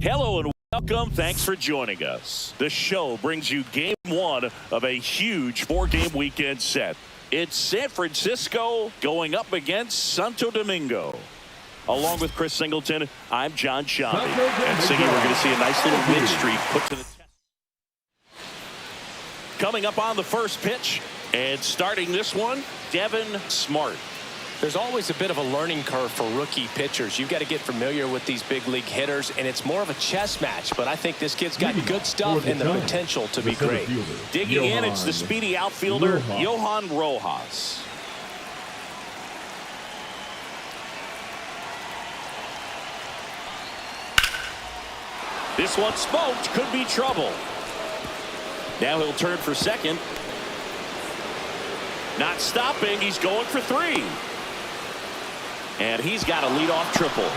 Hello and welcome. Thanks for joining us. The show brings you game one of a huge four-game weekend set. It's San Francisco going up against Santo Domingo. Along with Chris Singleton, I'm John Shambi. And Siggy, we're going to see a nice little win streak put to the test. Coming up on the first pitch and starting this one, Devin Smart. There's always a bit of a learning curve for rookie pitchers. You've got to get familiar with these big league hitters, and it's more of a chess match. But I think this kid's got good stuff and the potential to be great. Digging in, it's the speedy outfielder, Johan Rojas. This one smoked, could be trouble. Now he'll turn for second. Not stopping, he's going for three. And he's got a leadoff triple.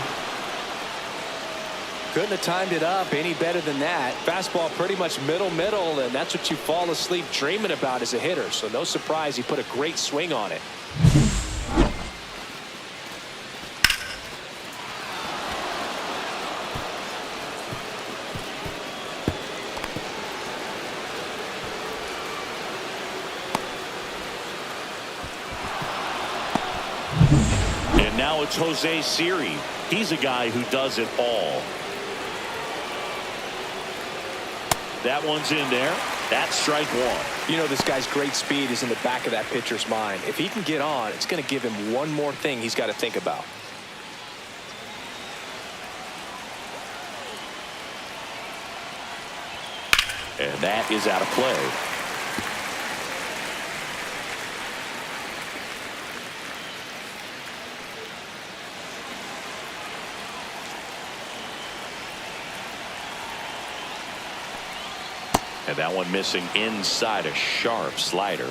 Couldn't have timed it up any better than that. Fastball pretty much middle, and that's what you fall asleep dreaming about as a hitter. So no surprise he put a great swing on it. Now it's Jose Siri. He's a guy who does it all. That one's in there. That's strike one. You know, this guy's great speed is in the back of that pitcher's mind. If he can get on, it's going to give him one more thing he's got to think about. And that is out of play. And that one missing inside, a sharp slider.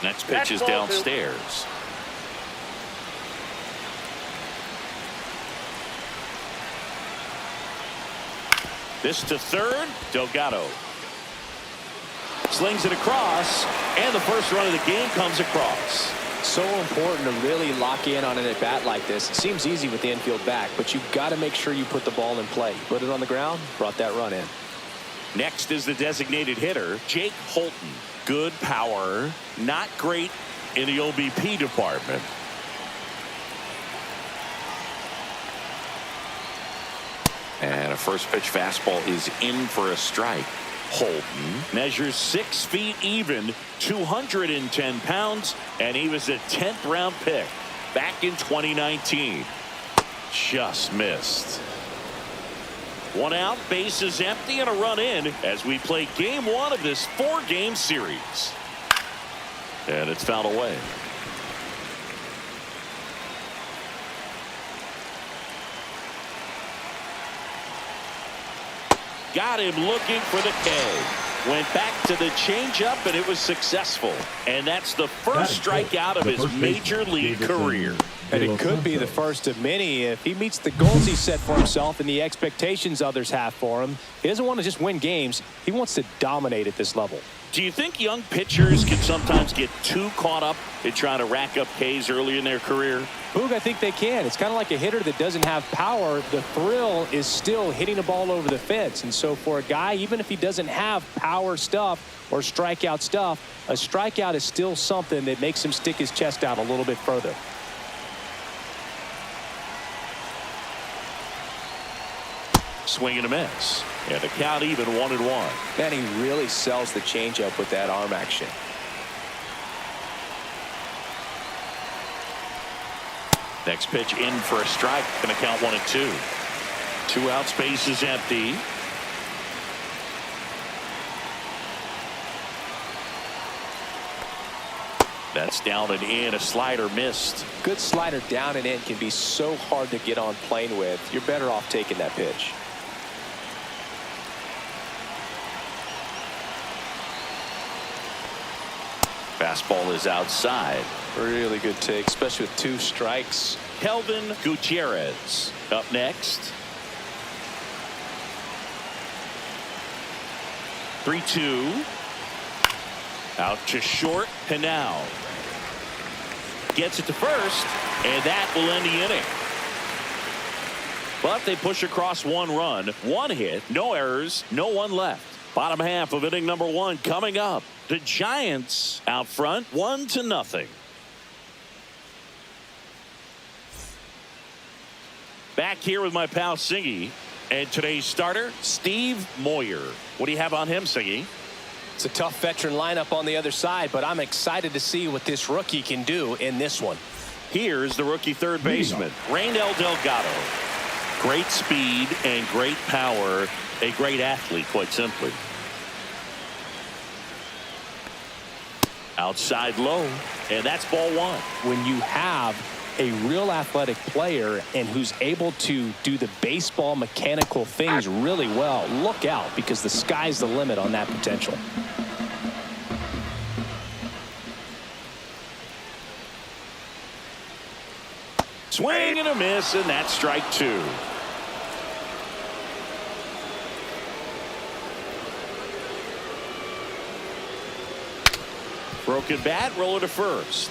Next pitch is downstairs. This to third, Delgado. Slings it across, and the first run of the game comes across. So important to really lock in on an at-bat like this. It seems easy with the infield back, but you've got to make sure you put the ball in play. Put it on the ground, brought that run in. Next is the designated hitter, Jake Holton. Good power, not great in the OBP department. And a first pitch fastball is in for a strike. Holton measures 6 feet even, 210 pounds, and he was a 10th round pick back in 2019. Just missed. One out, base is empty, and a run in as we play game one of this 4-game series. And it's fouled away. Got him looking for the K. Went back to the changeup, and it was successful. And that's the first strikeout of his major league career. And it could be the first of many if he meets the goals he set for himself and the expectations others have for him. He doesn't want to just win games. He wants to dominate at this level. Do you think young pitchers can sometimes get too caught up in trying to rack up Ks early in their career? Boog, I think they can. It's kind of like a hitter that doesn't have power. The thrill is still hitting a ball over the fence. And so for a guy, even if he doesn't have power stuff or strikeout stuff, a strikeout is still something that makes him stick his chest out a little bit further. Swing and a miss. And the count even 1-1. Man, he really sells the changeup with that arm action. Next pitch in for a strike. Going to count 1-2. 2 outs, base is empty. That's down and in. A slider missed. Good slider down and in can be so hard to get on plane with. You're better off taking that pitch. Fastball is outside. Really good take, especially with 2 strikes. Kelvin Gutierrez up next. 3-2. Out to short, and now gets it to first, and that will end the inning. But they push across 1 run, 1 hit, no errors, no one left. Bottom half of inning number 1 coming up. The Giants out front 1-0. Back here with my pal Singy, and today's starter, Steve Moyer. What do you have on him, Singy? It's a tough veteran lineup on the other side, but I'm excited to see what this rookie can do in this one. Here's the rookie third baseman, Randall Delgado. Great speed and great power. A great athlete, quite simply. Outside low, and that's ball 1. When you have a real athletic player and who's able to do the baseball mechanical things really well, look out, because the sky's the limit on that potential. Swing and a miss, and that's strike 2. Broken bat, roller to first.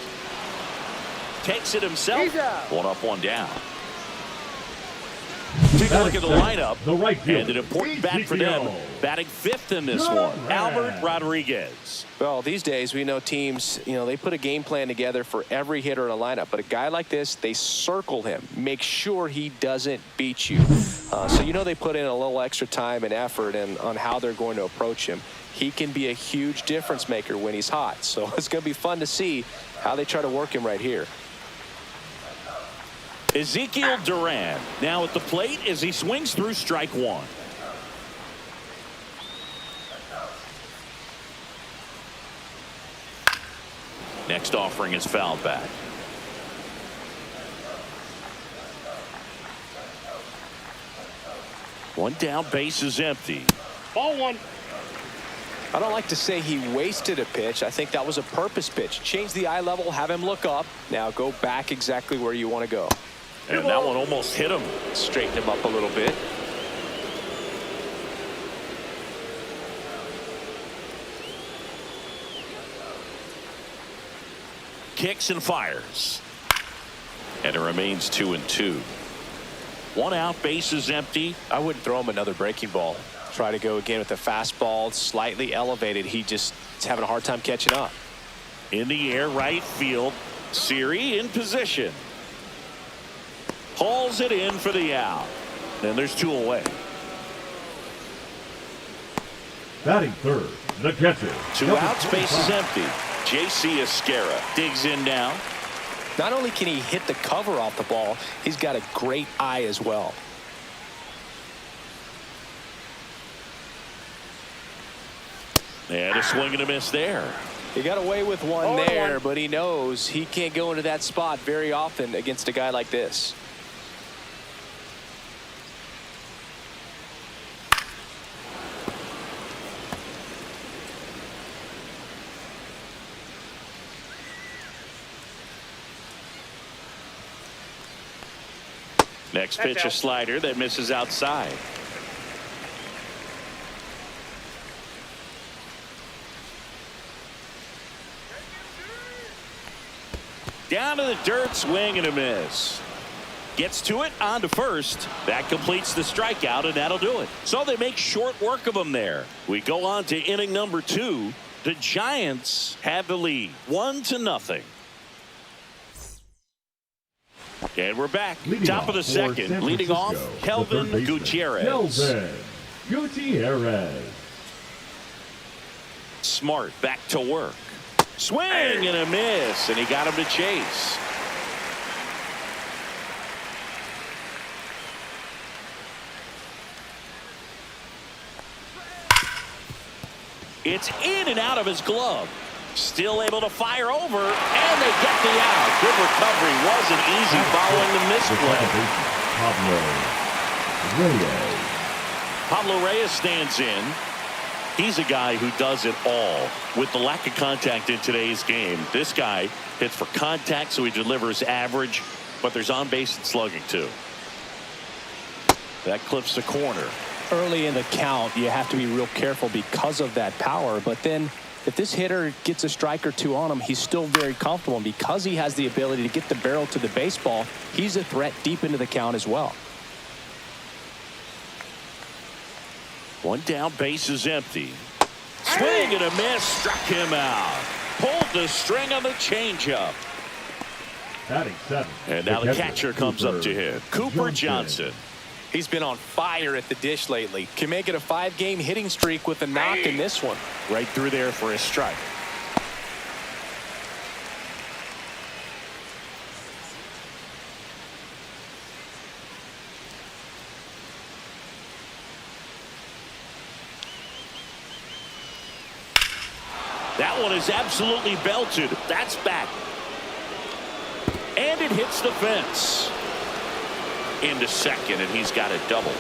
Takes it himself. 1 up, 1 down. Take a look at the lineup. And an important bat for them. Batting 5th in this one, Albert Rodriguez. Well, these days we know teams, they put a game plan together for every hitter in a lineup. But a guy like this, they circle him, make sure he doesn't beat you. So they put in a little extra time and effort on how they're going to approach him. He can be a huge difference maker when he's hot. So it's going to be fun to see how they try to work him right here. Ezekiel Duran now at the plate as he swings through strike 1. Next offering is fouled back. One down, base is empty. Ball 1. I don't like to say he wasted a pitch. I think that was a purpose pitch. Change the eye level, have him look up. Now go back exactly where you want to go. And that one almost hit him. Straighten him up a little bit. Kicks and fires. And it remains 2-2. 1 out, base is empty. I wouldn't throw him another breaking ball. Try to go again with the fastball, slightly elevated. He just is having a hard time catching up. In the air, right field. Siri in position. Hauls it in for the out. And there's 2 away. Batting third, the catcher. 2 outs, base is empty. J.C. Esquera digs in now. Not only can he hit the cover off the ball, he's got a great eye as well. And a swing and a miss there. He got away with one there, but he knows he can't go into that spot very often against a guy like this. Next pitch, a slider that misses outside. Down to the dirt, swing and a miss. Gets to it, on to first. That completes the strikeout, and that'll do it. So they make short work of him there. We go on to inning number 2. The Giants have the lead, 1-0. And we're back. Top of the second. Leading off, Kelvin Gutierrez. Kelvin Gutierrez. Smart back to work. Swing and a miss, and he got him to chase. It's in and out of his glove. Still able to fire over, and they get the out. Good recovery. Wasn't easy following the misplay. Pablo Reyes stands in. He's a guy who does it all. With the lack of contact in today's game, this guy hits for contact, so he delivers average, but there's on base and slugging too. That clips the corner. Early in the count, you have to be real careful because of that power, but then If this hitter gets a strike or two on him, he's still very comfortable. And because he has the ability to get the barrel to the baseball, he's a threat deep into the count as well. One down, base is empty. Swing and a miss, struck him out. Pulled the string on the changeup. Batting 7. And now the catcher comes up to him, Cooper Johnson. He's been on fire at the dish lately. Can make it a 5-game hitting streak with a knock in this one. Right through there for a strike. That one is absolutely belted. That's back. And it hits the fence. Into second, and he's got a double.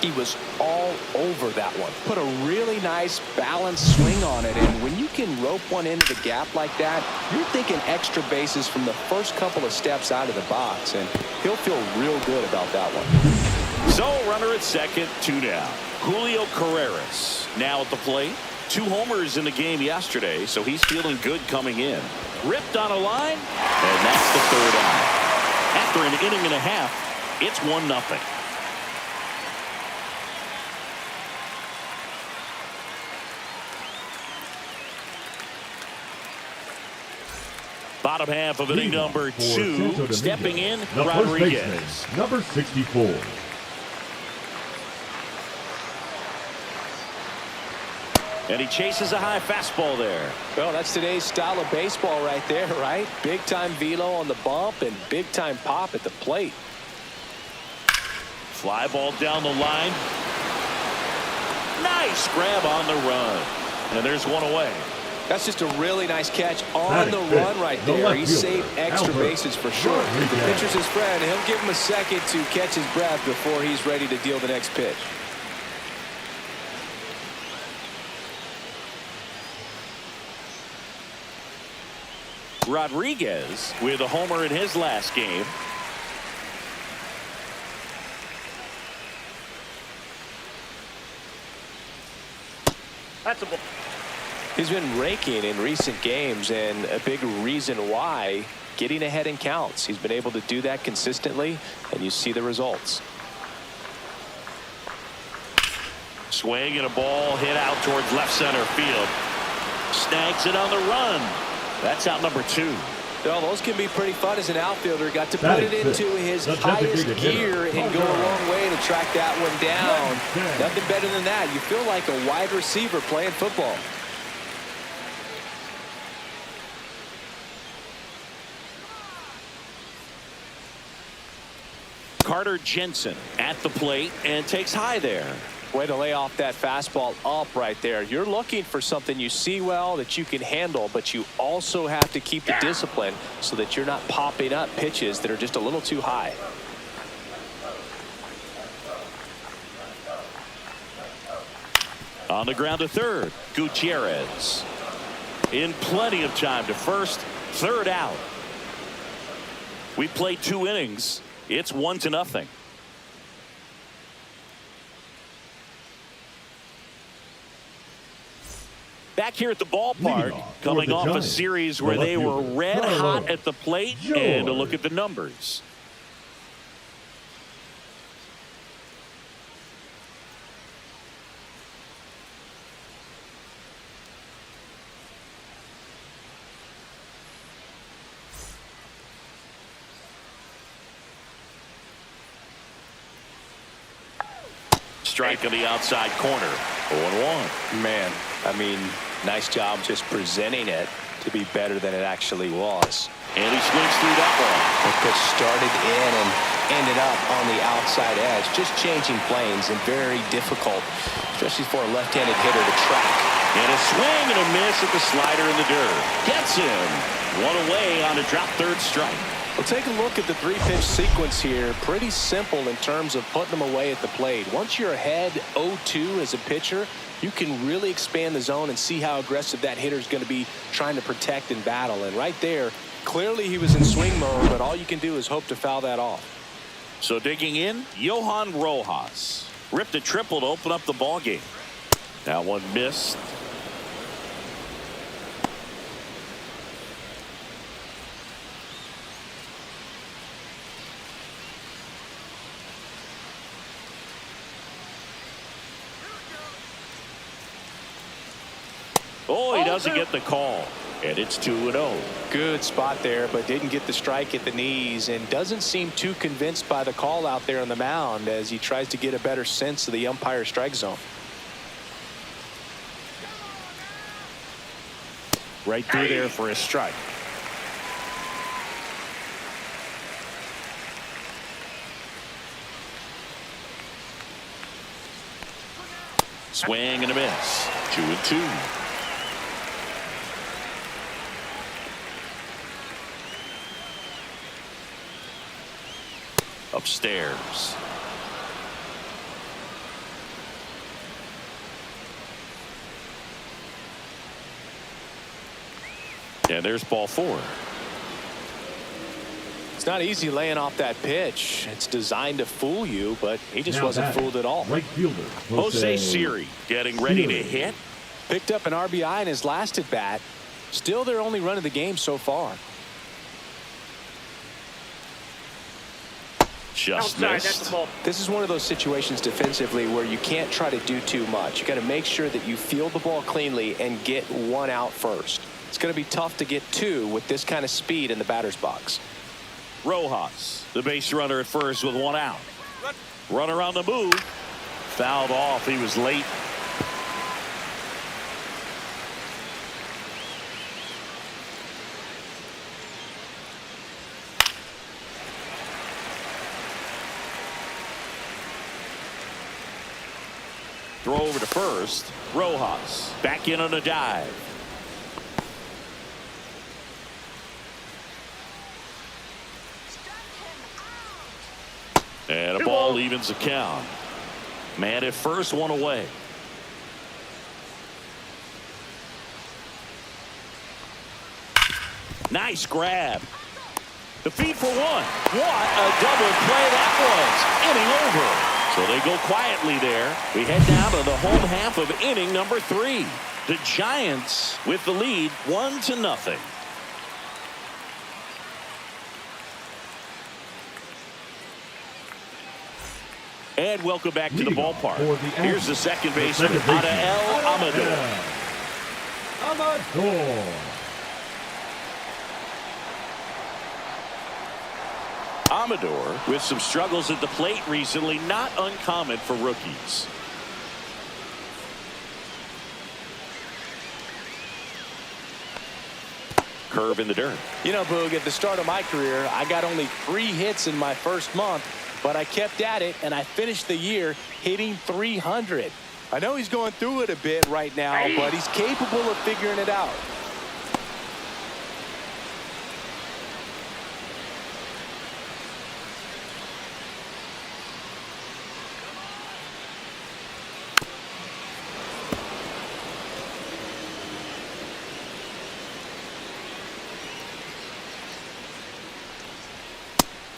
He was all over that one. Put a really nice balanced swing on it, and when you can rope one into the gap like that, you're thinking extra bases from the first couple of steps out of the box, and he'll feel real good about that one. So runner at second, 2 down. Julio Carreras now at the plate. 2 homers in the game yesterday, so he's feeling good coming in. Ripped on a line, and that's the 3rd out. After an inning and a half, it's 1-0. Bottom half of inning number 2, stepping in, Rodriguez. Number 64. And he chases a high fastball there. Well, that's today's style of baseball right there, right? Big-time velo on the bump and big-time pop at the plate. Fly ball down the line. Nice grab on the run. And there's one away. That's just a really nice catch on the run right there. He saved extra bases for sure. If the pitcher's his friend, he'll give him a second to catch his breath before he's ready to deal the next pitch. Rodriguez with a homer in his last game. That's a ball. He's been raking in recent games, and a big reason why, getting ahead in counts. He's been able to do that consistently, and you see the results. Swing and a ball hit out towards left center field. Snags it on the run. That's out number 2. Well, those can be pretty fun as an outfielder. Got to put it into his highest gear and go a long way to track that one down. Nothing better than that. You feel like a wide receiver playing football. Carter Jensen at the plate and takes high there. Way to lay off that fastball up right there. You're looking for something you see well that you can handle, but you also have to keep the discipline so that you're not popping up pitches that are just a little too high. On the ground to third, Gutierrez. In plenty of time to first, 3rd out. We played 2 innings. It's 1-0. Back here at the ballpark, coming off a series where they were red hot at the plate, and a look at the numbers. Strike on the outside corner. 0-1. Man, I mean, nice job just presenting it to be better than it actually was. And he swings through that one. The pitch started in and ended up on the outside edge. Just changing planes and very difficult, especially for a left-handed hitter to track. And a swing and a miss at the slider in the dirt. Gets him. 1 away on a drop 3rd strike. Well, take a look at the 3-pitch sequence here. Pretty simple in terms of putting them away at the plate. Once you're ahead 0-2 as a pitcher, you can really expand the zone and see how aggressive that hitter is going to be trying to protect and battle. And right there, clearly he was in swing mode, but all you can do is hope to foul that off. So digging in, Johan Rojas ripped a triple to open up the ball game. That one missed. Oh, he doesn't get the call. And it's 2-0. Good spot there, but didn't get the strike at the knees and doesn't seem too convinced by the call out there on the mound as he tries to get a better sense of the umpire strike zone. Right through there for a strike. Swing and a miss. 2-2. Upstairs. And there's ball 4. It's not easy laying off that pitch. It's designed to fool you, but he just Now wasn't fooled at all. Right fielder, Jose Siri getting ready to hit. Picked up an RBI in his last at bat. Still their only run of the game so far. Just missed. This is one of those situations defensively where you can't try to do too much. You got to make sure that you field the ball cleanly and get one out first. It's going to be tough to get 2 with this kind of speed in the batter's box. Rojas, the base runner at first with 1 out. Runner on the move. Fouled off. He was late. Throw over to first. Rojas back in on a dive. And a ball evens the count. Man at first, 1 away. Nice grab. The feed for 1. What a double play that was. Inning over. So they go quietly there. We head down to the home half of inning number 3. The Giants with the lead 1-0. And welcome back to the ballpark. Here's the second baseman, Adael Amador. Amador with some struggles at the plate recently, not uncommon for rookies. Curve in the dirt. You know, Boog, at the start of my career, I got only 3 hits in my first month, but I kept at it, and I finished the year hitting 300. I know he's going through it a bit right now, but he's capable of figuring it out.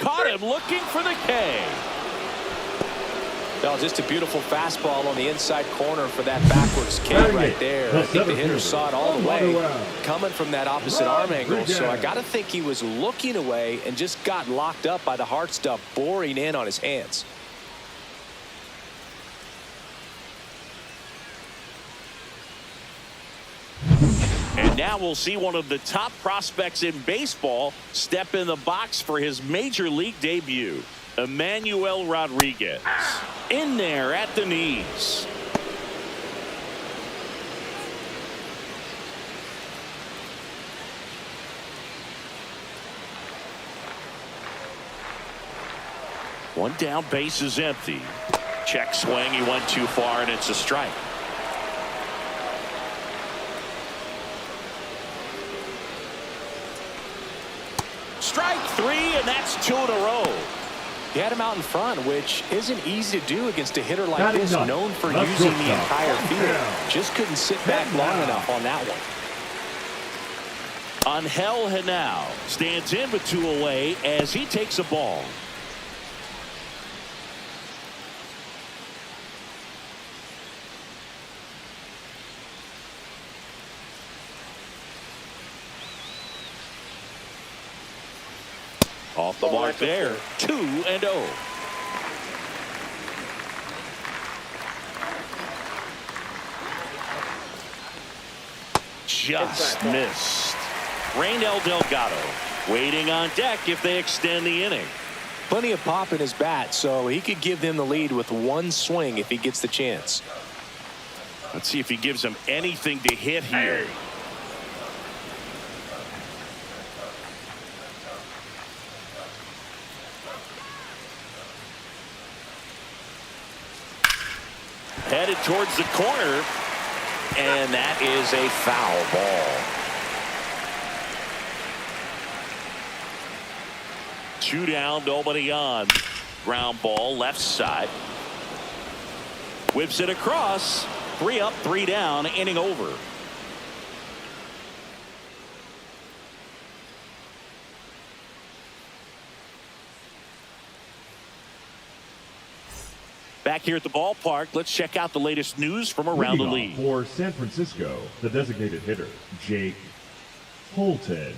Caught him looking for the K. That was just a beautiful fastball on the inside corner for that backwards K right there. I think the hitter saw it all the way coming from that opposite arm angle. So I got to think he was looking away and just got locked up by the hard stuff boring in on his hands. And now we'll see one of the top prospects in baseball step in the box for his major league debut. Emmanuel Rodriguez in there at the knees. One down, base is empty. Check swing, he went too far, and it's a strike. Strike 3, and that's 2 in a row. He had him out in front, which isn't easy to do against a hitter like this, known for using the entire field. Just couldn't sit back long enough on that one. Angel Henao stands in with 2 away as he takes a ball. Off the mark there, 2-0. just missed. Raynel Delgado waiting on deck if they extend the inning. Plenty of pop in his bat, so he could give them the lead with one swing if he gets the chance. Let's see if he gives them anything to hit here. Headed towards the corner, and that is a foul ball. 2 down, nobody on. Ground ball, left side. Whips it across. 3 up, 3 down, inning over. Back here at the ballpark, let's check out the latest news from around the league. For San Francisco, the designated hitter, Jake Holton.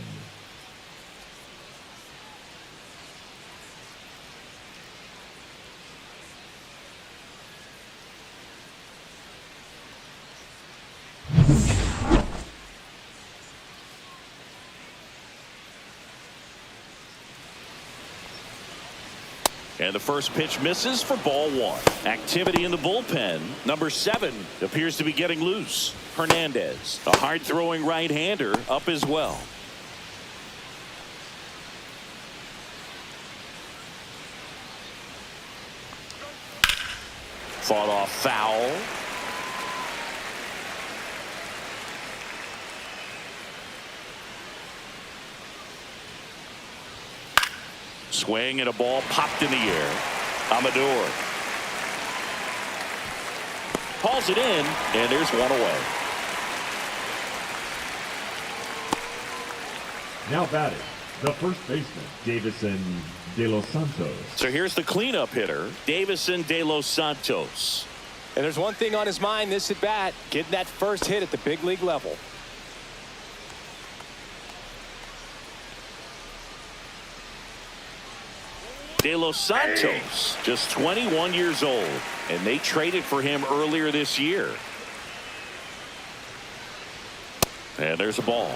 And the first pitch misses for ball 1. Activity in the bullpen. Number 7 appears to be getting loose. Hernandez, a hard-throwing right-hander, up as well. Fought off foul. Swing and a ball popped in the air. Amador calls it in, and there's one away. Now batting, the first baseman, Davison De Los Santos. So here's the cleanup hitter, Davison De Los Santos. And there's one thing on his mind this at bat, getting that first hit at the big league level. De Los Santos, just 21 years old, and they traded for him earlier this year. And there's a ball.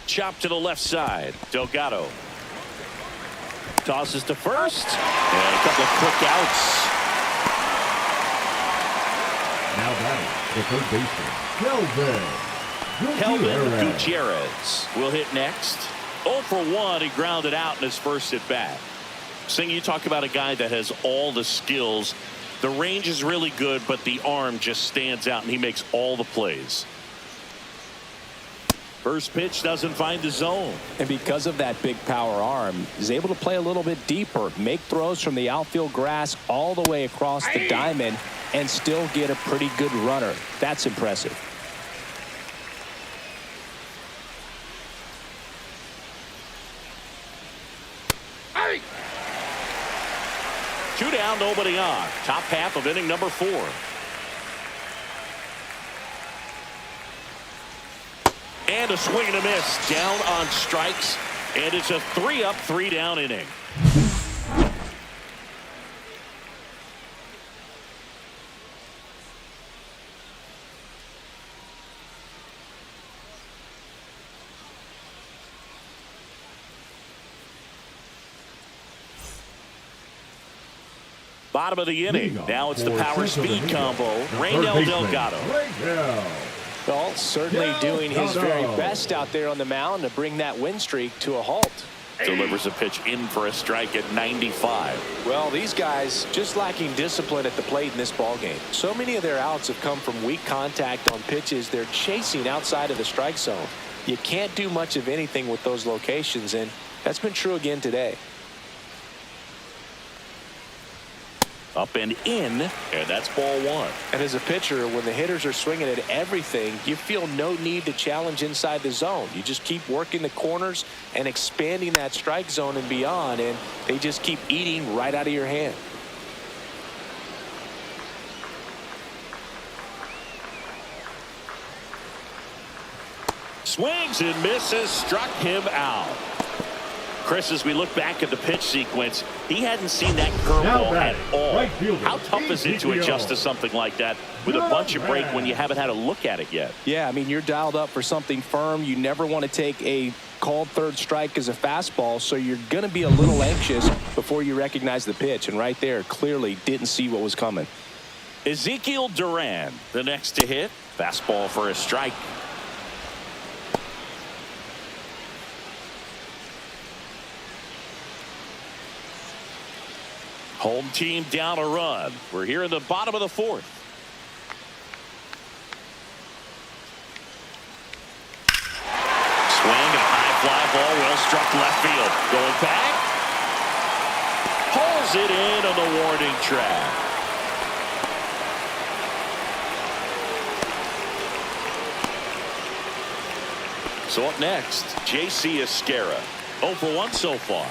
Chop to the left side. Delgado tosses to first, and a couple of quick outs. Now batting, the third baseman, Kelvin Gutierrez will hit next. 0 for 1. He grounded out in his first at bat. Sing, you talk about a guy that has all the skills. The range is really good, but the arm just stands out, and he makes all the plays. First pitch doesn't find the zone. And because of that big power arm, he's able to play a little bit deeper, make throws from the outfield grass all the way across the diamond, and still get a pretty good runner. That's impressive. Hey. 2 down, nobody on. Top half of inning number 4. And a swing and a miss. Down on strikes. And it's a 3 up, 3 down inning. Bottom of the inning. Now it's the power speed combo. Raynel Delgado. Well, certainly doing his very best out there on the mound to bring that win streak to a halt. Delivers a pitch in for a strike at 95. Well, these guys just lacking discipline at the plate in this ball game. So many of their outs have come from weak contact on pitches they're chasing outside of the strike zone. You can't do much of anything with those locations, and that's been true again today. Up and in, and that's ball 1. And as a pitcher, when the hitters are swinging at everything, you feel no need to challenge inside the zone. You just keep working the corners and expanding that strike zone and beyond, and they just keep eating right out of your hand. Swings and misses, struck him out. Chris, as we look back at the pitch sequence, he hadn't seen that curveball at all. Right fielder, How tough is it to adjust to something like that with a bunch of break when you haven't had a look at it yet? Yeah, I mean, you're dialed up for something firm. You never want to take a called third strike as a fastball, so you're going to be a little anxious before you recognize the pitch. And right there, clearly didn't see what was coming. Ezekiel Duran, the next to hit. Fastball for a strike. Home team down a run. We're here in the bottom of the fourth. Swing and a high fly ball, well struck left field. Going back. Pulls it in on the warning track. So up next, J.C. Esquera. 0 for 1 so far.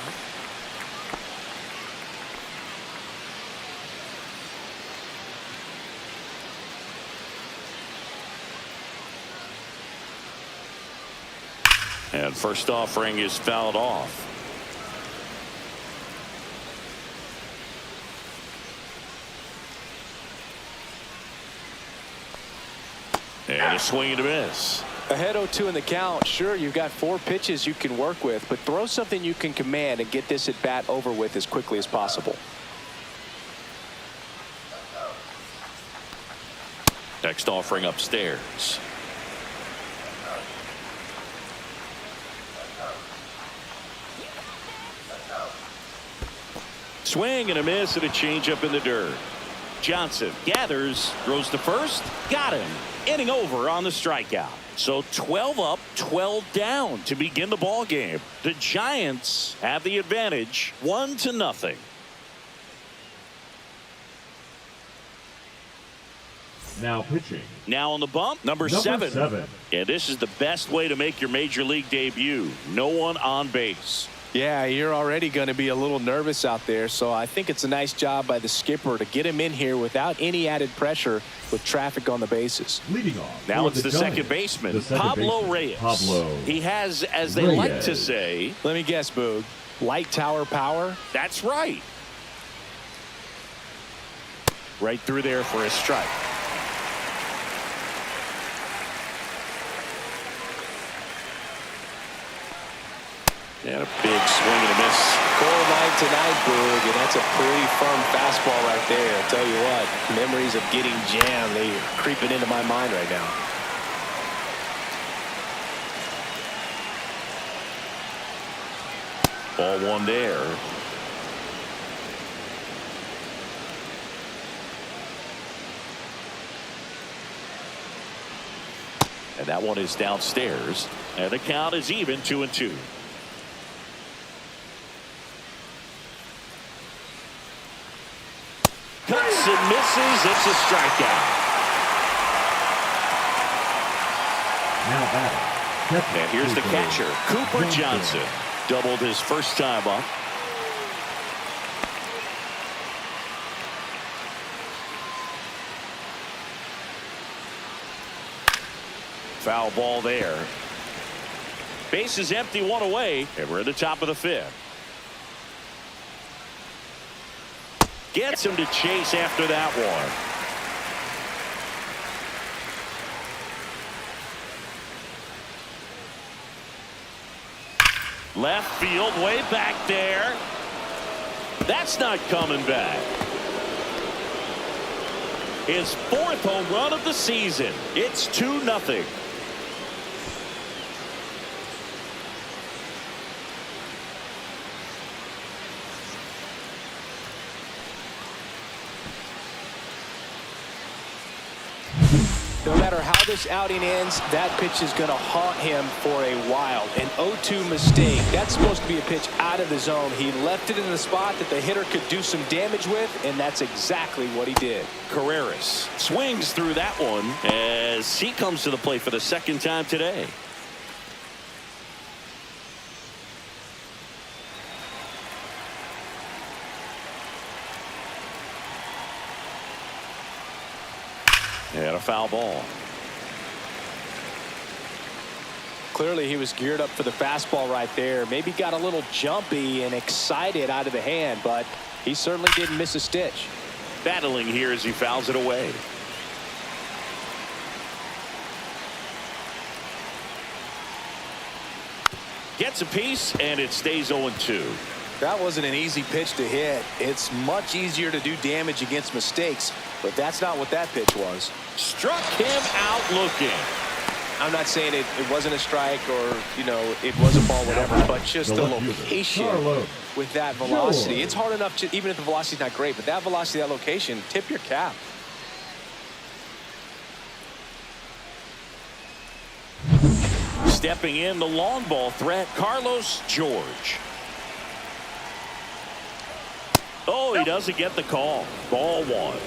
And first offering is fouled off. And a swing and a miss. Ahead 0-2 in the count. Sure, you've got 4 pitches you can work with, but throw something you can command and get this at bat over with as quickly as possible. Next offering upstairs. Swing and a miss and a changeup in the dirt. Johnson gathers, throws to first, got him. Inning over on the strikeout. So 12 up, 12 down to begin the ball game. The Giants have the advantage, 1-0. Now pitching. Now on the bump, number 7. And this is the best way to make your major league debut. No one on base. Yeah, you're already going to be a little nervous out there, so I think it's a nice job by the skipper to get him in here without any added pressure with traffic on the bases. Leading off. Now it's the second baseman, Pablo Reyes. He has, as they like to say, let me guess, Boog, light tower power? That's right. Right through there for a strike. And a big swing and a miss. Cold night tonight, Boog, and that's a pretty firm fastball right there. I'll tell you what, memories of getting jammed, they're creeping into my mind right now. Ball one there. And that one is downstairs. And the count is even, 2-2. Cuts and misses. It's a strikeout. Now batting. And here's the catcher, Cooper Johnson. Doubled his first time up. Foul ball there. Base is empty, 1 away, and we're at the top of the 5th. Gets him to chase after that one. Left field, way back there. That's not coming back. His 4th home run of the season. It's 2-0. No matter how this outing ends, that pitch is going to haunt him for a while. An 0-2 mistake. That's supposed to be a pitch out of the zone. He left it in the spot that the hitter could do some damage with, and that's exactly what he did. Carreras swings through that one as he comes to the plate for the 2nd time today. And a foul ball. Clearly he was geared up for the fastball right there. Maybe got a little jumpy and excited out of the hand, but he certainly didn't miss a stitch. Battling here as he fouls it away. Gets a piece, and it stays 0-2. That wasn't an easy pitch to hit. It's much easier to do damage against mistakes, but that's not what that pitch was. Struck him out looking. I'm not saying it wasn't a strike or, you know, it was a ball, whatever, but just the location with that velocity. It's hard enough to, even if the velocity's not great, but that velocity, that location, tip your cap. Stepping in, the long ball threat, Carlos George. Oh, he doesn't get the call. Ball one.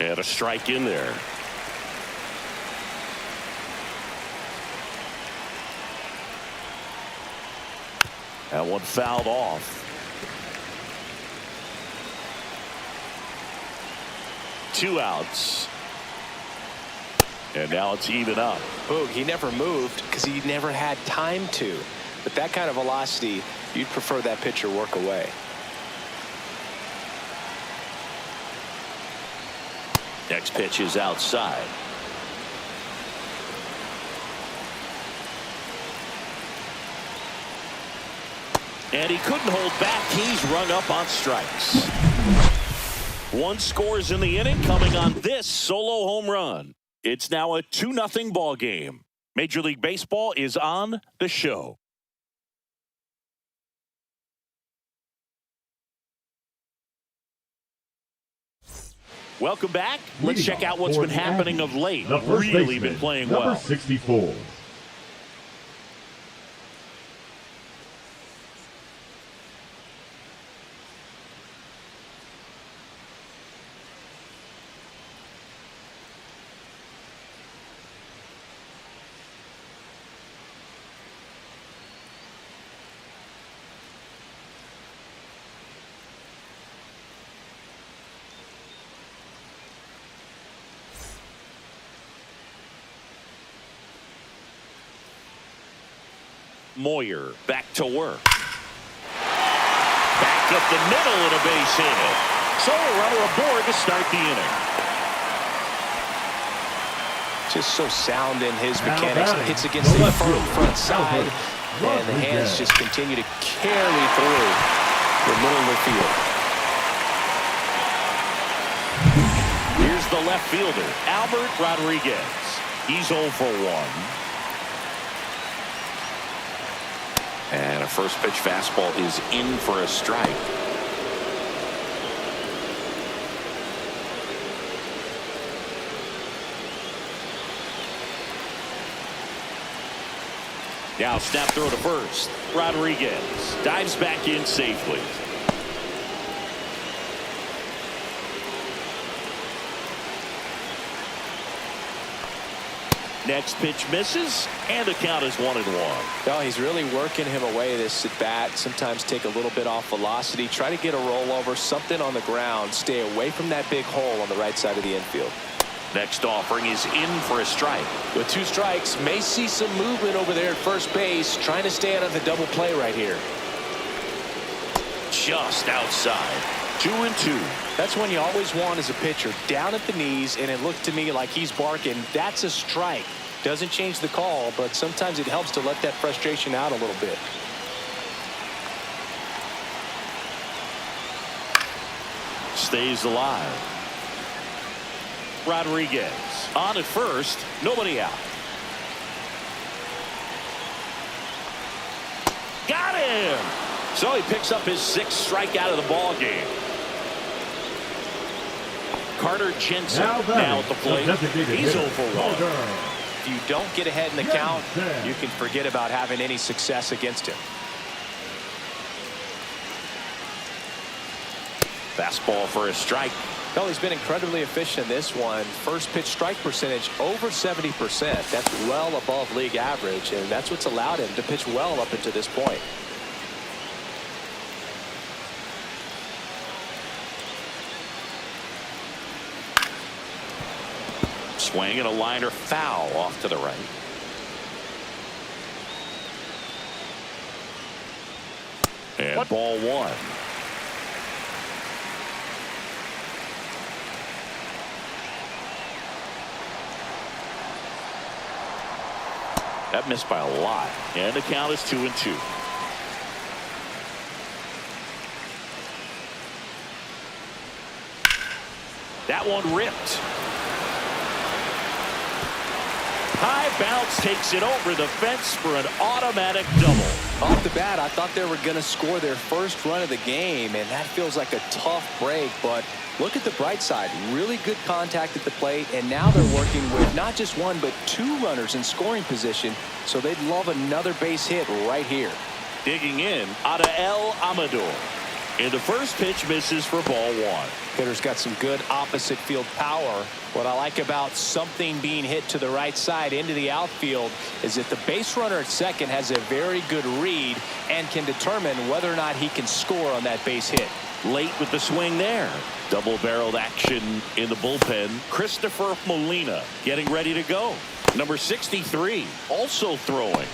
And a strike in there. That one fouled off. 2 outs. And now it's even up. Boog, he never moved because he never had time to. But that kind of velocity, you'd prefer that pitcher work away. Next pitch is outside. And he couldn't hold back. He's rung up on strikes. 1 scores in the inning, coming on this solo home run. It's now a 2-0 ball game. Major League Baseball is on the show. Welcome back. Let's check out what's been happening of late. Really been playing well. Number 64. Moyer back to work. Back up the middle and a base hit. So a runner aboard to start the inning. Just so sound in his mechanics. Hits against the front side, and the hands just continue to carry through the middle of the field. Here's the left fielder, Albert Rodriguez. He's 0 for 1. And a first pitch fastball is in for a strike. Now snap throw to first. Rodriguez dives back in safely. Next pitch misses, and the count is 1-1. No, he's really working him away this at bat. Sometimes take a little bit off velocity. Try to get a rollover, something on the ground. Stay away from that big hole on the right side of the infield. Next offering is in for a strike. With 2 strikes, may see some movement over there at first base. Trying to stay out of the double play right here. Just outside. 2-2. That's when you always want as a pitcher, down at the knees, and it looked to me like he's barking. That's a strike. Doesn't change the call, but sometimes it helps to let that frustration out a little bit. Stays alive. Rodriguez on at first, nobody out. Got him! So he picks up his 6th strikeout of the ball game. Carter Jensen now at the plate. He's 0 for 1. If you don't get ahead in the count, you can forget about having any success against him. Fastball for a strike. Well, he's been incredibly efficient in this one. First pitch strike percentage over 70%. That's well above league average, and that's what's allowed him to pitch well up until this point. Swing and a liner foul off to the right. And ball one. That missed by a lot. And the count is 2-2. That one ripped. High bounce takes it over the fence for an automatic double. Off the bat, I thought they were going to score their first run of the game, and that feels like a tough break. But look at the bright side. Really good contact at the plate, and now they're working with not just one, but two runners in scoring position, so they'd love another base hit right here. Digging in, Adael Amador. And the first pitch misses for ball one. Hitter's got some good opposite field power. What I like about something being hit to the right side into the outfield is that the base runner at second has a very good read and can determine whether or not he can score on that base hit. Late with the swing there. Double-barreled action in the bullpen. Christopher Molina getting ready to go. Number 63 also throwing.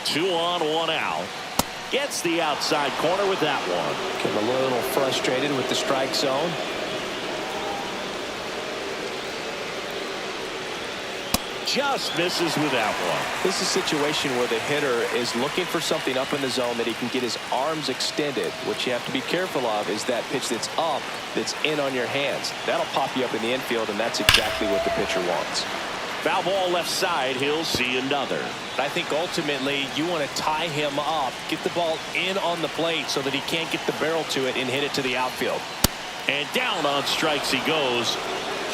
2 on, 1 out. Gets the outside corner with that one. Getting a little frustrated with the strike zone. Just misses with that one. This is a situation where the hitter is looking for something up in the zone that he can get his arms extended. What you have to be careful of is that pitch that's up, that's in on your hands. That'll pop you up in the infield, and that's exactly what the pitcher wants. Foul ball left side. He'll see another. I think ultimately you want to tie him up, get the ball in on the plate so that he can't get the barrel to it and hit it to the outfield. And down on strikes he goes.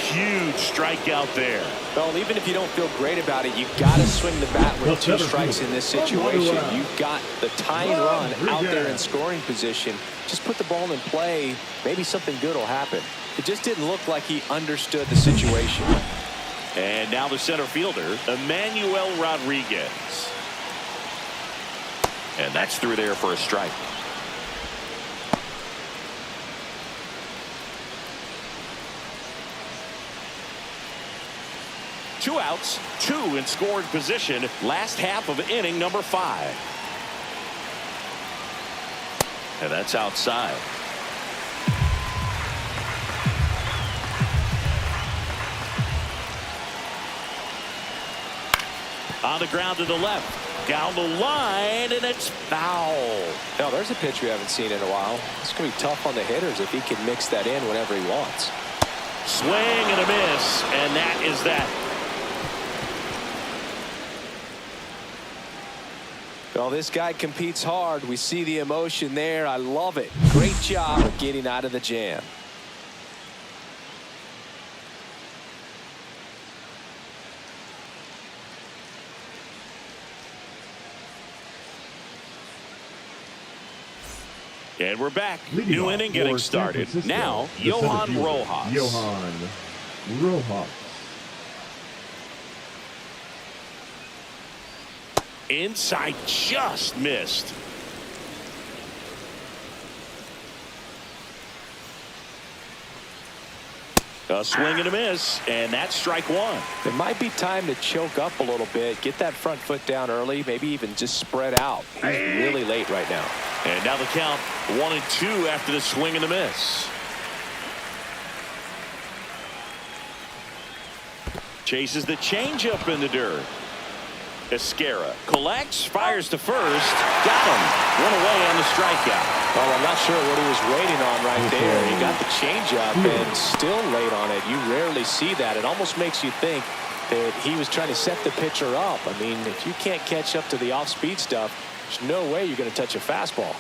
Huge strikeout there. Well, even if you don't feel great about it, you've got to swing the bat with 2 strikes in this situation. You've got the tying run out there in scoring position. Just put the ball in play. Maybe something good will happen. It just didn't look like he understood the situation. And now the center fielder, Emmanuel Rodriguez. And that's through there for a strike. Two outs, 2 in scoring position. Last half of inning number 5. And that's outside. On the ground to the left. Down the line, and it's foul. Now, there's a pitch we haven't seen in a while. It's going to be tough on the hitters if he can mix that in whenever he wants. Swing and a miss, and that is that. Well, this guy competes hard. We see the emotion there. I love it. Great job of getting out of the jam. And we're back. New inning getting started. Now, Johan Rojas. Johan Rojas. Inside, just missed. A swing and a miss, and that's strike 1. It might be time to choke up a little bit, get that front foot down early, maybe even just spread out. He's really late right now. And now the count 1-2 after the swing and a miss. Chases the changeup in the dirt. Esquera collects, fires to first, got him. 1 away on the strikeout. Well, I'm not sure what he was waiting on right there. He got the changeup and still late on it. You rarely see that. It almost makes you think that he was trying to set the pitcher up. I mean, if you can't catch up to the off-speed stuff, there's no way you're going to touch a fastball.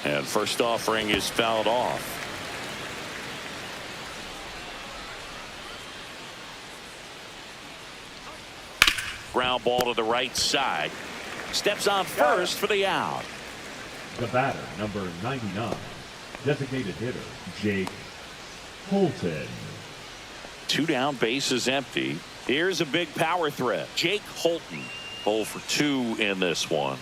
And first offering is fouled off. Ground ball to the right side. steps on first for the out. The batter, number 99, designated hitter, Jake Holton. 2 down, bases empty. Here's a big power threat. Jake Holton, 0 for 2 in this one.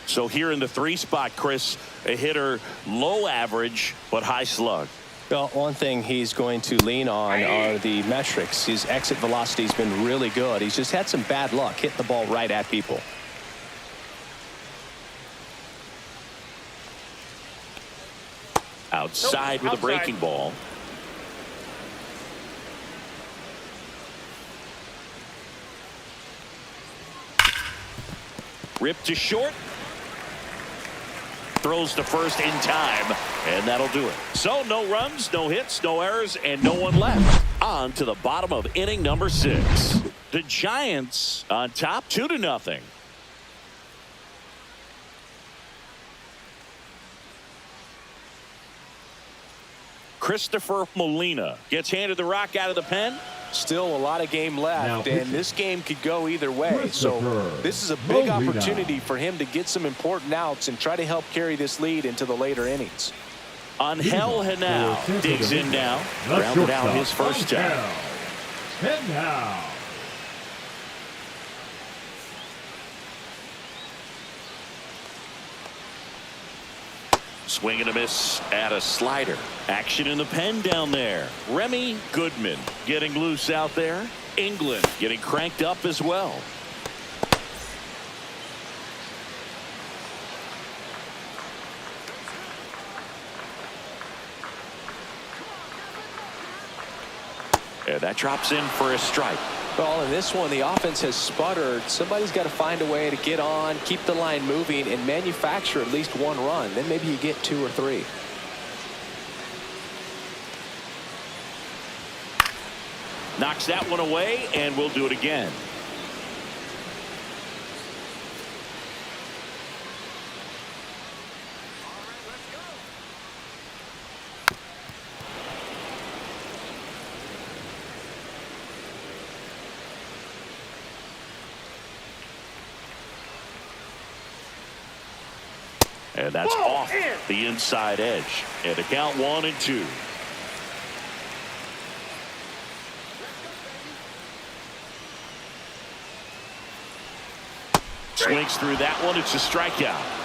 So here in the 3 spot, Chris, a hitter low average but high slug. Well, one thing he's going to lean on are the metrics. His exit velocity has been really good. He's just had some bad luck hitting the ball right at people. Outside with a breaking ball. Ripped to short. Throws to first in time, and that'll do it. So no runs, no hits, no errors, and no one left. On to the bottom of inning number 6. The Giants on top 2-0. Christopher Molina gets handed the rock out of the pen. Still a lot of game left, and this game could go either way. So this is a big opportunity for him to get some important outs and try to help carry this lead into the later innings. Angel Henao digs in now, grounded out his first time. Henao. Swing and a miss at a slider. Action in the pen down there. Remy Goodman getting loose out there. England getting cranked up as well. And that drops in for a strike. Well, in this one, the offense has sputtered. Somebody's got to find a way to get on, keep the line moving, and manufacture at least 1 run. Then maybe you get 2 or 3. Knocks that one away, and we'll do it again. And that's off the inside edge. And the count 1-2. Swings through that one. It's a strikeout.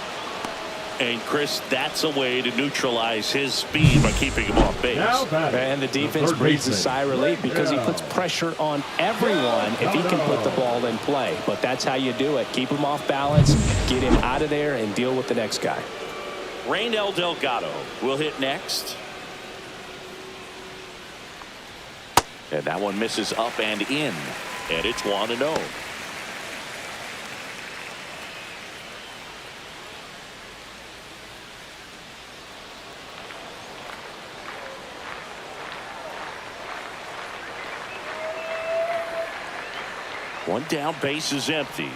And Chris, that's a way to neutralize his speed by keeping him off base. And the defense breathes a sigh of relief because he puts pressure on everyone if he can put the ball in play. But that's how you do it. Keep him off balance, get him out of there, and deal with the next guy. Raynel Delgado will hit next. And that one misses up and in. And it's 1-0. One down, base is empty.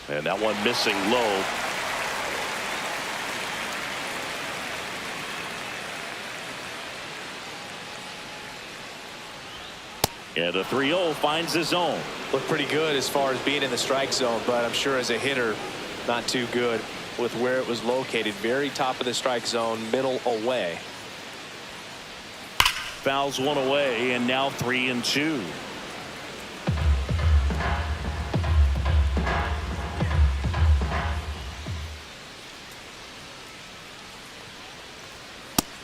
And that one missing low. And a 3-0 finds his zone. Looked pretty good as far as being in the strike zone, but I'm sure as a hitter, not too good with where it was located. Very top of the strike zone, middle away. Fouls one away, and now 3-2.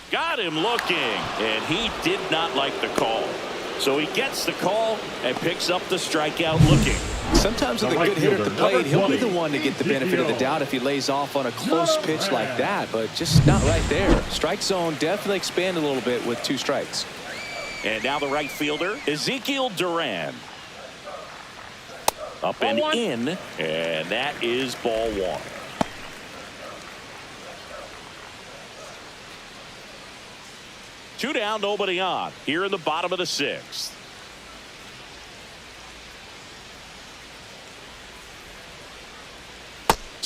Got him looking, and he did not like the call. So he gets the call and picks up the strikeout looking. Sometimes with a good hitter at the plate, he'll be the one to get the benefit of the doubt if he lays off on a close pitch like that, but just not right there. Strike zone definitely expand a little bit with 2 strikes. And now the right fielder, Ezekiel Duran. Up and in, and that is ball 1. Two down, nobody on. Here in the bottom of the 6th.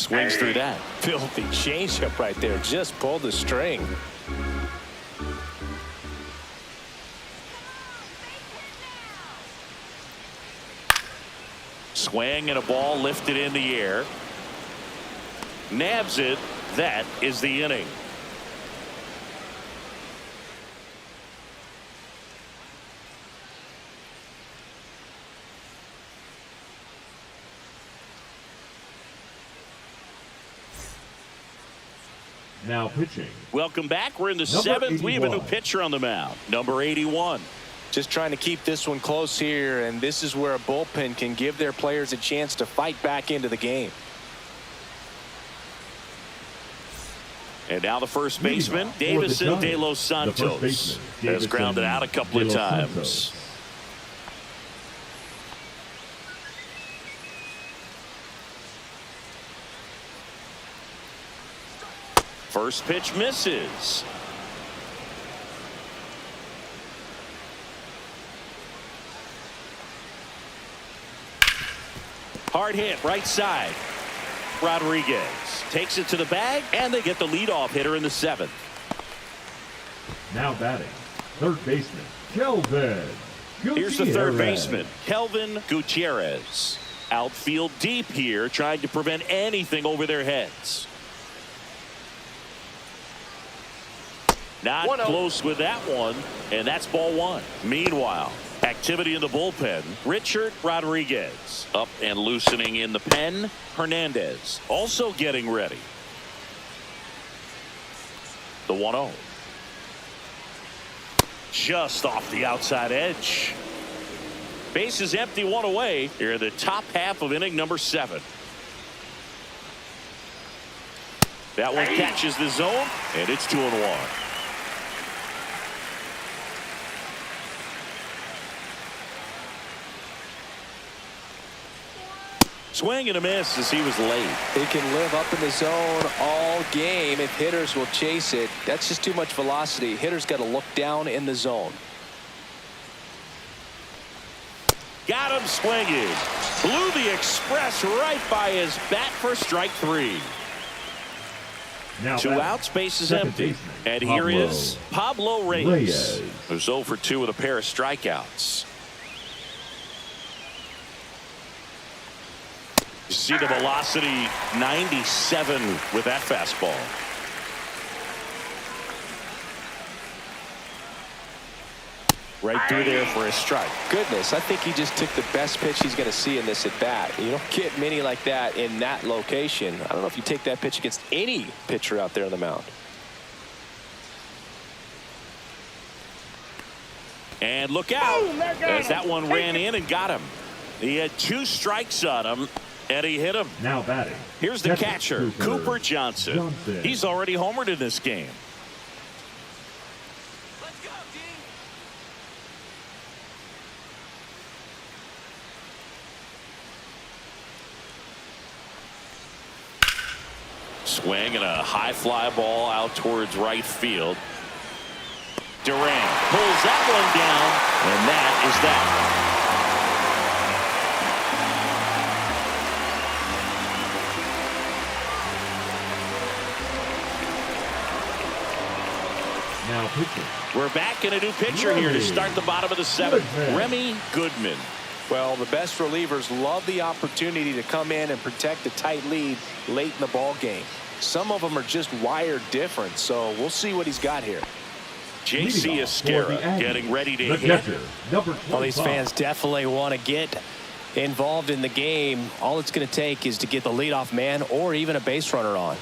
Swings through that. Filthy changeup right there. Just pulled the string. Swing and a ball lifted in the air. Nabs it. That is the inning. Now pitching. Welcome back. We're in the seventh. We have a new pitcher on the mound. Number 81. Just trying to keep this one close here, and this is where a bullpen can give their players a chance to fight back into the game. And now the first baseman, Davison De Los Santos, has grounded out a couple of times. First pitch misses. Hard hit right side. Rodriguez takes it to the bag, and they get the leadoff hitter in the seventh. Now batting, third baseman, Kelvin Gutierrez. Here's the third baseman, Kelvin Gutierrez. Outfield deep here, trying to prevent anything over their heads. Not close with that one, and that's ball one. Meanwhile, activity in the bullpen. Richard Rodriguez up and loosening in the pen. Hernandez also getting ready. The 1-0. Just off the outside edge. Base is empty, one away. Here in the top half of inning number 7. That one catches the zone, and it's 2-1. Swing and a miss as he was late. He can live up in the zone all game if hitters will chase it. That's just too much velocity. Hitters got to look down in the zone. Got him swinging. Blew the express right by his bat for strike 3. Now 2 outs, base is empty. And here is Pablo Reyes, who's 0 for 2 with a pair of strikeouts. You see the velocity 97 with that fastball. Right through there for a strike. Goodness, I think he just took the best pitch he's going to see in this at bat. You don't get many like that in that location. I don't know if you take that pitch against any pitcher out there on the mound. And look out as that one ran in and got him. He had 2 strikes on him, and he hit him. Now batting. Here's the catcher, Cooper Johnson. He's already homered in this game. Let's go, team. Swing and a high fly ball out towards right field. Durant pulls that one down, and that is that. Now pitching. We're back in a new pitcher here to start the bottom of the 7th. Remy Goodman. Well, the best relievers love the opportunity to come in and protect a tight lead late in the ball game. Some of them are just wired different, so we'll see what he's got here. J.C. Esquera getting ready to hit. Well, these fans definitely want to get involved in the game. All it's going to take is to get the leadoff man or even a base runner on.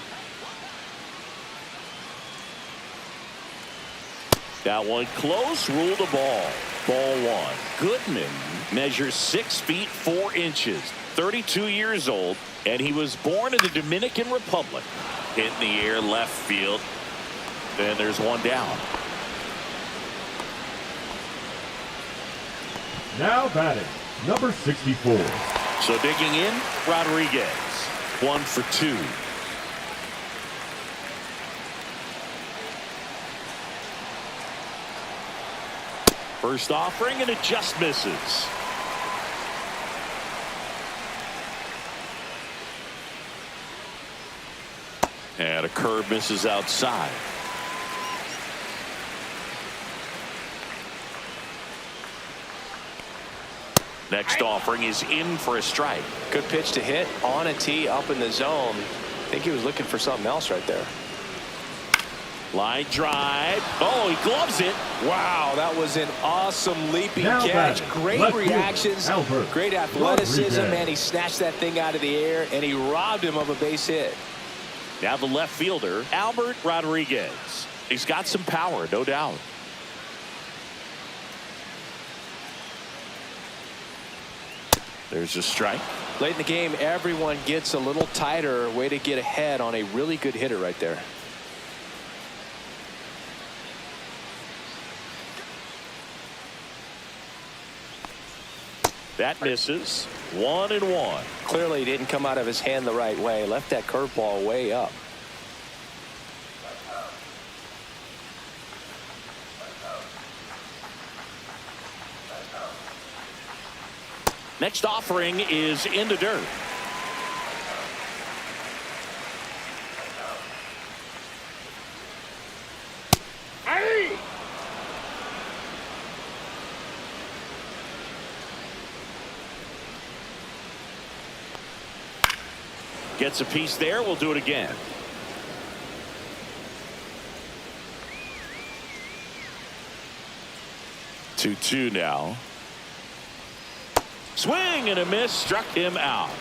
That one close, ruled the ball. Ball 1. Goodman measures 6 feet 4 inches, 32 years old, and he was born in the Dominican Republic. Hit in the air left field. Then there's one down. Now batting, number 64. So digging in, Rodriguez. 1 for 2. First offering, and it just misses. And a curve misses outside. Next offering is in for a strike. Good pitch to hit on a tee up in the zone. I think he was looking for something else right there. Line drive. Oh, he gloves it. Wow, that was an awesome leaping Now catch. batting, Great left reactions, fielder, great athleticism, Rodriguez. and he snatched that thing out of the air, and he robbed him of a base hit. Now the left fielder, Albert Rodriguez. He's got some power, no doubt. There's a strike. Late in the game, everyone gets a little tighter. Way to get ahead on a really good hitter right there. That misses. 1-1. Clearly, he didn't come out of his hand the right way. Left that curveball way up. Next offering is in the dirt. Gets a piece there. We'll do it again. Two now. Swing and a miss, struck him out.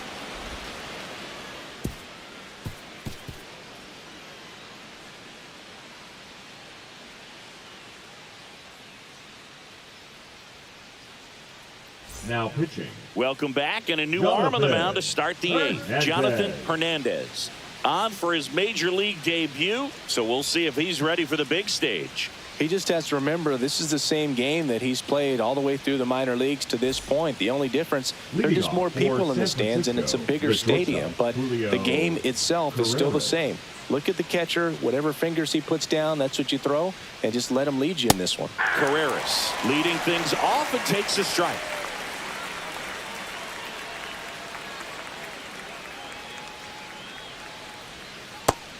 Now pitching. Welcome back, and a new arm on the mound to start the eighth. Jonathan Hernandez on for his major league debut, so we'll see if he's ready for the big stage. He just has to remember this is the same game that he's played all the way through the minor leagues to this point. The only difference, there are just more people in the stands and it's a bigger stadium, but the game itself is still the same. Look at the catcher, whatever fingers he puts down, that's what you throw, and just let him lead you in this one. Carreras leading things off and takes a strike.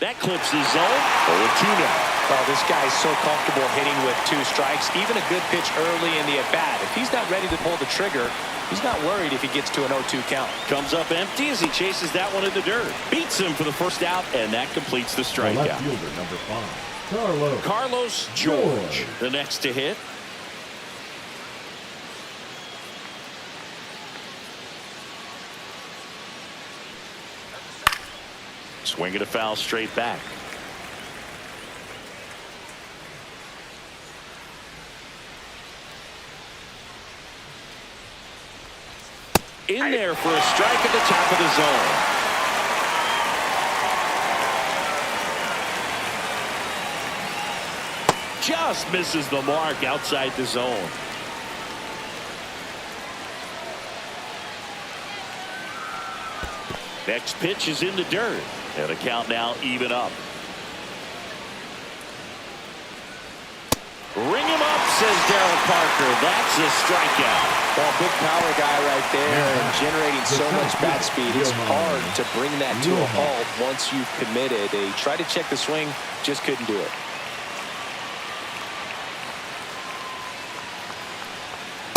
That clips his zone. 0-2 now. Well, this guy's so comfortable hitting with 2 strikes. Even a good pitch early in the at-bat. If he's not ready to pull the trigger, he's not worried if he gets to an 0-2 count. Comes up empty as he chases that one in the dirt. Beats him for the first out, and that completes the strikeout. Left fielder, number 5, Carlos George, the next to hit. Swinging a foul straight back. In there for a strike at the top of the zone. Just misses the mark outside the zone. Next pitch is in the dirt. And the count now even up. Ring him up, says Darryl Parker. That's a strikeout. Well, big power guy right there and generating so much bat speed. It's hard to bring that to a halt once you've committed. They tried to check the swing, just couldn't do it.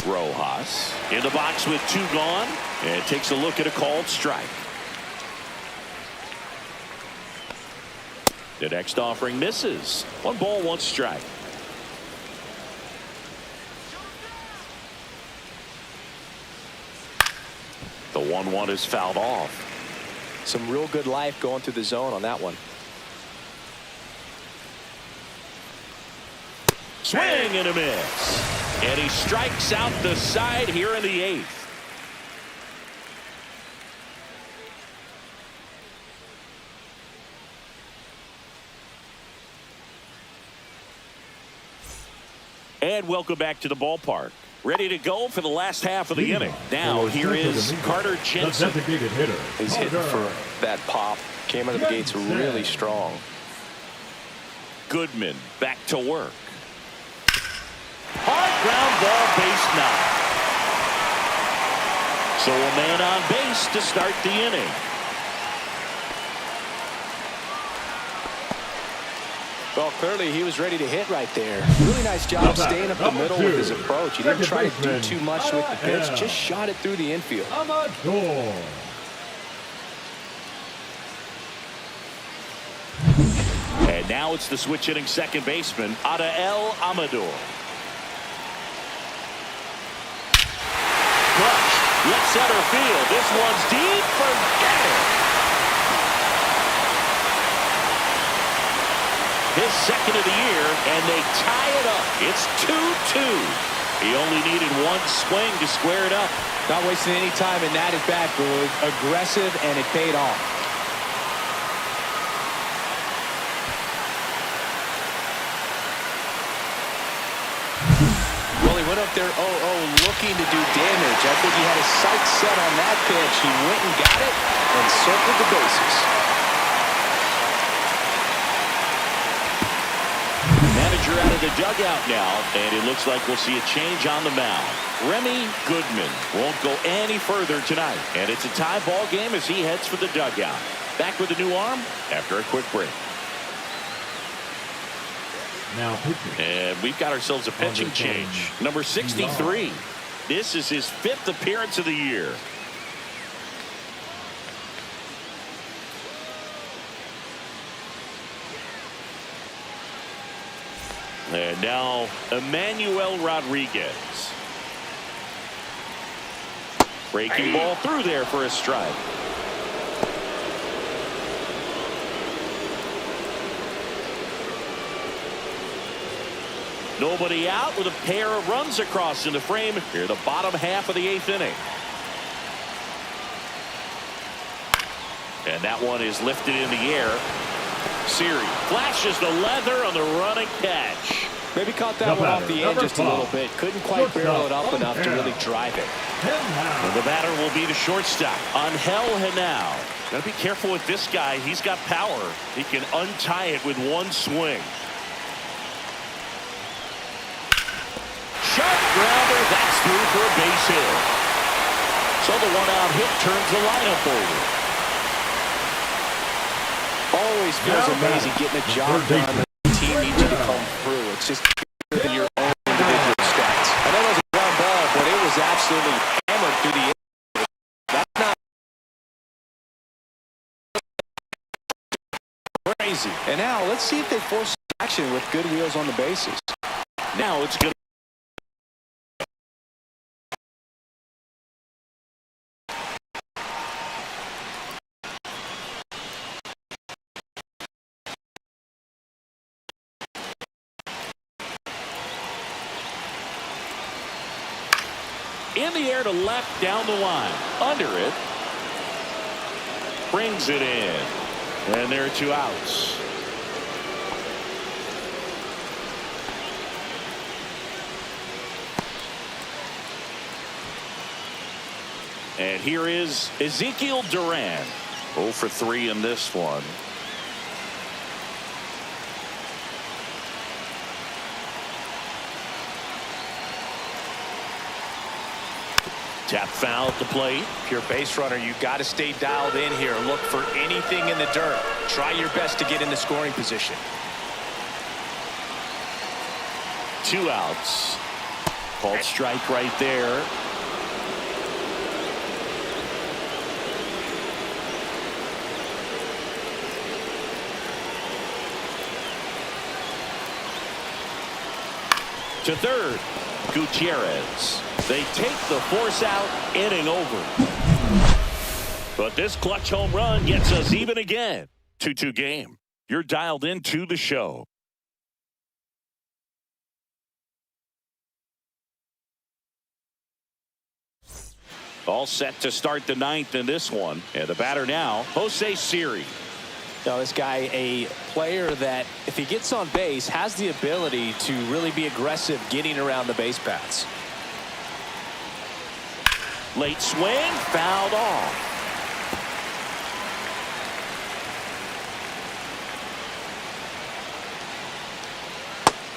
Rojas in the box with 2 gone and takes a look at a called strike. The next offering misses. 1 ball, 1 strike. The 1-1 is fouled off. Some real good life going through the zone on that one. Swing and a miss. And he strikes out the side here in the 8th. And welcome back to the ballpark. Ready to go for the last half of the inning. Now here is Carter Jensen. Designated hitter. He's hitting for that pop. Came out of the gates really strong. Goodman back to work. Hard ground ball, base 9. So a man on base to start the inning. Well, clearly he was ready to hit right there. Really nice job staying up the middle with his approach. He didn't try to do too much with the pitch, just shot it through the infield. And now it's the switch hitting second baseman, Adael Amador. Clutch, left center field. This one's deep. Forget it. His second of the year, and they tie it up. It's 2-2. He only needed one swing to square it up. Not wasting any time in that at bat, Gould. Aggressive, and it paid off. Well, he went up there 0-0 looking to do damage. I think he had his sights set on that pitch. He went and got it and circled the bases. Manager out of the dugout now, and it looks like we'll see a change on the mound. Remy Goodman won't go any further tonight, and it's a tie ball game as he heads for the dugout. Back with a new arm after a quick break. Now pitching. And we've got ourselves a pitching change. Number 63. This is his 5th appearance of the year. And now Emmanuel Rodriguez. Breaking ball through there for a strike. Nobody out with a pair of runs across in the frame here, the bottom half of the 8th inning. And that one is lifted in the air. Siri flashes the leather on the running catch. Maybe caught that one off the end just a little bit. Couldn't quite barrel it up enough to really drive it. And the batter will be the shortstop, Angel Henao. Gotta be careful with this guy. He's got power. He can untie it with one swing. Sharp grounder. That's through for a base hit. So the one-out hit turns the lineup over. Always feels amazing getting a job done. The team needs you to come through. It's just bigger than your own individual stats. I know it was a ground ball, but it was absolutely hammered through the air. That's not crazy. And now let's see if they force action with good wheels on the bases. Now it's good. In the air to left, down the line. Under it. Brings it in. And there are 2 outs. And here is Ezekiel Duran. 0 for 3 in this one. Tap foul at the plate. If you're a base runner, you got to stay dialed in here. Look for anything in the dirt. Try your best to get in the scoring position. 2 outs. Called strike right there. To third, Gutierrez. They take the force out, inning over. But this clutch home run gets us even again. 2-2 game. You're dialed into the show. All set to start the 9th in this one. And the batter now, Jose Siri. Now, this guy, a player that, if he gets on base, has the ability to really be aggressive getting around the base paths. Late swing, fouled off.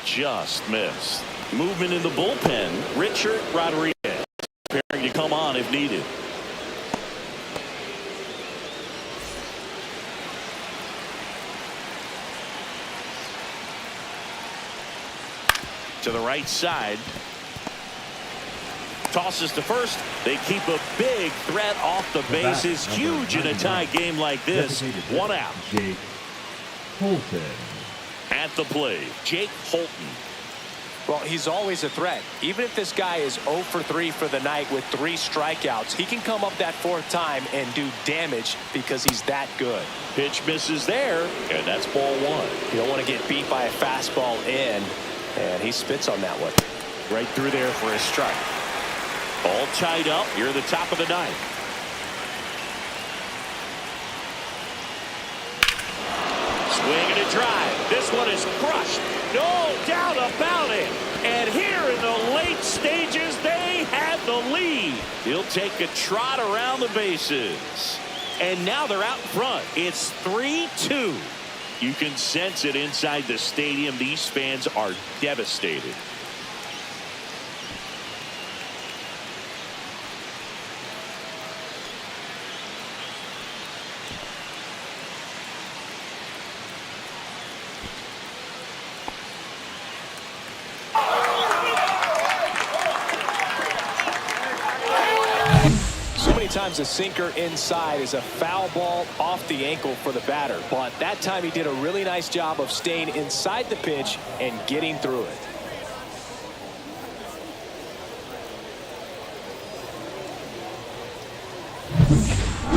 Just missed. Movement in the bullpen. Richard Rodriguez preparing to come on if needed. to the right side. Tosses to first. They keep a big threat off the bases. Huge in a tie game like this. One out. Jake Holton. At the plate, Jake Holton. Well, he's always a threat. Even if this guy is 0 for 3 for the night with 3 strikeouts, he can come up that 4th time and do damage because he's that good. Pitch misses there, and that's ball 1. You don't want to get beat by a fastball in, and he spits on that one. Right through there for a strike. All tied up here at the top of the 9th. Swing and a drive. This one is crushed. No doubt about it. And here in the late stages, they have the lead. He'll take a trot around the bases. And now they're out in front. It's 3-2. You can sense it inside the stadium. These fans are devastated. Times a sinker inside is a foul ball off the ankle for the batter, but that time he did a really nice job of staying inside the pitch and getting through it.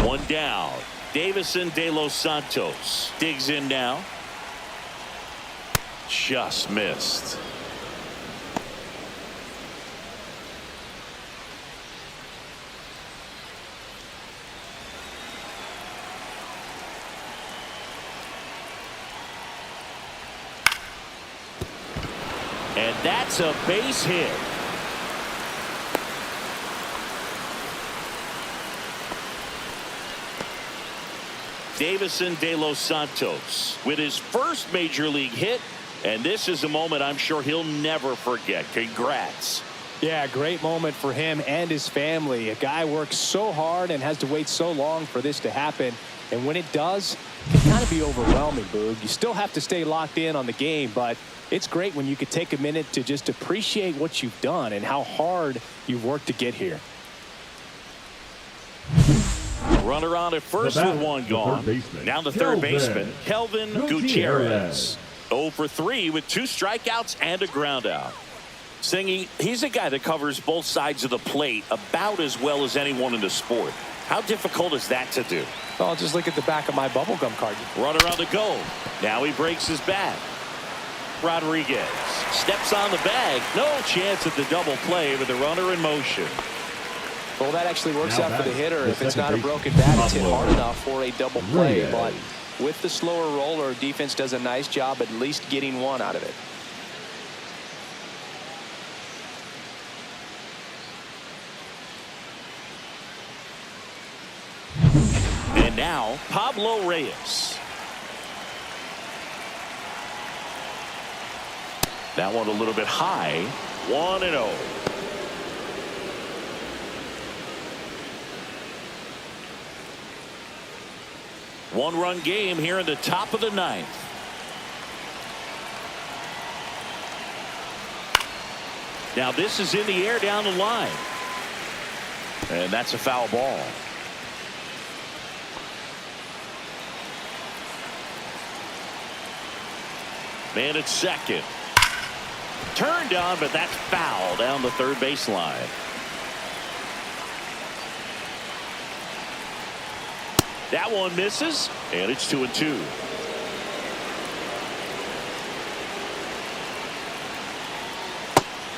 One down. Davison De Los Santos digs in now. Just missed. And that's a base hit. Davison De Los Santos with his first major league hit. And this is a moment I'm sure he'll never forget. Congrats. Yeah, great moment for him and his family. A guy works so hard and has to wait so long for this to happen. And when it does, it can kind of be overwhelming, Boog. You still have to stay locked in on the game, but it's great when you could take a minute to just appreciate what you've done and how hard you've worked to get here. Runner on at first with one gone. Now the third baseman, Kelvin Gutierrez. 0 for 3 with 2 strikeouts and a ground out. Singy, he's a guy that covers both sides of the plate about as well as anyone in the sport. How difficult is that to do? Well, just look at the back of my bubblegum card. Runner on the go. Now he breaks his bat. Rodriguez steps on the bag. No chance at the double play with the runner in motion. Well, that actually works out for the hitter. If it's not a broken bat, it's hit hard enough for a double play. But with the slower roller, defense does a nice job at least getting one out of it. And now Pablo Reyes. That one a little bit high. 1-0. One-run game here in the top of the 9th. Now this is in the air down the line. And that's a foul ball. Man at second. Turned on, but that's foul down the third baseline. That one misses, and it's 2-2.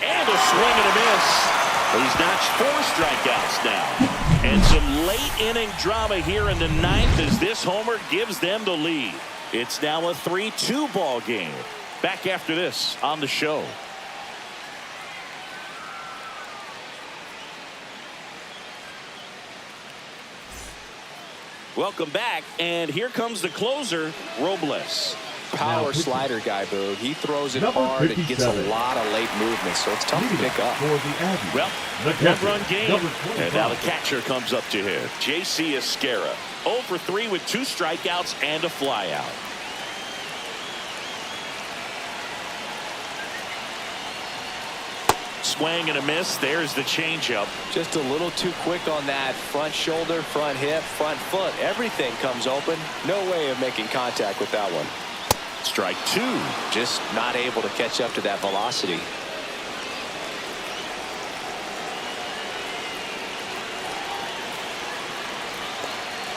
And a swing and a miss. He's notched 4 strikeouts now. And some late inning drama here in the 9th as this homer gives them the lead. It's now a 3-2 ball game. Back after this on the show. Welcome back, and here comes the closer, Robles. Power slider guy, Boog. He throws it hard and gets a lot of late movement, so it's tough to pick up. Well, one-run game, and now the catcher comes up to hit. J.C. Esquera, 0 for 3 with 2 strikeouts and a flyout. swing and a miss. There's the changeup. Just a little too quick on that front shoulder, front hip, front foot. Everything comes open. No way of making contact with that one. Strike two. Just not able to catch up to that velocity.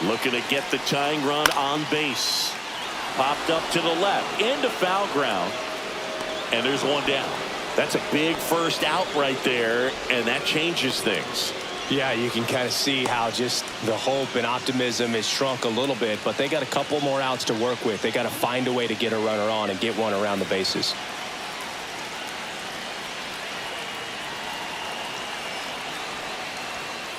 Looking to get the tying run on base. Popped up to the left into foul ground. And there's one down. That's a big first out right there, and that changes things. Yeah, you can kind of see how just the hope and optimism is shrunk a little bit, but they got a couple more outs to work with. They got to find a way to get a runner on and get one around the bases.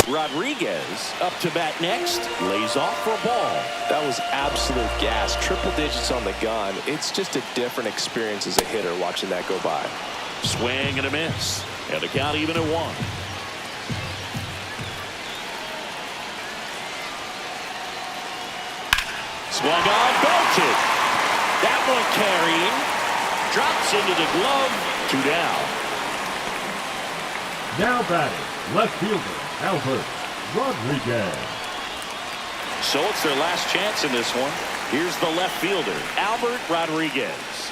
Rodriguez up to bat next. Lays off for a ball. That was absolute gas. Triple digits on the gun. It's just a different experience as a hitter watching that go by. Swing and a miss. And the count even at one. Swung on, belted. That one carrying. Drops into the glove. Two down. Now batting, left fielder, Albert Rodriguez. So it's their last chance in this one. Here's the left fielder, Albert Rodriguez.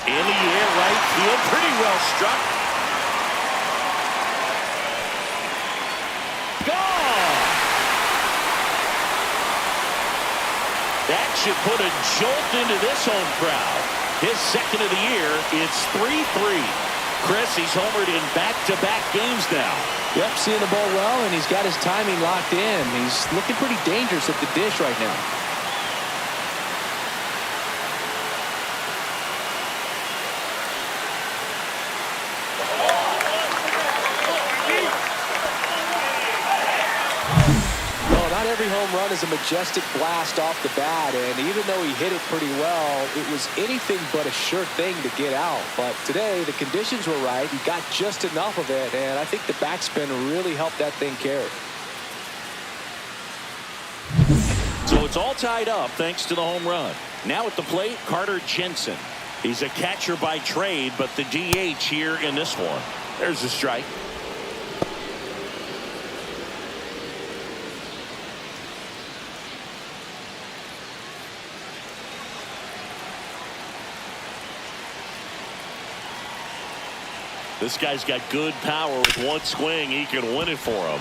In the air, right field, pretty well struck. Gone! That should put a jolt into this home crowd. His second of the year. It's 3-3. Chris, he's homered in back-to-back games now. Yep, seeing the ball well, and he's got his timing locked in. He's looking pretty dangerous at the dish right now. Every home run is a majestic blast off the bat, and even though he hit it pretty well, it was anything but a sure thing to get out. But today, the conditions were right. He got just enough of it, and I think the backspin really helped that thing carry. So it's all tied up thanks to the home run. Now at the plate, Carter Jensen. He's a catcher by trade, but the DH here in this one. There's a strike. This guy's got good power. With one swing, he can win it for him.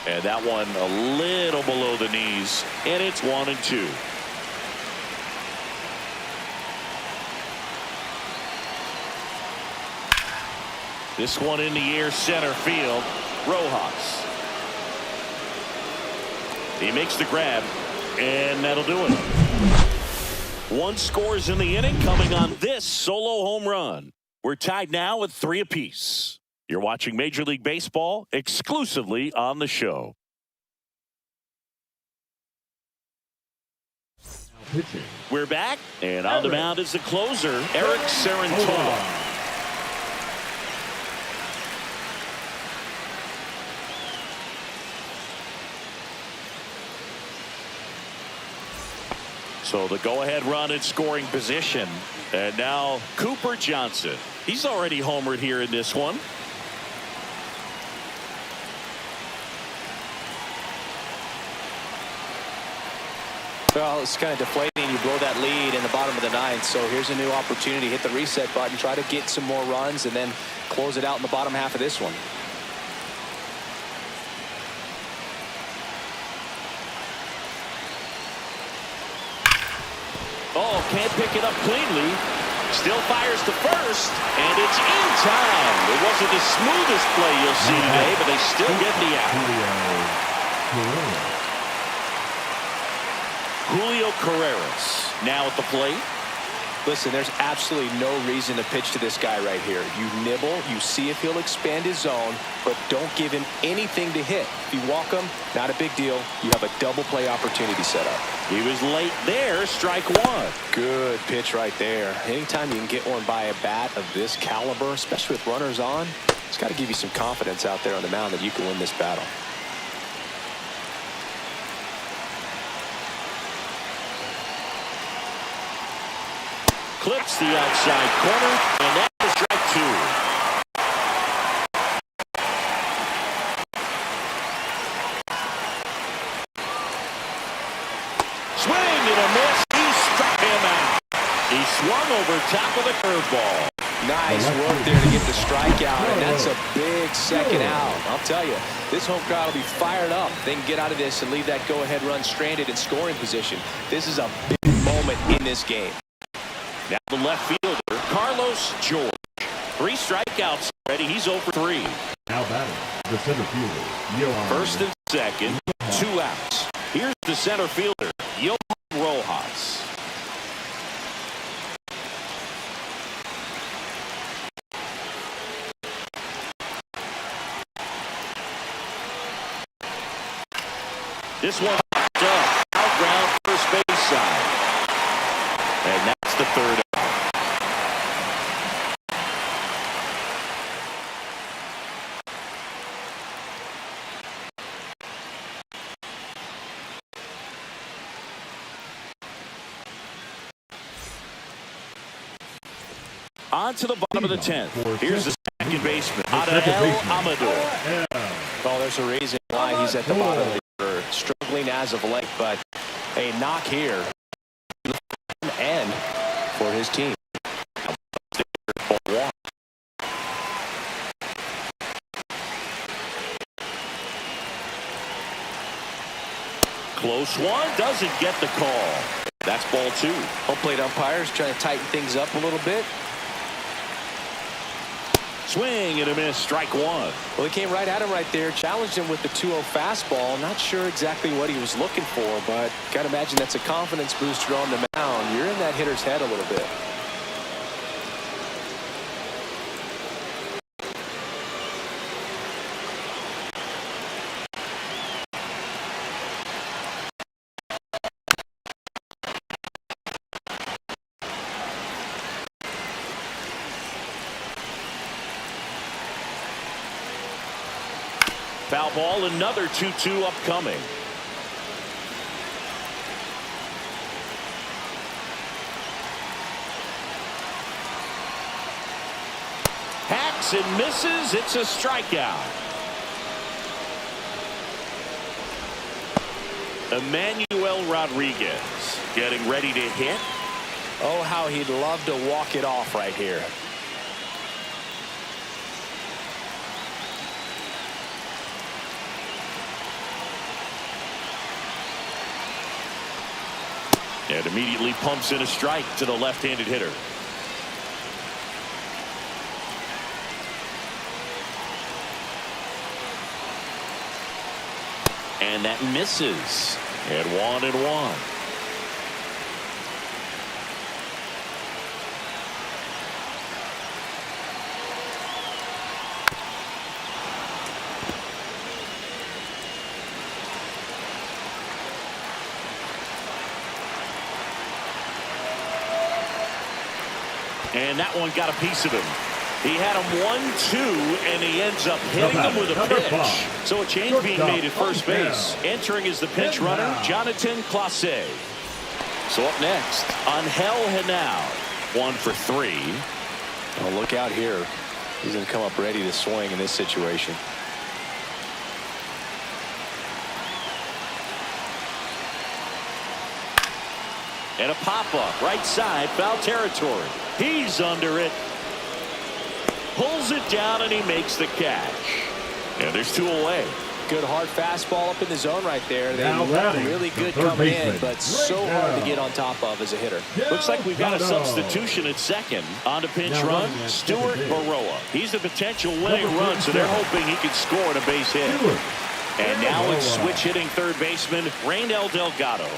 And that one a little below the knees, and it's 1-2. This one in the air, center field. Rojas. He makes the grab, and that'll do it. One scores in the inning, coming on this solo home run. We're tied now at 3 apiece. You're watching Major League Baseball exclusively on the show. Pitching. We're back, and on the mound is the closer, Eric Sarantola. So the go-ahead run in scoring position. And now Cooper Johnson. He's already homered here in this one. Well, it's kind of deflating. You blow that lead in the bottom of the ninth. So here's a new opportunity. Hit the reset button. Try to get some more runs and then close it out in the bottom half of this one. Oh, can't pick it up cleanly. Still fires to first, and it's in time. It wasn't the smoothest play you'll see today, but they still get the out. Julio Carreras now at the plate. Listen, there's absolutely no reason to pitch to this guy right here. You nibble, you see if he'll expand his zone, but don't give him anything to hit. If you walk him, not a big deal. You have a double play opportunity set up. He was late there, strike one. Good pitch right there. Anytime you can get one by a bat of this caliber, especially with runners on, It's got to give you some confidence out there on the mound that you can win this battle. Clips the outside corner, and that's strike two. Swing and a miss. He struck him out. He swung over top of the curveball. Nice work there to get the strikeout, and that's a big second out. I'll tell you, this home crowd will be fired up. They can get out of this and leave that go-ahead run stranded in scoring position. This is a big moment in this game. Now the left fielder, Carlos George. 3 strikeouts already. He's over 3. Now batting, the center fielder, Johan. First and second, 2 outs. Here's the center fielder, Johan Rojas. This one popped up, out ground first base side. And that's the 3rd out. On to the bottom of the 10th. Here's the second baseman, Adel Amador. Well, there's a reason why he's at the bottom of the order, struggling as of late, but a knock here and for his team. Close one, doesn't get the call. That's ball 2. Home plate umpires trying to tighten things up a little bit. Swing and a miss, strike 1. Well, he came right at him right there, challenged him with the 2-0 fastball. Not sure exactly what he was looking for, but gotta imagine that's a confidence booster on the mound. You're in that hitter's head a little bit. Foul ball, another 2-2 upcoming. Hacks and misses. It's a strikeout. Emmanuel Rodriguez getting ready to hit. Oh, how he'd love to walk it off right here. And immediately pumps in a strike to the left-handed hitter. And that misses. And 1-1. And that one got a piece of him. He had him 1-2, and he ends up hitting him with a pitch. So a change being made at first base. Entering as the pinch runner, Jonathan Clase. So up next, Angel Henao. 1 for 3. Oh, look out here. He's going to come up ready to swing in this situation. And a pop-up, right side, foul territory. He's under it. Pulls it down, and he makes the catch. And there's 2 away. Good hard fastball up in the zone right there. They Now look batting, really good the third coming in, baseman, but so right hard to now. get on top of as a hitter. Looks like we've got a No. substitution at second. On to pinch Now run, running at Stuart second base. Baroa. He's the potential winning Number run, so they're 37. hoping he can score on a base hit. Stewart. And now it's Baroa. switch hitting third baseman, Randall Delgado.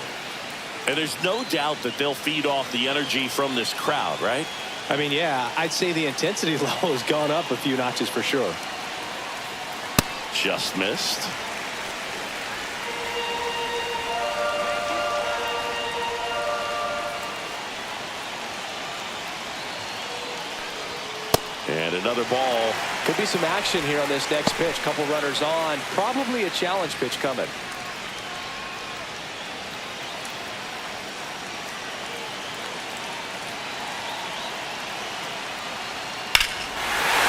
And there's no doubt that they'll feed off the energy from this crowd, right? I mean, yeah, I'd say the intensity level has gone up a few notches for sure. Just missed. And another ball. Could be some action here on this next pitch. Couple runners on. Probably a challenge pitch coming.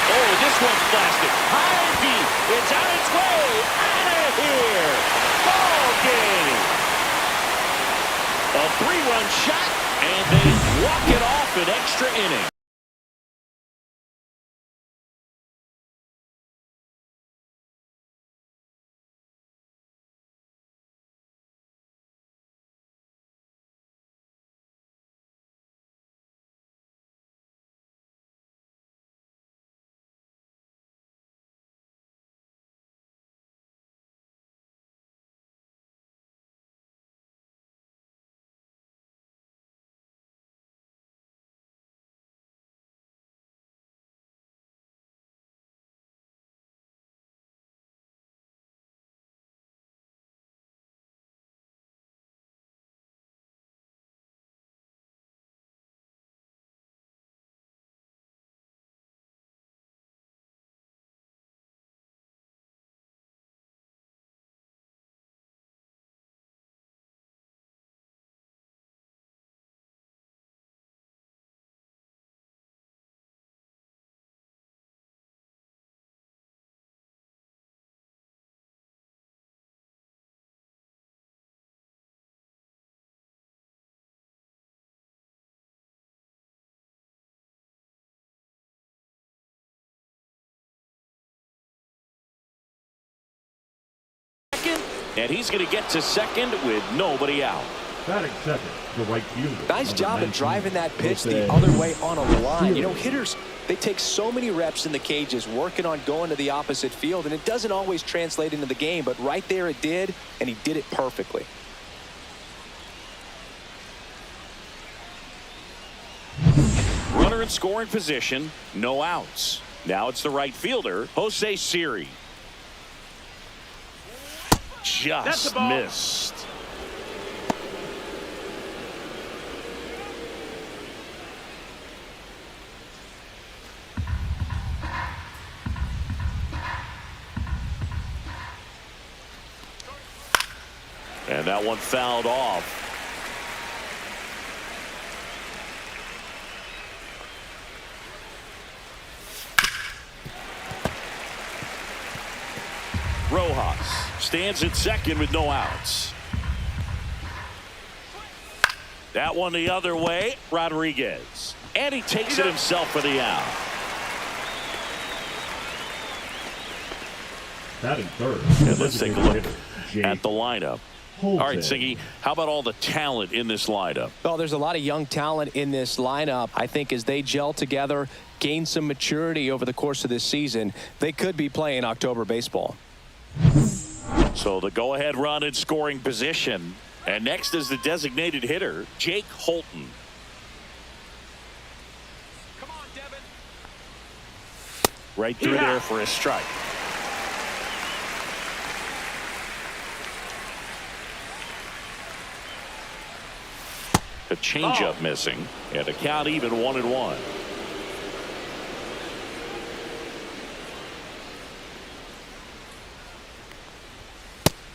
Oh, this one's blasted. High and deep. It's on its way. Out of here. Ball game. A 3-run shot, and they walk it off in extra innings. And he's going to get to second with nobody out. Batting second, the right fielder. Nice job of driving that pitch the other way on a line. You know, hitters, they take so many reps in the cages working on going to the opposite field, and it doesn't always translate into the game, but right there it did, and he did it perfectly. Runner in scoring position, no outs. Now it's the right fielder, Jose Siri. Just missed. And that one fouled off. Rojas stands at second with no outs. That one the other way, Rodriguez. And he takes it himself for the out. Batting third. And let's take a look at the lineup. All right, Siggy, how about all the talent in this lineup? Well, there's a lot of young talent in this lineup. I think as they gel together, gain some maturity over the course of this season, they could be playing October baseball. So the go-ahead run in scoring position. And next is the designated hitter, Jake Holton. Come on, Devin. Right through there for a strike. A changeup missing, and a count even 1-1.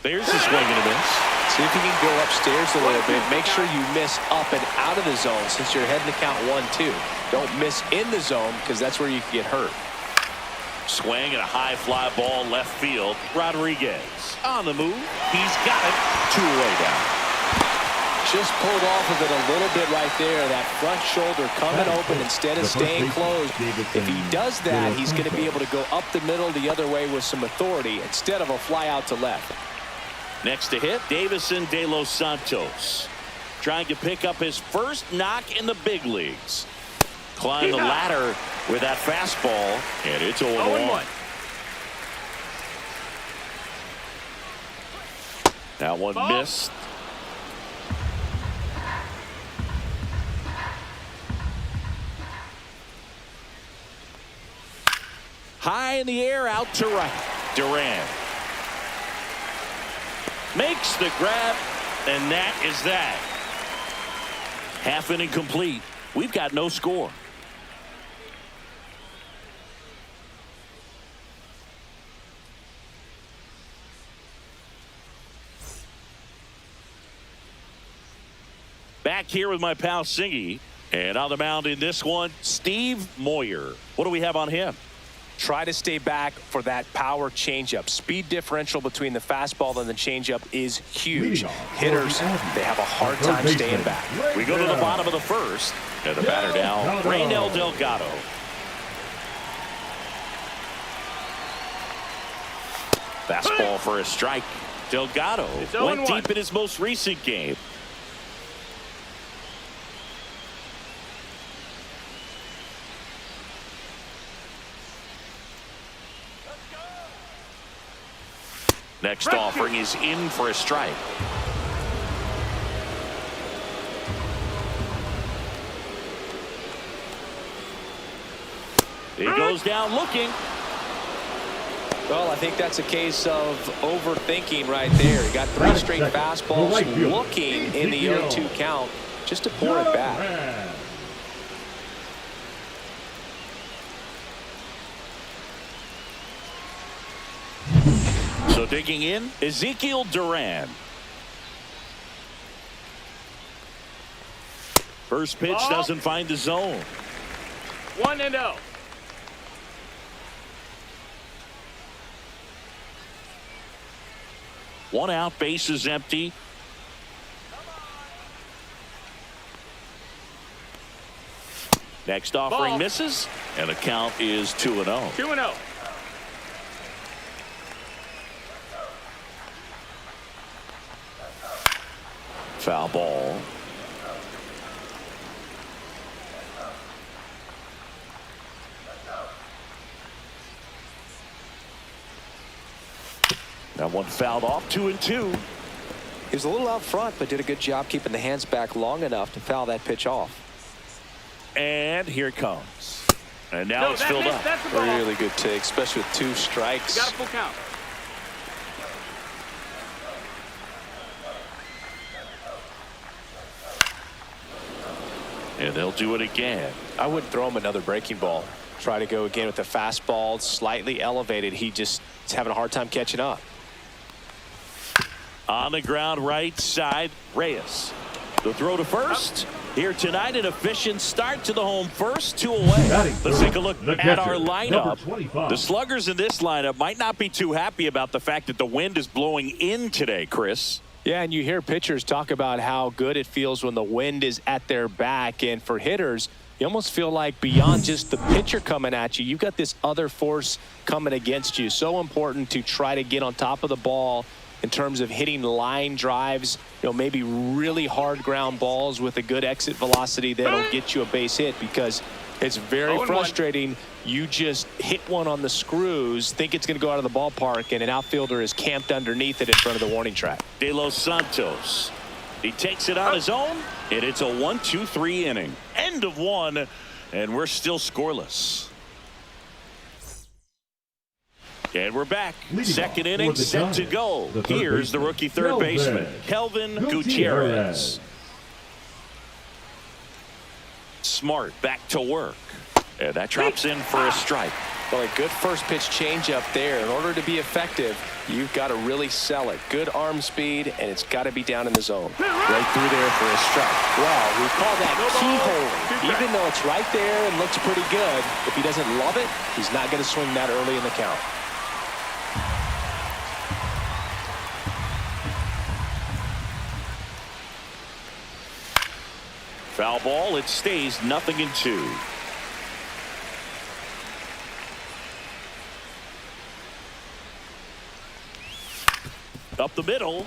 There's the swing and a miss. See if you can go upstairs a little bit. Make sure you miss up and out of the zone since you're heading to count 1-2. Don't miss in the zone because that's where you can get hurt. Swing and a high fly ball left field. Rodriguez on the move. He's got it. 2-away down. Just pulled off of it a little bit right there. That front shoulder coming open instead of staying closed. If he does that, he's going to be able to go up the middle the other way with some authority instead of a fly out to left. Next to hit, Davison De Los Santos. Trying to pick up his first knock in the big leagues. Climb the ladder with that fastball, and it's 0-1. That one missed. High in the air, out to right. Duran makes the grab, and that is that. Half inning complete. We've got no score. Back here with my pal Singy. And on the mound in this one, Steve Moyer. What do we have on him? Try to stay back for that power changeup. Speed differential between the fastball and the changeup is huge. Hitters, they have a hard time staying back. We go to the bottom of the first. And the batter now, Raynel Delgado. Fastball for a strike. Delgado went deep in his most recent game. Next offering is in for a strike. He goes down looking. Well, I think that's a case of overthinking right there. He got 3 straight fastballs looking in the 0-2 count just to pour it back. So digging in, Ezekiel Duran. First pitch doesn't find the zone. 1-0. One out, base is empty. Next offering misses, and the count is 2-0. 2-0. Foul ball. That one fouled off. 2-2. He was a little out front, but did a good job keeping the hands back long enough to foul that pitch off. And here it comes. And now it's filled up. Really good take, especially with 2 strikes. Got a full count. And they'll do it again. I wouldn't throw him another breaking ball. Try to go again with the fastball, slightly elevated. He just is having a hard time catching up. On the ground, right side, Reyes. The throw to first. Here tonight, an efficient start to the home first, 2 away. Let's take a look at our lineup. The sluggers in this lineup might not be too happy about the fact that the wind is blowing in today, Chris. Yeah, and you hear pitchers talk about how good it feels when the wind is at their back. And for hitters, you almost feel like beyond just the pitcher coming at you, you've got this other force coming against you. So important to try to get on top of the ball in terms of hitting line drives, maybe really hard ground balls with a good exit velocity that'll get you a base hit, because it's very frustrating. You just hit one on the screws, think it's going to go out of the ballpark, and an outfielder is camped underneath it in front of the warning track. De Los Santos. He takes it on his own, and it's a 1-2-3 inning. End of one, and we're still scoreless. And we're back. Second inning set to go. Here's the rookie third baseman, Kelvin Gutierrez. Smart back to work. And that drops in for a strike. Well, a good first pitch changeup there. In order to be effective, you've got to really sell it. Good arm speed, and it's got to be down in the zone. Right through there for a strike. Well, we call that keyhole. Even though it's right there and looks pretty good, if he doesn't love it, he's not going to swing that early in the count. Foul ball. It stays 0-2. Up the middle.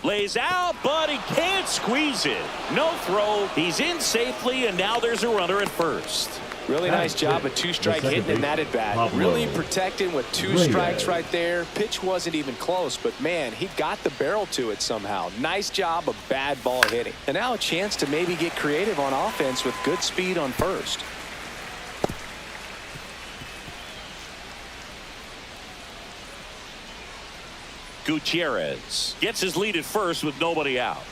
Lays out, but he can't squeeze it. No throw. He's in safely, and now there's a runner at first. Really nice job of 2-strike hitting in that at bat. Really protecting with 2 strikes right there. Pitch wasn't even close, but man, he got the barrel to it somehow. Nice job of bad ball hitting. And now a chance to maybe get creative on offense with good speed on first. Gutierrez gets his lead at first with nobody out.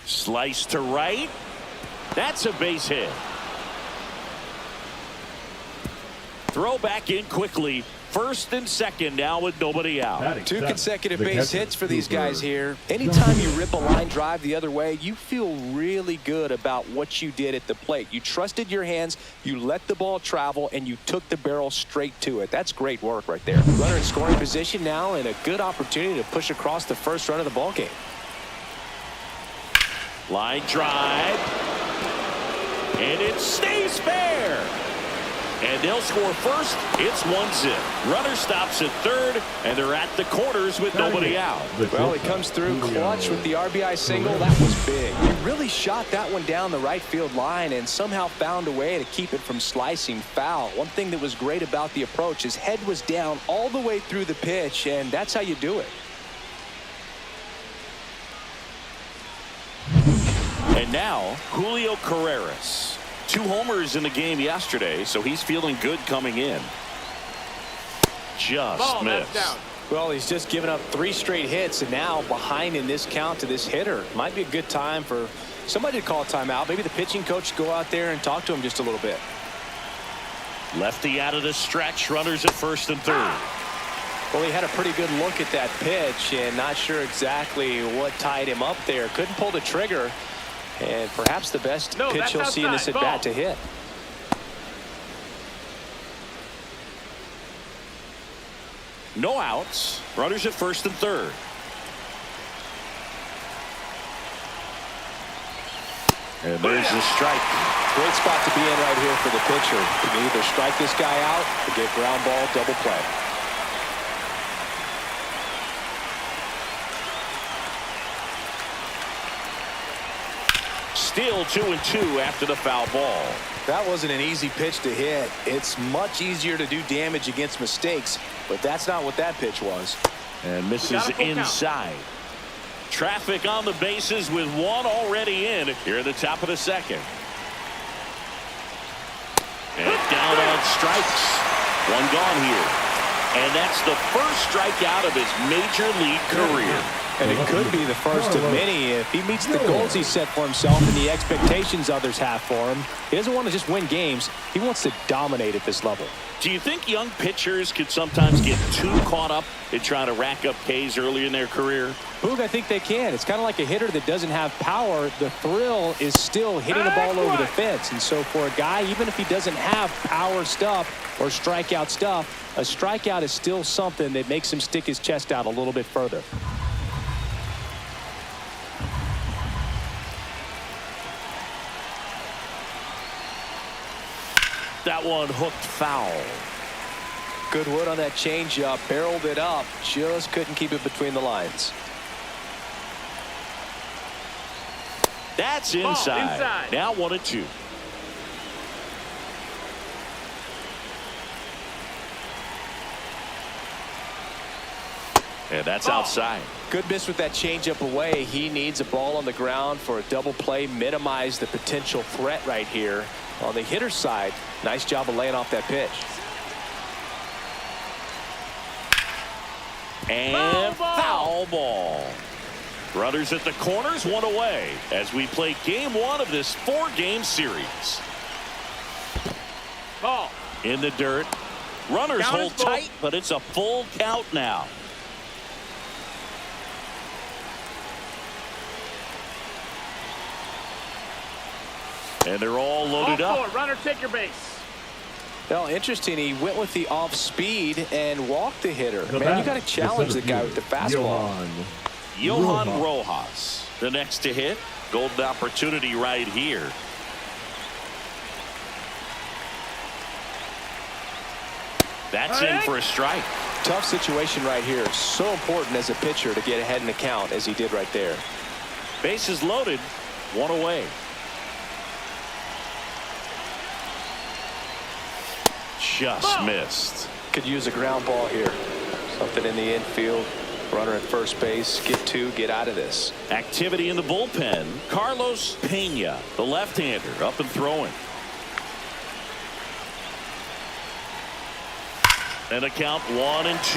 Slice to right. That's a base hit. Throw back in quickly first and second now with nobody out. Two consecutive base hits for these guys here. Anytime you rip a line drive the other way, you feel really good about what you did at the plate. You trusted your hands, you let the ball travel, and you took the barrel straight to it. That's great work right there. Runner in scoring position now, and a good opportunity to push across the first run of the ball game. Line drive, and it stays fair. And they'll score first. It's 1-0. Runner stops at third, and they're at the corners with nobody out. Well, he comes through clutch with the RBI single. That was big. He really shot that one down the right field line and somehow found a way to keep it from slicing foul. One thing that was great about the approach, his head was down all the way through the pitch, and that's how you do it. And now, Julio Carreras. 2 homers in the game yesterday, so he's feeling good coming in. Just missed. Well, he's just given up 3 straight hits, and now behind in this count to this hitter. Might be a good time for somebody to call a timeout. Maybe the pitching coach go out there and talk to him just a little bit. Lefty out of the stretch. Runners at first and third. Well, he had a pretty good look at that pitch, and not sure exactly what tied him up there. Couldn't pull the trigger. And perhaps the best pitch he'll see in this at-bat to hit. No outs. Runners at first and third. And there's the strike. Great spot to be in right here for the pitcher. You can either strike this guy out or get ground ball double play. Still 2-2 after the foul ball. That wasn't an easy pitch to hit. It's much easier to do damage against mistakes, but that's not what that pitch was. And misses inside. Traffic on the bases with 1 already in here at the top of the second. And down on strikes. 1 gone here. And that's the first strikeout of his major league career. And it could be the first of many if he meets the goals he set for himself and the expectations others have for him. He doesn't want to just win games. He wants to dominate at this level. Do you think young pitchers could sometimes get too caught up in trying to rack up Ks early in their career? Boog, I think they can. It's kind of like a hitter that doesn't have power. The thrill is still hitting the ball over the fence. And so for a guy, even if he doesn't have power stuff or strikeout stuff, a strikeout is still something that makes him stick his chest out a little bit further. That one hooked foul. Good wood on that changeup. Barreled it up. Just couldn't keep it between the lines. That's inside. Now 1-2. And that's outside. Good miss with that changeup away. He needs a ball on the ground for a double play. Minimize the potential threat right here. On the hitter's side, nice job of laying off that pitch. And foul ball. Runners at the corners, 1 away as we play game 1 of this 4-game series. Ball. In the dirt. Runners hold tight, but it's a full count now. And they're all loaded up. Runner, take your base. Well, interesting. He went with the off speed and walked the hitter. Man, you got to challenge the guy with the fastball. Johan Rojas, the next to hit. Golden opportunity right here. That's in for a strike. Tough situation right here. So important as a pitcher to get ahead in the count as he did right there. Bases loaded. 1 away. Just missed. Could use a ground ball here. Something in the infield. Runner at first base. Get 2. Get out of this. Activity in the bullpen. Carlos Pena, the left-hander, up and throwing. And a count 1-2.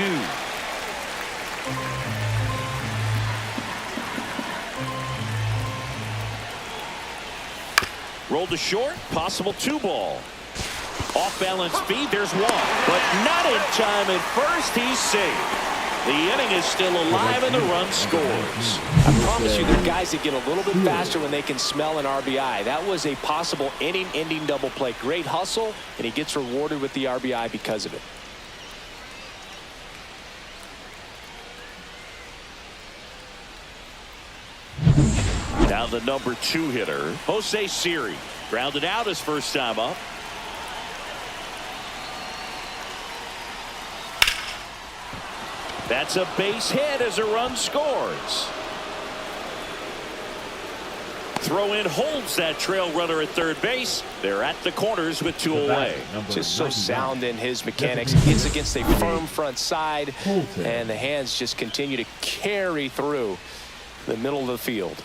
Rolled to short. Possible 2 ball. Off-balance feed, there's one. But not in time at first. He's safe. The inning is still alive and the run scores. I promise you, there are guys that get a little bit faster when they can smell an RBI. That was a possible inning-ending double play. Great hustle, and he gets rewarded with the RBI because of it. Now the number 2 hitter, Jose Siri. Grounded out his first time up. That's a base hit as a run scores. Throw in holds that trail runner at third base. They're at the corners with 2 away. Just so sound in his mechanics. Hits against a firm front side, and the hands just continue to carry through the middle of the field.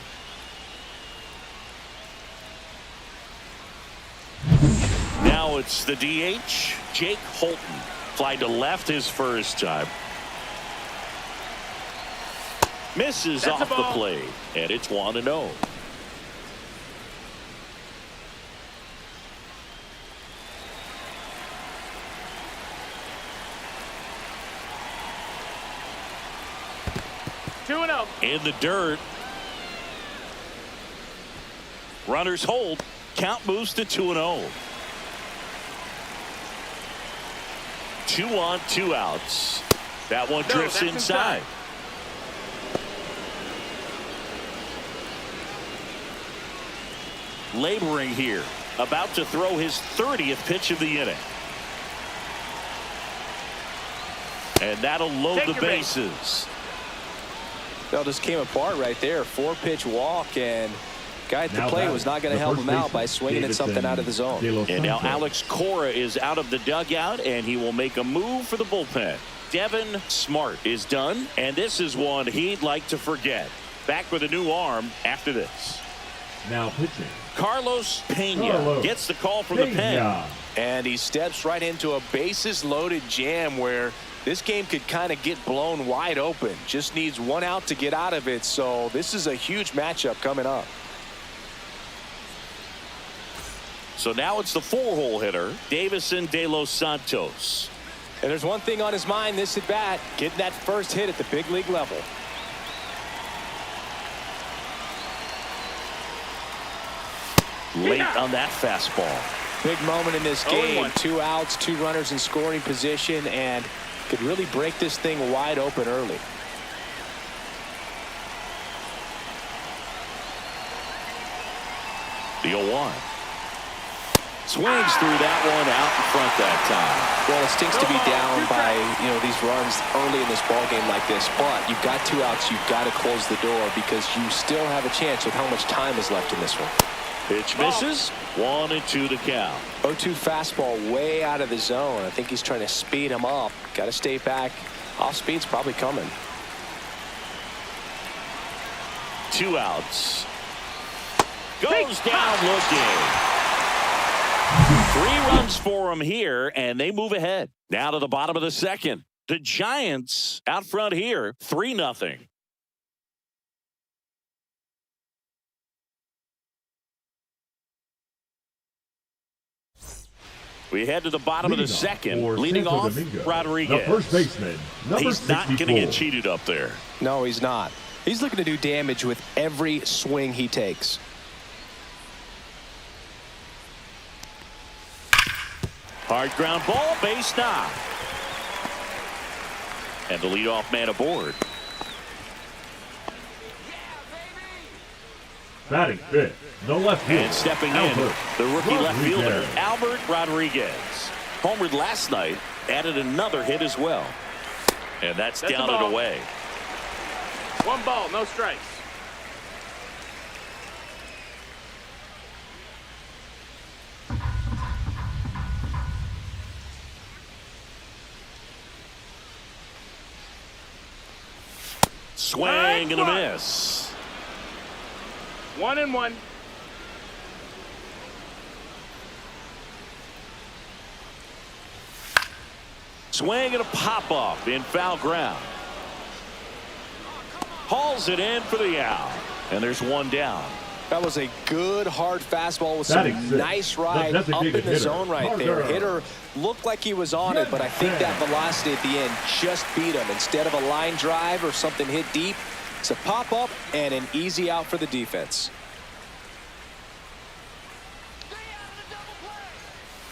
Now it's the DH, Jake Holton. Fly to left his first time. Misses That's off a the ball. plate, and it's 1-0. In the dirt. Runners hold. Count moves to 2-0. 2 on, 2 outs. That one drifts inside. Laboring here. About to throw his 30th pitch of the inning. And that'll load the bases. That just came apart right there. 4-pitch walk, and guy at the plate was not going to help him out by swinging at something out of the zone. And now Alex Cora is out of the dugout, and he will make a move for the bullpen. Devin Smart is done, and this is one he'd like to forget. Back with a new arm after this. Now pitching. Carlos Pena gets the call from the pen. And he steps right into a bases-loaded jam where this game could kind of get blown wide open. Just needs 1 out to get out of it. So this is a huge matchup coming up. So now it's the 4-hole hitter, Davison De Los Santos. And there's one thing on his mind this at bat, getting that first hit at the big league level. Late on that fastball. Big moment in this game. 2 outs, 2 runners in scoring position, and could really break this thing wide open early. The 0-1. Swings through that one out in front that time. Well, it stinks to be down by, these runs early in this ball game like this, but you've got 2 outs. You've got to close the door because you still have a chance with how much time is left in this one. Pitch misses. 1-2 to count. 0-2 fastball way out of the zone. I think he's trying to speed him up. Got to stay back. Off speed's probably coming. 2 outs. Goes down looking. 3 runs for him here, and they move ahead. Now to the bottom of the second. The Giants out front here, 3-0. We head to the bottom of the second. Leading off, Rodriguez. The first baseman, number He's not going to 64. get cheated up there. No, he's not. He's looking to do damage with every swing he takes. Hard ground ball, base knock. And the leadoff man aboard. Batting fifth, the left fielder. And stepping in, the rookie left fielder, Albert Rodriguez. Homered last night, added another hit as well. And that's down and away. 1 ball, no strikes. Swing and a miss. 1-1. Swing and a pop-up in foul ground. Hauls it in for the out. And there's 1 down. That was a good hard fastball with Batting some six. nice ride up in the zone right there. Hitter looked like he was on it, but I think that velocity at the end just beat him. Instead of a line drive or something hit deep, it's a pop up and an easy out for the defense.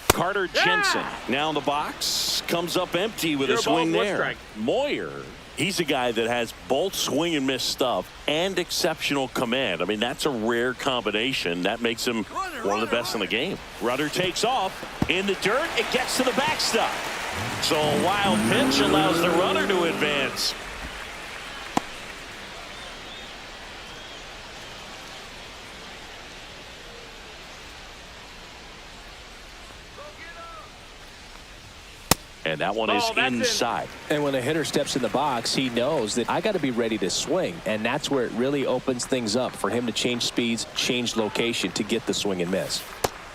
Carter Jensen now in the box, comes up empty with a swing there. Moyer, he's a guy that has both swing and miss stuff and exceptional command. I mean, that's a rare combination. That makes him one of the best in the game. Rudder takes off in the dirt. It gets to the backstop. So a wild pitch allows the runner to advance. And that one is inside. And when a hitter steps in the box, he knows that I got to be ready to swing. And that's where it really opens things up for him to change speeds, change location to get the swing and miss.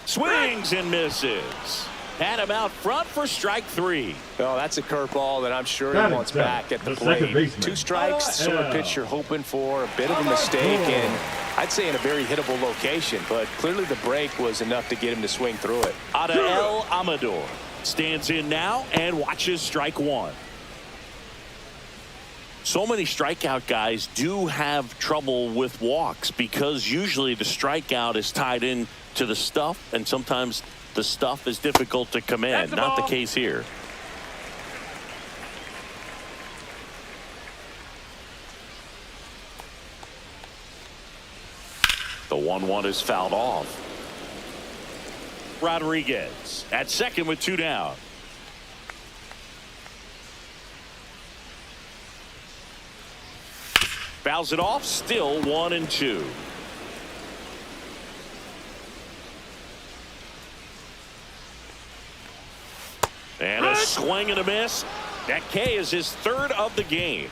Swings and misses. Had him out front for strike 3. Oh, that's a curveball that I'm sure he wants back at the plate. 2 strikes, sort of pitch you're hoping for. A bit of a mistake, and I'd say in a very hittable location. But clearly the break was enough to get him to swing through it. El Amador stands in now and watches strike 1. So many strikeout guys do have trouble with walks because usually the strikeout is tied in to the stuff, and sometimes the stuff is difficult to command. Not the case here. The 1-1 is fouled off. Rodriguez at second with 2 down. Fouls it off, still 1-2. And a swing and a miss. That K is his 3rd of the game.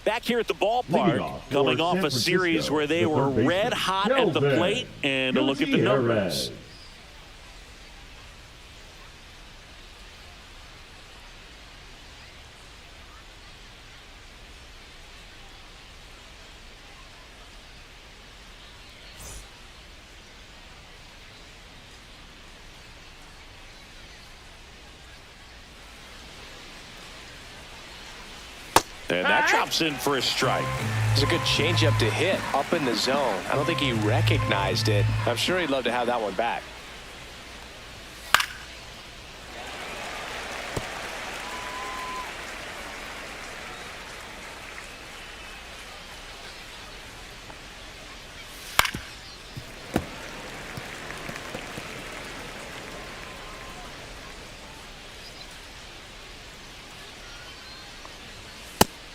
Back here at the ballpark, coming off a series where they were red hot at the plate, and a look at the numbers. And that drops in for a strike. It's a good changeup to hit up in the zone. I don't think he recognized it. I'm sure he'd love to have that one back.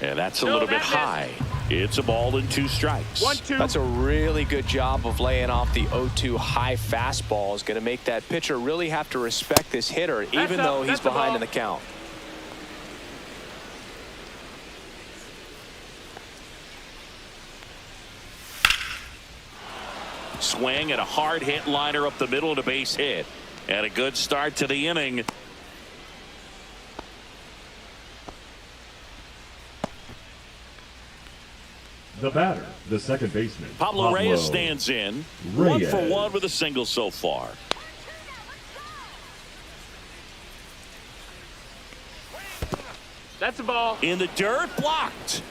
And that's a little bit high. It's a ball and 2 strikes. 1-2. That's a really good job of laying off the 0-2 high fastball. Is going to make that pitcher really have to respect this hitter, even though he's behind in the count. Swing and a hard hit liner up the middle and a base hit. And a good start to the inning. The batter, the second baseman, Pablo Reyes stands in. 1 for 1 with a single so far. That's a ball. In the dirt, blocked.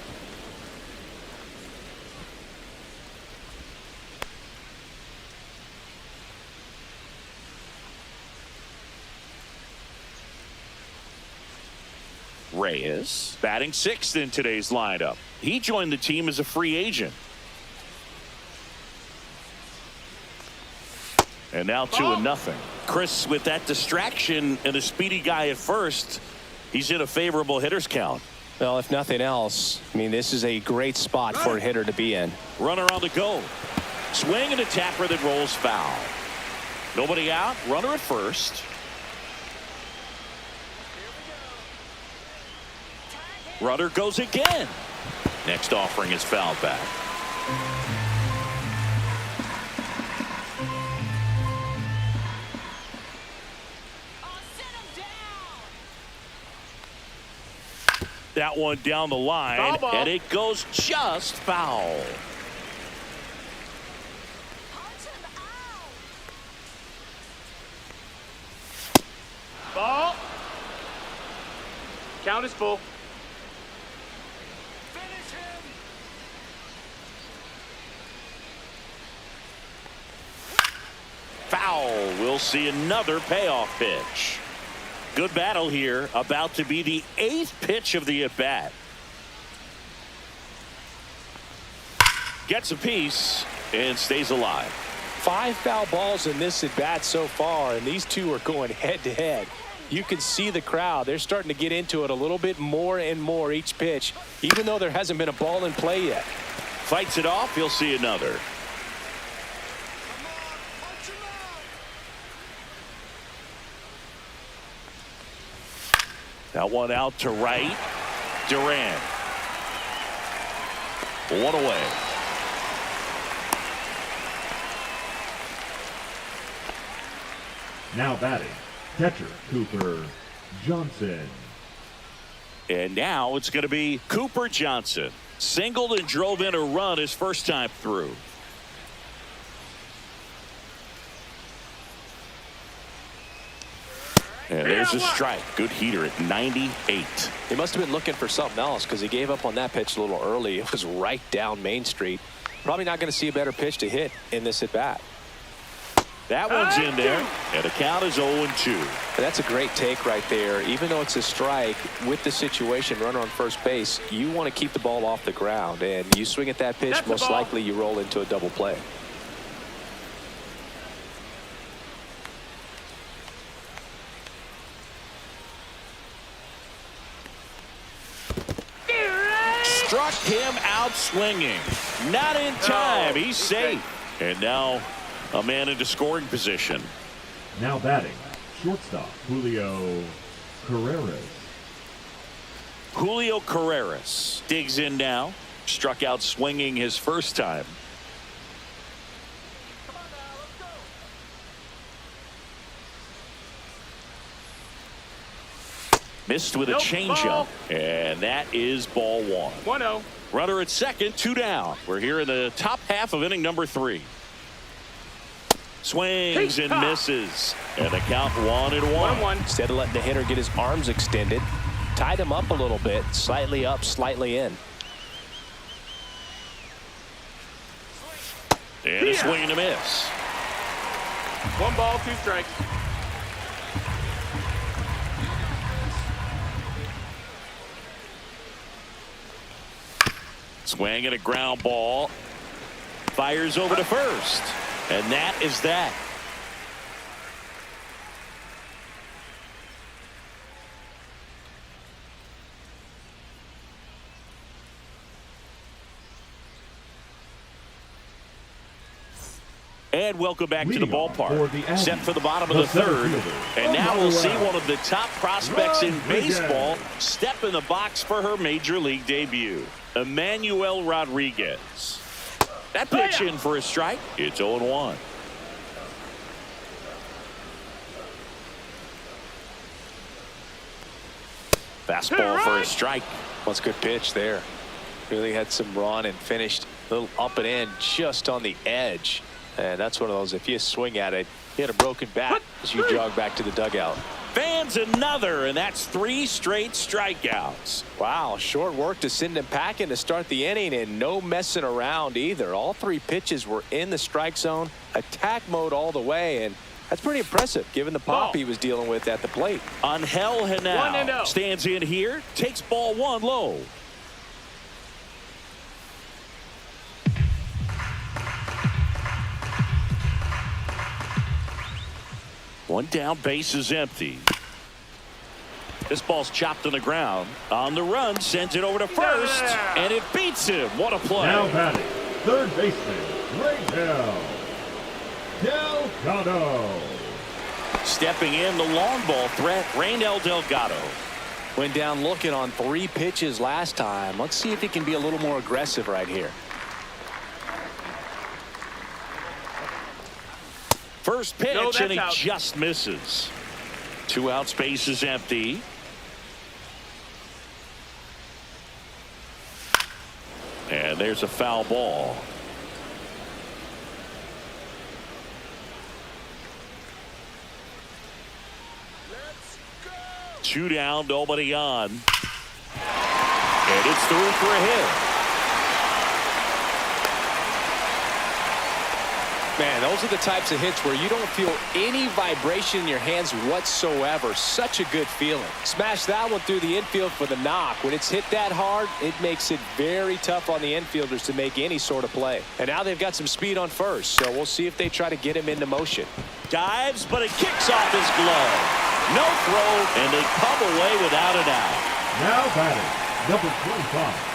Reyes batting 6th in today's lineup. He joined the team as a free agent. And now 2-0. Chris, with that distraction and a speedy guy at first, he's in a favorable hitter's count. Well, if nothing else, I mean, this is a great spot for a hitter to be in. Runner on the go. Swing and a tapper that rolls foul. Nobody out. Runner at first. Runner goes again. Next offering is fouled back. That one down the line, and it goes just foul. Ball. Count is full. Finish him. Foul. We'll see another payoff pitch. Good battle here, about to be the 8th pitch of the at-bat. Gets a piece and stays alive. 5 foul balls in this at-bat so far, and these two are going head-to-head. You can see the crowd. They're starting to get into it a little bit more and more each pitch, even though there hasn't been a ball in play yet. Fights it off. He'll see another. That one out to right. Duran. One away. Now batting, catcher Cooper Johnson. And now it's going to be Cooper Johnson. Singled and drove in a run his first time through. And there's a strike. Good heater at 98. He must have been looking for something else because he gave up on that pitch a little early. It was right down Main Street. Probably not going to see a better pitch to hit in this at bat. That one's in there, and the count is 0-2. That's a great take right there. Even though it's a strike, with the situation, runner on first base, you want to keep the ball off the ground. And you swing at that pitch, most likely you roll into a double play. Struck him out swinging. Not in time. He's safe. And now a man into scoring position. Now batting, shortstop Julio Carreras. Julio Carreras digs in now. Struck out swinging his first time. Missed with a changeup, and that is ball 1. 1-0. Runner at second, 2 down. We're here in the top half of inning number 3. Swings and misses, and the count 1-1. Instead of letting the hitter get his arms extended, tied him up a little bit, slightly up, slightly in. And a swing and a miss. 1 ball, 2 strikes. Swing and a ground ball. Fires over to first. And that is that. And welcome back to the ballpark. Set for the bottom of the third. And now we'll see one of the top prospects in baseball step in the box for her major league debut. Emmanuel Rodriguez. That pitch in for a strike. It's 0-1. Fastball for a strike. That's a good pitch there. Really had some run and finished a little up and in just on the edge. And that's one of those, if you swing at it, you hit a broken bat as you jog back to the dugout. Fans another, and that's 3 straight strikeouts. Wow, short work to send him packing to start the inning, and no messing around either. All 3 pitches were in the strike zone, attack mode all the way, and that's pretty impressive given the pop he was dealing with at the plate. Angel Henao stands in here, takes ball 1 low. One down, base is empty. This ball's chopped on the ground. On the run, sends it over to first, and it beats him. What a play. Now batting, third baseman, Rangel Delgado. Stepping in, the long ball threat, Rangel Delgado. Went down looking on 3 pitches last time. Let's see if he can be a little more aggressive right here. First pitch, No, and he out. just misses. 2 out, space is empty. And there's a foul ball. Two down, nobody on. And it's through for a hit. Man, those are the types of hits where you don't feel any vibration in your hands whatsoever. Such a good feeling. Smash that one through the infield for the knock. When it's hit that hard, it makes it very tough on the infielders to make any sort of play. And now they've got some speed on first, so we'll see if they try to get him into motion. Dives, but it kicks off his glove. No throw, and they come away without an out. Now batting, number 25.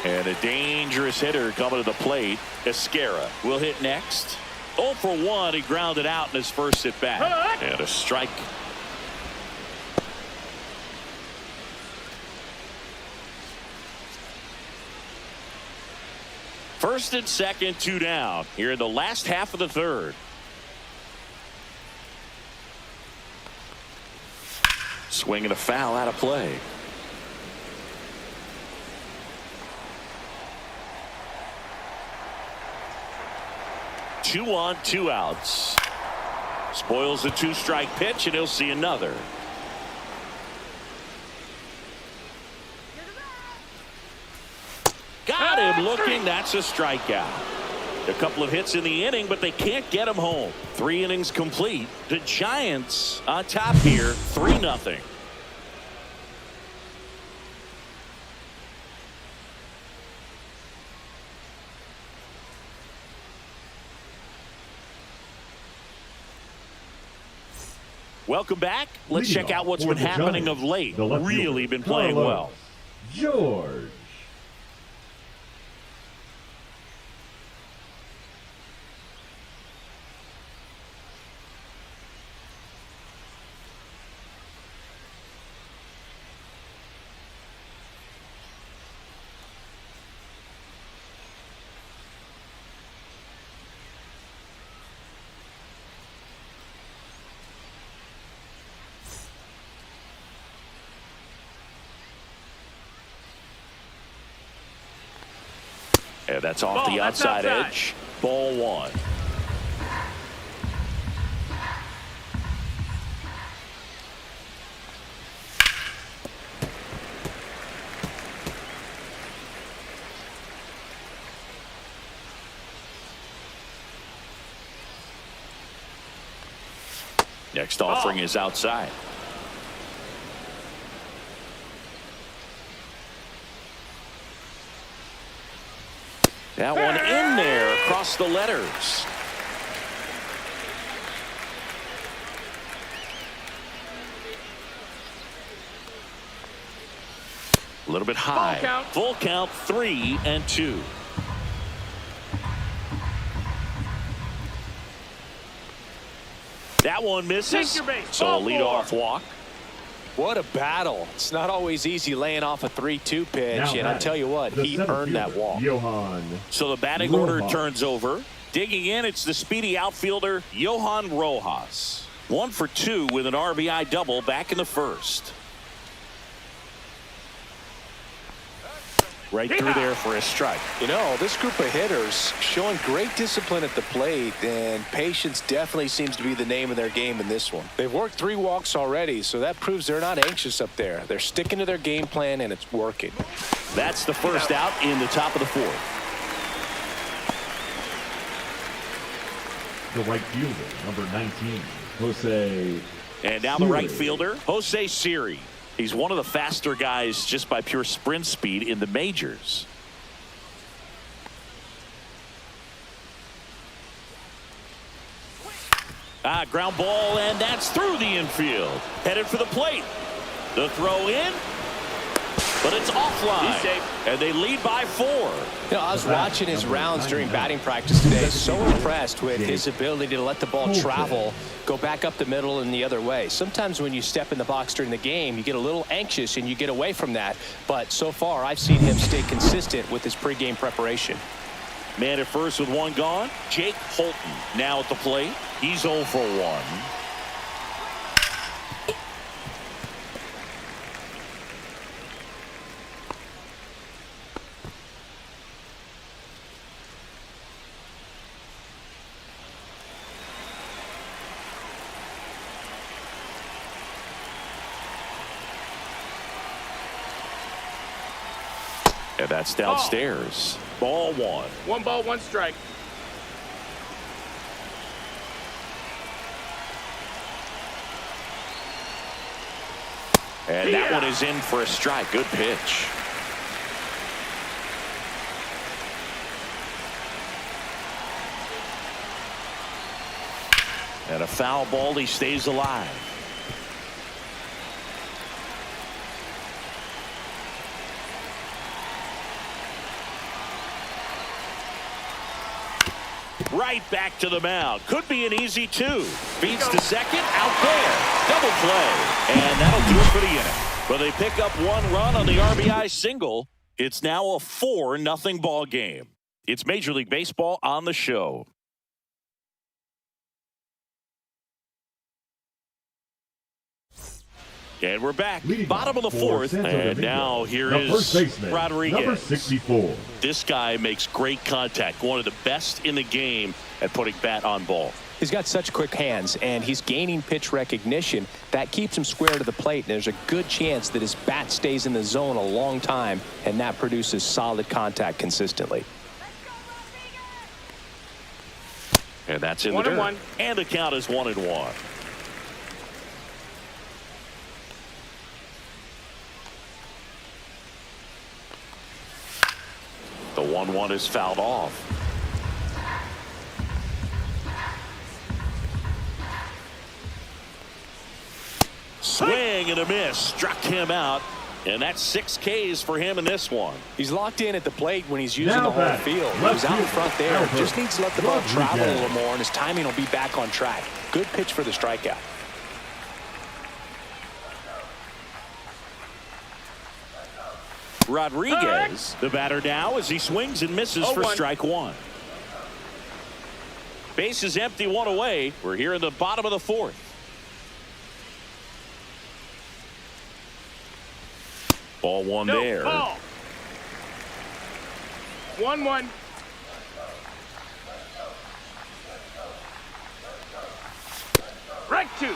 And a dangerous hitter coming to the plate. Esquera will hit next. 0 for 1. He grounded out in his first at bat. And a strike. First and second, 2 down here in the last half of the third. Swing and a foul out of play. 2 on, 2 outs. Spoils the 2-strike pitch, and he'll see another. Got him looking. That's a strikeout. A couple of hits in the inning, but they can't get him home. 3 innings complete. The Giants on top here, 3-0. Welcome back. Let's check out what's been happening of late. Really been playing well. George. And that's off the outside edge. Ball 1. Next offering is outside. That one in there across the letters. A little bit high. Full count, 3-2. That one misses. So a leadoff walk. What a battle. It's not always easy laying off a 3-2 pitch, and I tell you what, he earned that walk. So the batting order turns over. Digging in, it's the speedy outfielder, Johan Rojas. 1 for 2 with an RBI double back in the first. Right through there for a strike. You know, this group of hitters showing great discipline at the plate, and patience definitely seems to be the name of their game in this one. They've worked 3 walks already, so that proves they're not anxious up there. They're sticking to their game plan, and it's working. That's the first out in the top of the 4th. The right fielder, number 19, Jose. And now the right fielder, Jose Siri. He's one of the faster guys just by pure sprint speed in the majors. Ground ball, and that's through the infield. Headed for the plate. The throw in, but it's offline. And they lead by 4. You know, I was watching his rounds during batting practice today. So impressed with his ability to let the ball travel, go back up the middle and the other way. Sometimes when you step in the box during the game, you get a little anxious and you get away from that. But so far, I've seen him stay consistent with his pregame preparation. Man at first with one gone. Jake Holton now at the plate. He's 0 for 1. And that's downstairs. Ball 1. 1 ball, 1 strike. And that one is in for a strike. Good pitch. And a foul ball. He stays alive. Right back to the mound. Could be an easy 2. Feeds to second. Out there. Double play. And that'll do it for the inning. Well, they pick up 1 run on the RBI single. It's now a 4-0 ball game. It's Major League Baseball on the show. And we're back. Bottom of the 4th. And now here is Rodriguez. Number 64. This guy makes great contact. One of the best in the game at putting bat on ball. He's got such quick hands, and he's gaining pitch recognition. That keeps him square to the plate, and there's a good chance that his bat stays in the zone a long time, and that produces solid contact consistently. And that's in the dirt. 1-1. And the count is 1-1. The 1-1 is fouled off. Swing and a miss. Struck him out. And that's 6 Ks for him in this one. He's locked in at the plate when he's using the whole field. He was out in front there. Just needs to let the ball travel a little more, and his timing will be back on track. Good pitch for the strikeout. Rodriguez, the batter now, as he swings and misses for strike 1. Base is empty, 1 away. We're here in the bottom of the 4th. Ball 1 there. Ball. 1-1. Strike 2.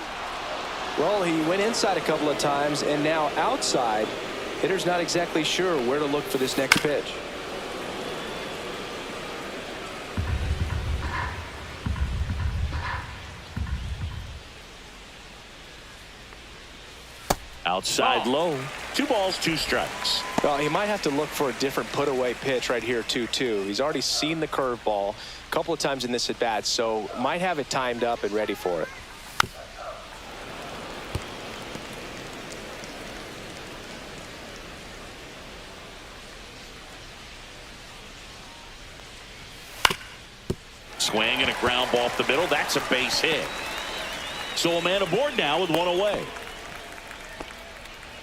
Well, he went inside a couple of times, and now outside. Hitter's not exactly sure where to look for this next pitch. Outside low. 2 balls, 2 strikes. Well, he might have to look for a different put-away pitch right here, 2-2. He's already seen the curveball a couple of times in this at-bat, so might have it timed up and ready for it. Swing and a ground ball off the middle. That's a base hit. So a man aboard now with 1 away.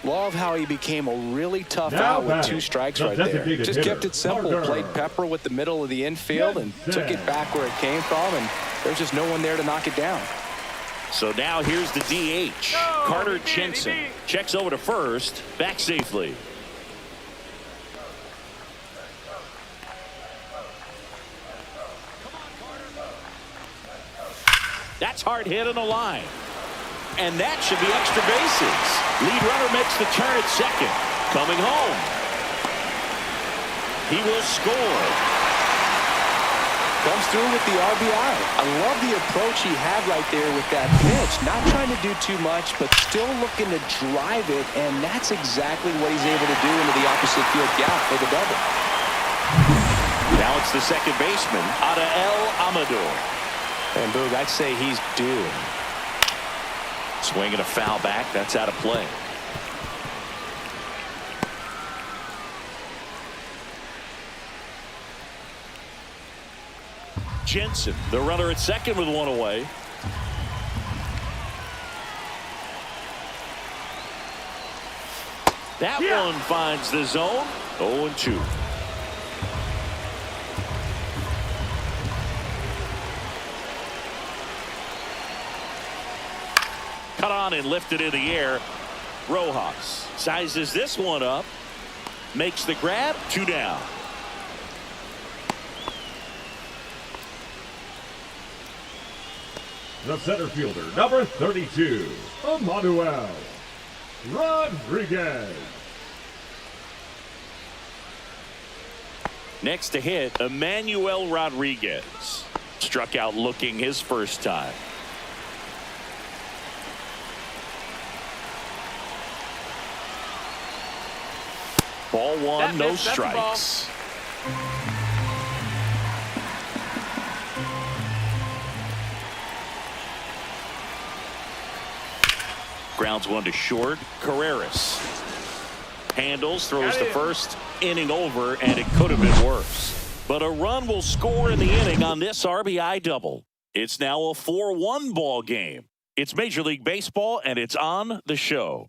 Love how he became a really tough out with 2 strikes right there. Just kept it simple. Played pepper with the middle of the infield and took it back where it came from, and there's just no one there to knock it down. So now here's the DH. Carter Jensen checks over to first. Back safely. That's hard hit on the line. And that should be extra bases. Lead runner makes the turn at second. Coming home. He will score. Comes through with the RBI. I love the approach he had right there with that pitch. Not trying to do too much, but still looking to drive it, and that's exactly what he's able to do into the opposite field gap for the double. Now it's the second baseman, Adael Amador. And Boog, I'd say he's due. Swinging a foul back. That's out of play. Jensen, the runner at second with 1 away. That one finds the zone. 0-2. on and lifted in the air. Rojas sizes this one up, makes the grab, 2 down. The center fielder, number 32, Emmanuel Rodriguez. Next to hit, Emmanuel Rodriguez. Struck out looking his first time. Ball 1, no strikes. Grounds 1 to short. Carreras handles, throws to first. Inning over, and it could have been worse. But a run will score in the inning on this RBI double. It's now a 4-1 ball game. It's Major League Baseball, and it's on the show.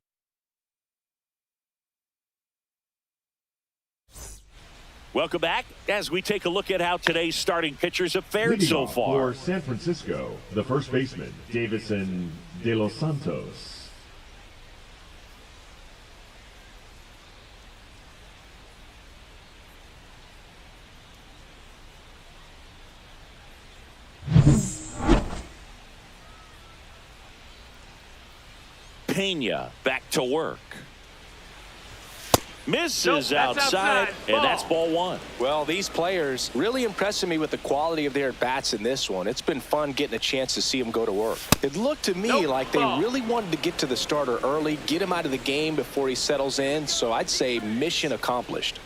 Welcome back as we take a look at how today's starting pitchers have fared Leading so off far. For San Francisco, the first baseman, Davison De Los Santos. Pena back to work. Misses Nope, outside, and Ball. that's ball 1. Well, these players really impressing me with the quality of their bats in this one. It's been fun getting a chance to see them go to work. It looked to me like they Ball. really wanted to get to the starter early, get him out of the game before he settles in. So I'd say mission accomplished.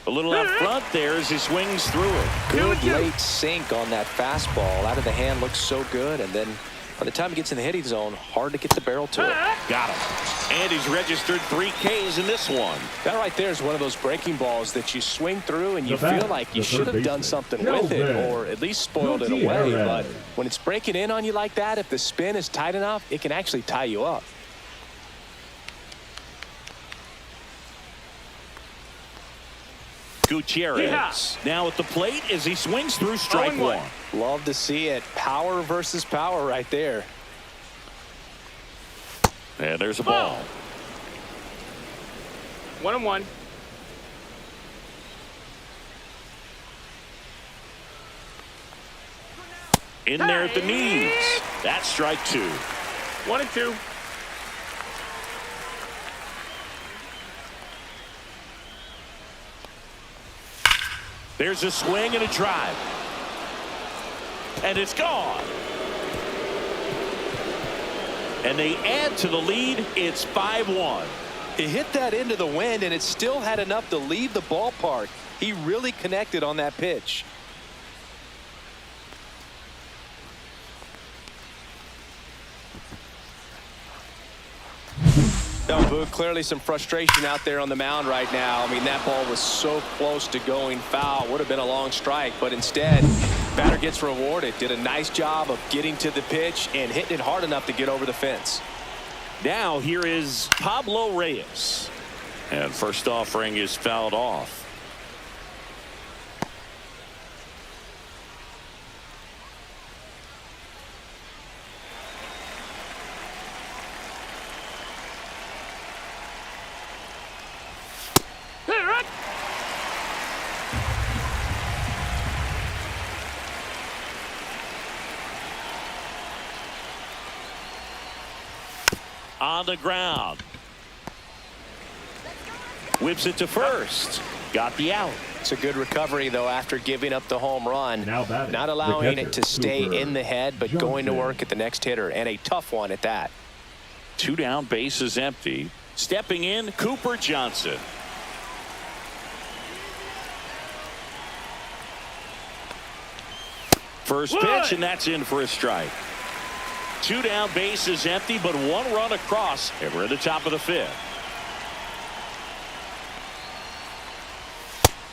A little out front there as he swings through it. Good late sink on that fastball. Out of the hand looks so good, and then by the time he gets in the hitting zone, hard to get the barrel to it. Got him. And he's registered 3 Ks in this one. That right there is one of those breaking balls that you swing through and you The bat, feel like you the should third have done baseman, something with it, Kelvin or at least spoiled it away. Gutierrez. But when it's breaking in on you like that, if the spin is tight enough, it can actually tie you up. Gutierrez now at the plate as he swings through strike 1. Love to see it. Power versus power right there. And there's a ball. 1-1. In there at the knees. That's strike 2. 1-2. There's a swing and a drive. And it's gone. And they add to the lead. It's 5-1. He hit that into the wind, and it still had enough to leave the ballpark. He really connected on that pitch. No, Boog, clearly some frustration out there on the mound right now. I mean, that ball was so close to going foul. Would have been a long strike, but instead, batter gets rewarded. Did a nice job of getting to the pitch and hitting it hard enough to get over the fence. Now here is Pablo Reyes. And first offering is fouled off. On the ground. Whips it to first. Got the out. It's a good recovery, though, after giving up the home run. Now batting, Not allowing the it to catcher, stay Cooper in the head, but going to Johnson. work at the next hitter, and a tough one at that. 2 down, bases empty. Stepping in, Cooper Johnson. First pitch, and that's in for a strike. 2 down, bases empty, but 1 run across, and we're at the top of the 5th.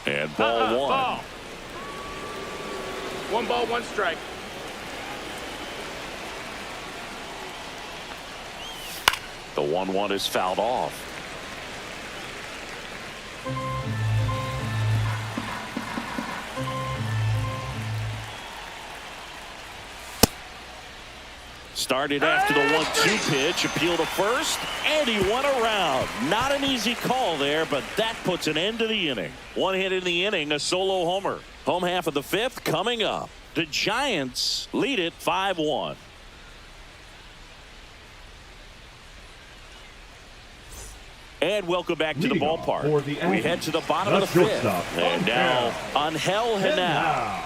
And ball 1. Ball. 1 ball, 1 strike. The 1-1 is fouled off. Started after the 1-2 pitch, appeal to first, and he went around. Not an easy call there, but that puts an end to the inning. One hit in the inning, a solo homer. Home half of the fifth coming up. The Giants lead it 5-1. And welcome back to the ballpark. We head to the bottom of the fifth. And now, Angel Henao.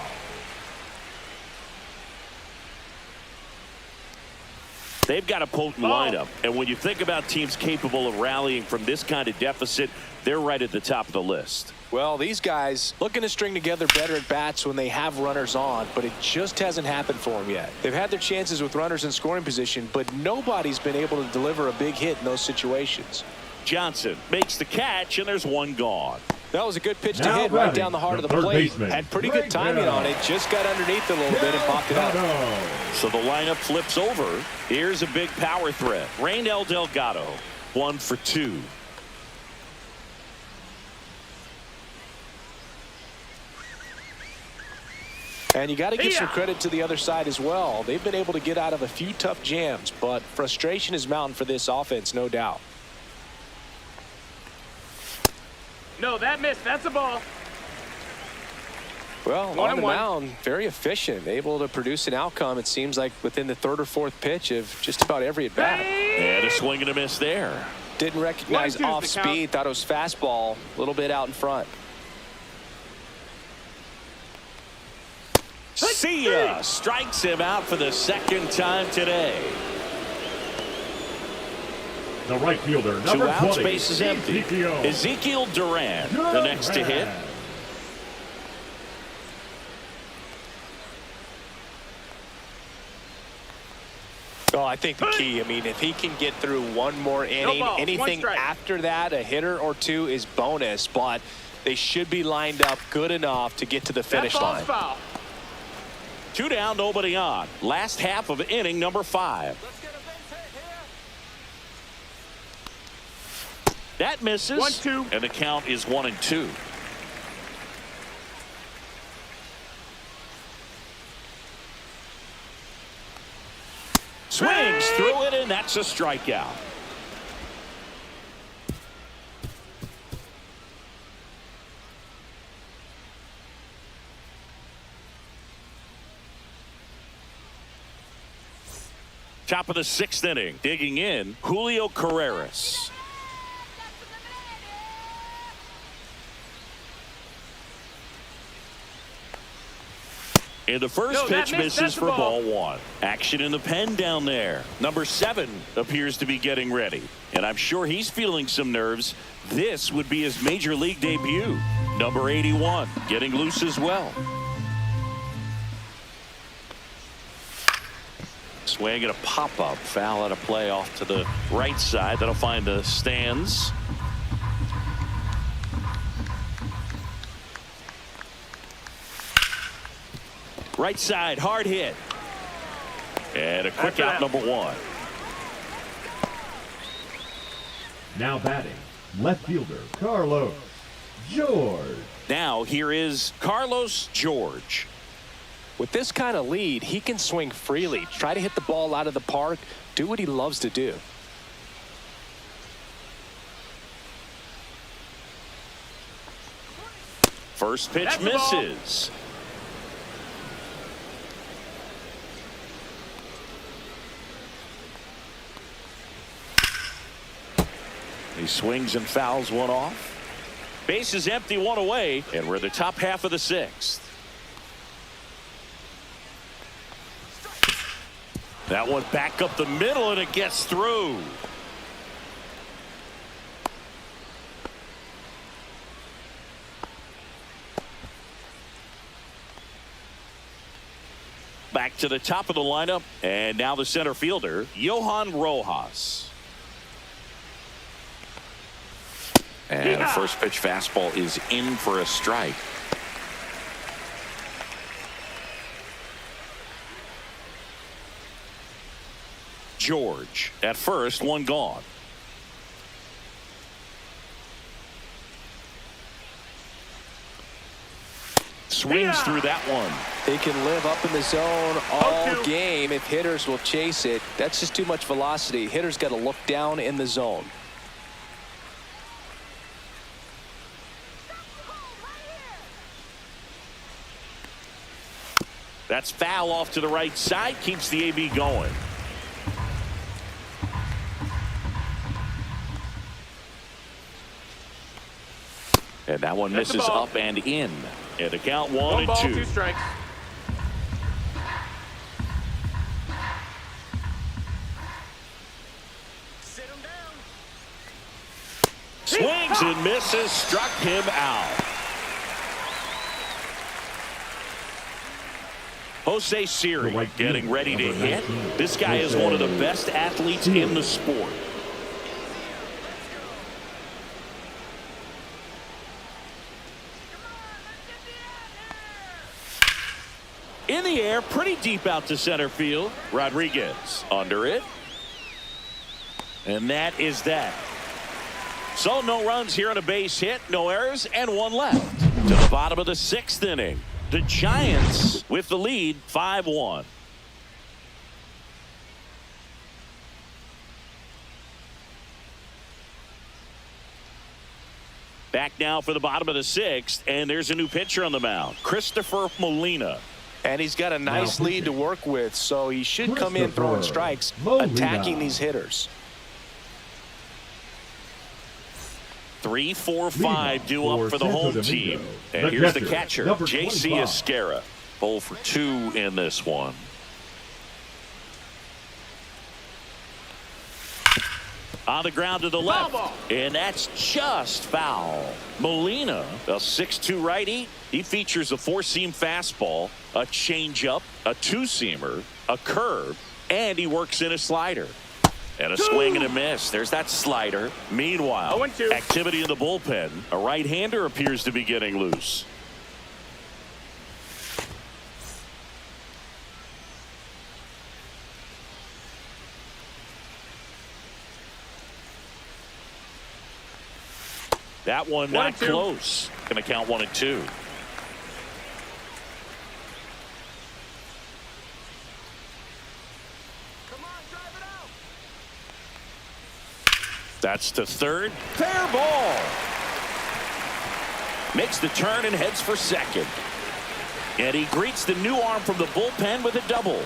They've got a potent lineup. And when you think about teams capable of rallying from this kind of deficit, they're right at the top of the list. Well, these guys looking to string together better at bats when they have runners on, but it just hasn't happened for them yet. They've had their chances with runners in scoring position, but nobody's been able to deliver a big hit in those situations. Johnson makes the catch, and there's one gone. That was a good pitch to hit right down the heart of the plate. Had pretty good timing on it. Just got underneath a little bit and popped it out. So the lineup flips over. Here's a big power threat. Raynel Delgado, 1 for 2. And you got to give some credit to the other side as well. They've been able to get out of a few tough jams, but frustration is mounting for this offense, no doubt. No, that missed. That's a ball. Well, on the mound, very efficient, able to produce an outcome, it seems like, within the third or fourth pitch of just about every at-bat. And a swing and a miss there. Didn't recognize off speed, thought it was fastball, a little bit out in front. See ya! Strikes him out for the second time today. The right fielder, number 2 outs, 20, base is empty. Ezekiel Duran, the next to hit. Oh, I think the key, I mean, if he can get through one more inning, anything after that, a hitter or two is bonus, but they should be lined up good enough to get to the finish line. Foul. 2 down, nobody on. Last half of inning number 5. That misses. 1-2. And the count is 1-2. Swings through it, and that's a strikeout. Top of the 6th inning, digging in, Julio Carreras. And the first pitch misses for ball 1. Action in the pen down there. Number 7 appears to be getting ready. And I'm sure he's feeling some nerves. This would be his major league debut. Number 81 getting loose as well. Swing and a pop-up. Foul out of play off to the right side. That'll find the stands. Right side, hard hit. And a quick out, number 1. Now batting, left fielder, Carlos George. Now here is Carlos George. With this kind of lead, he can swing freely, try to hit the ball out of the park, do what he loves to do. First pitch misses. He swings and fouls one off. Base is empty, 1 away, and we're in the top half of the 6th. That one back up the middle, and it gets through. Back to the top of the lineup, and now the center fielder, Johan Rojas. And a first pitch fastball is in for a strike. George at first, 1 gone. swings through that one. He can live up in the zone all game if hitters will chase it. That's just too much velocity. Hitters got to look down in the zone. That's foul off to the right side. Keeps the AB going. And that one misses up and in. And the count 1 and 2. 2 strikes. Sit him down. Swings and misses. Struck him out. Jose Siri getting ready to hit. This guy is one of the best athletes in the sport. In the air, pretty deep out to center field. Rodriguez under it. And that is that. So no runs here on a base hit, no errors, and 1 left. To the bottom of the 6th inning. The Giants with the lead, 5-1. Back now for the bottom of the 6th, and there's a new pitcher on the mound, Christopher Molina. And he's got a nice lead to work with, so he should come in throwing strikes, attacking these hitters. 3, 4, 5 due up for the home team. And here's the catcher, J.C. Esquera. 0 for 2 in this one. On the ground to the left. And that's just foul. Molina, a 6'2 righty. He features a 4-seam fastball, a changeup, a 2-seamer, a curve, and he works in a slider. And a swing and a miss. There's that slider. Meanwhile, activity in the bullpen. A right-hander appears to be getting loose. That one not close. Going to count 1 and 2. That's to third. Fair ball. Makes the turn and heads for second. And he greets the new arm from the bullpen with a double.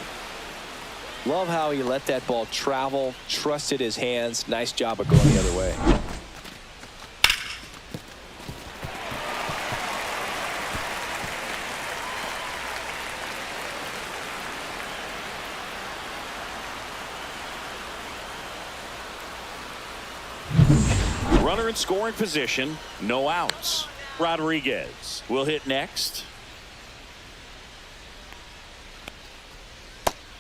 Love how he let that ball travel, trusted his hands. Nice job of going the other way. Runner in scoring position, no outs. Rodriguez will hit next.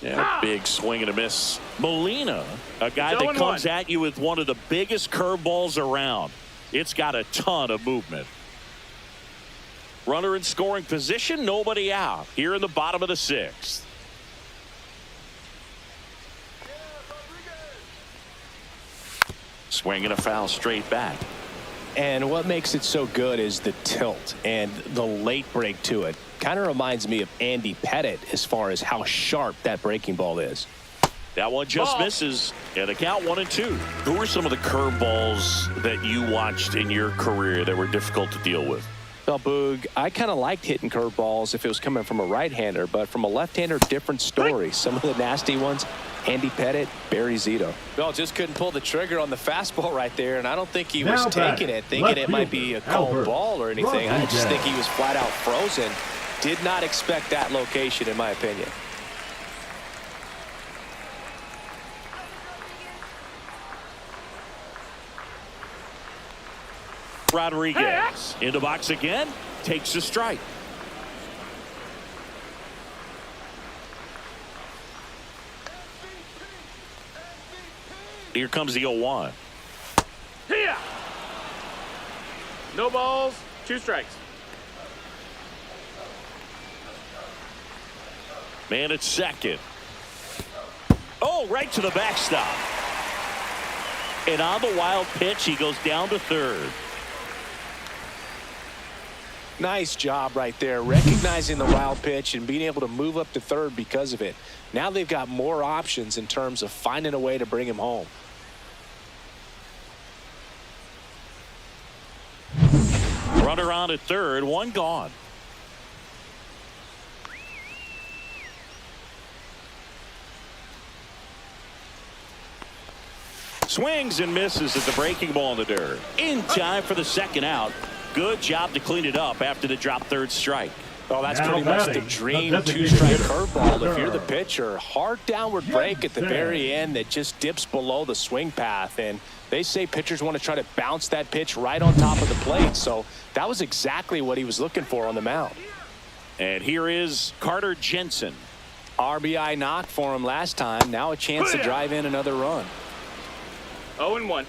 Yeah, big swing and a miss. Molina, a guy that comes at you with one of the biggest curveballs around. It's got a ton of movement. Runner in scoring position, nobody out. Here in the bottom of the 6th. Swinging a foul straight back. And what makes it so good is the tilt and the late break to it. Kind of reminds me of Andy Pettit as far as how sharp that breaking ball is. That one just misses. And the count 1 and 2. Who were some of the curveballs that you watched in your career that were difficult to deal with? Well, Boog, I kind of liked hitting curveballs if it was coming from a right-hander, but from a left-hander, different story. Some of the nasty ones, Andy Pettit, Barry Zito. Well, just couldn't pull the trigger on the fastball right there, and I don't think he was taking it, thinking it might be a cold ball or anything. I just think he was flat out frozen. Did not expect that location, in my opinion. Rodriguez in the box again, takes a strike. Here comes the 0-1. Here. No balls, 2 strikes. Man at second. Oh, right to the backstop. And on the wild pitch, he goes down to third. Nice job right there, recognizing the wild pitch and being able to move up to third because of it. Now they've got more options in terms of finding a way to bring him home. Runner on at third, one gone. Swings and misses at the breaking ball in the dirt. In time for the second out. Good job to clean it up after the drop third strike. Oh, that's pretty much the dream two-strike curveball if you're the pitcher. Hard downward break at the very end that just dips below the swing path. And they say pitchers want to try to bounce that pitch right on top of the plate. So that was exactly what he was looking for on the mound. And here is Carter Jensen. RBI knock for him last time. Now a chance to drive in another run. 0-1.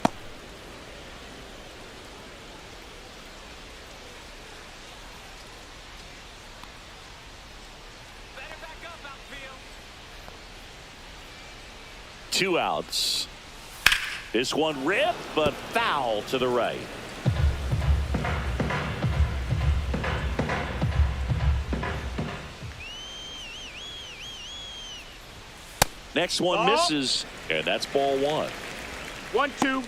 Two outs. This one ripped, but foul to the right. Next one misses, and that's ball one. 1-2.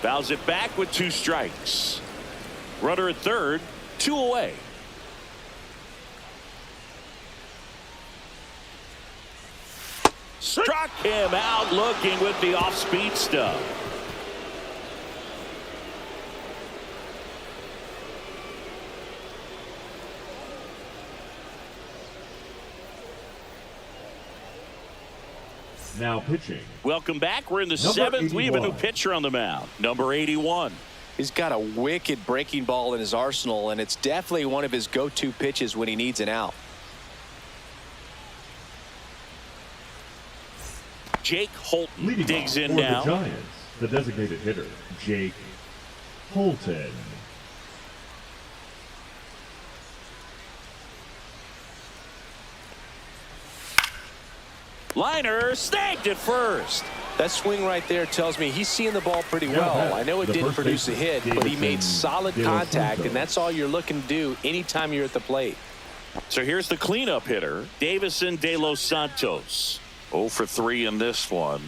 Fouls it back with two strikes. Runner at third, two away. Struck him out looking with the off-speed stuff. Now pitching. Welcome back. We're in the seventh. We have a new pitcher on the mound. Number 81. He's got a wicked breaking ball in his arsenal, and it's definitely one of his go-to pitches when he needs an out. Jake Holton Leading digs in for now. The Giants, the designated hitter, Jake Holton. Liner snagged at first. That swing right there tells me he's seeing the ball pretty well. I know it didn't produce a hit, but he made solid contact, and that's all you're looking to do anytime you're at the plate. So here's the cleanup hitter, Davison De Los Santos. 0 for 3 in this one.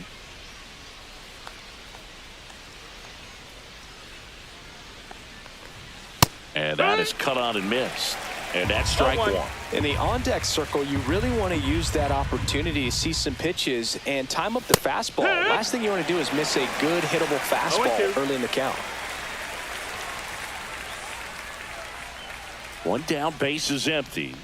And that is cut on and missed. And that's strike one. In the on-deck circle, you really want to use that opportunity to see some pitches and time up the fastball. Last thing you want to do is miss a good hittable fastball early in the count. One down, base is empty.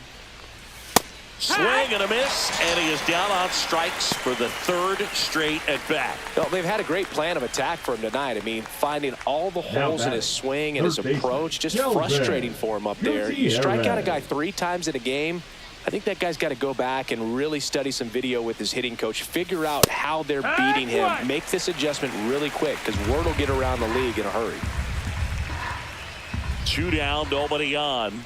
Swing and a miss, and he is down on strikes for the third straight at bat. Well, they've had a great plan of attack for him tonight. I mean, finding all the holes in his swing and his approach, just frustrating for him up there. You strike out a guy 3 times in a game. I think that guy's got to go back and really study some video with his hitting coach, figure out how they're beating him, make this adjustment really quick, because word will get around the league in a hurry. 2 down, nobody on.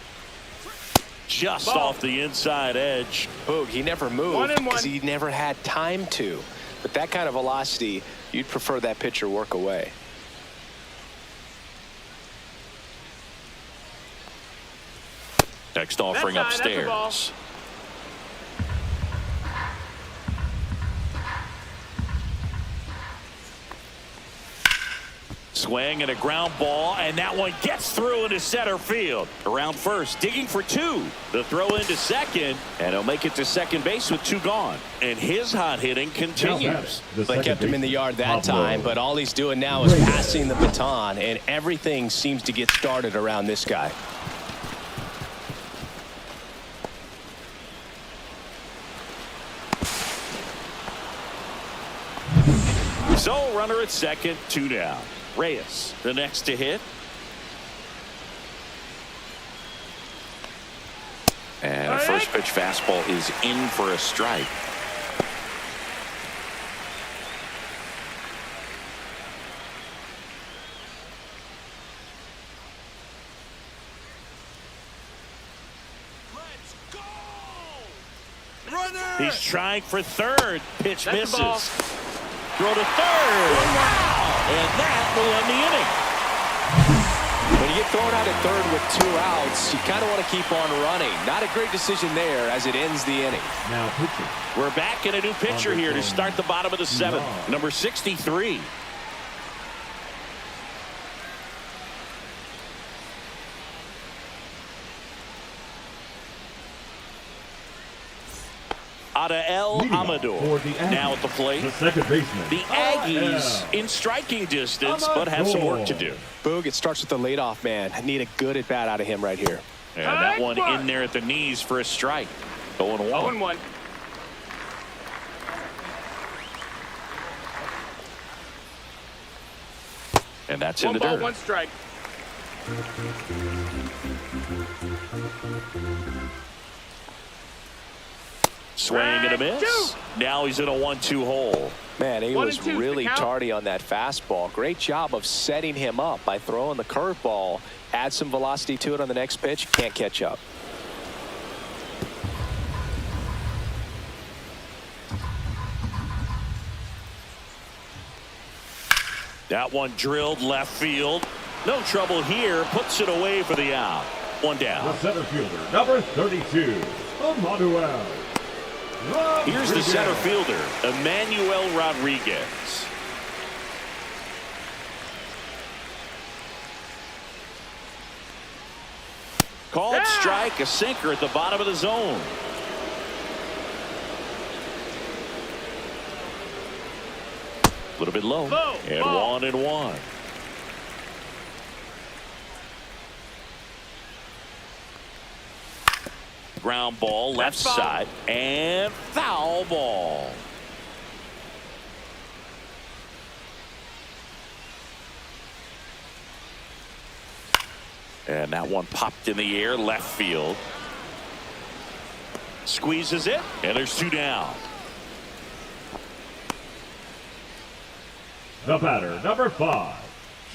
Just off the inside edge. Boog, he never moved because he never had time to. But that kind of velocity, you'd prefer that pitcher work away. Next offering upstairs. Swing and a ground ball, and that one gets through into center field. Around first, digging for 2. The throw into second, and he'll make it to second base with 2 gone. And his hot hitting continues. They kept him in the yard that time, but all he's doing now is passing the baton, and everything seems to get started around this guy. So runner at second, 2 down. Reyes, the next to hit. first pitch fastball is in for a strike. He's trying for third. Pitch That's misses. the ball. Throw to third. Wow. And that will end the inning. When you get thrown out at third with 2 outs, you kind of want to keep on running. Not a great decision there as it ends the inning. Now pitching. We're back in a new pitcher here to start the bottom of the 7th. Number 63. El Amador now at the plate. The second baseman. The Aggies in striking distance, but have some work to do. Boog, it starts with the leadoff man. I need a good at bat out of him right here. And that one in there at the knees for a strike. 0-1. 0-1. And that's in the One ball, dirt. 1 strike. Swing and a miss. Now he's in a 1-2 hole. Man, he 1 was and 2's the really count. tardy on that fastball. Great job of setting him up by throwing the curveball. Add some velocity to it on the next pitch. Can't catch up. That one drilled left field. No trouble here. Puts it away for the out. 1 down. The center fielder, number 32, Emmanuel. Here's the center fielder, Emmanuel Rodriguez. Called strike, a sinker at the bottom of the zone. A little bit low. And ball. 1-1. Ground ball left That's ball. side and foul ball. And that one popped in the air left field. Squeezes it and there's 2 down. The batter, number 5,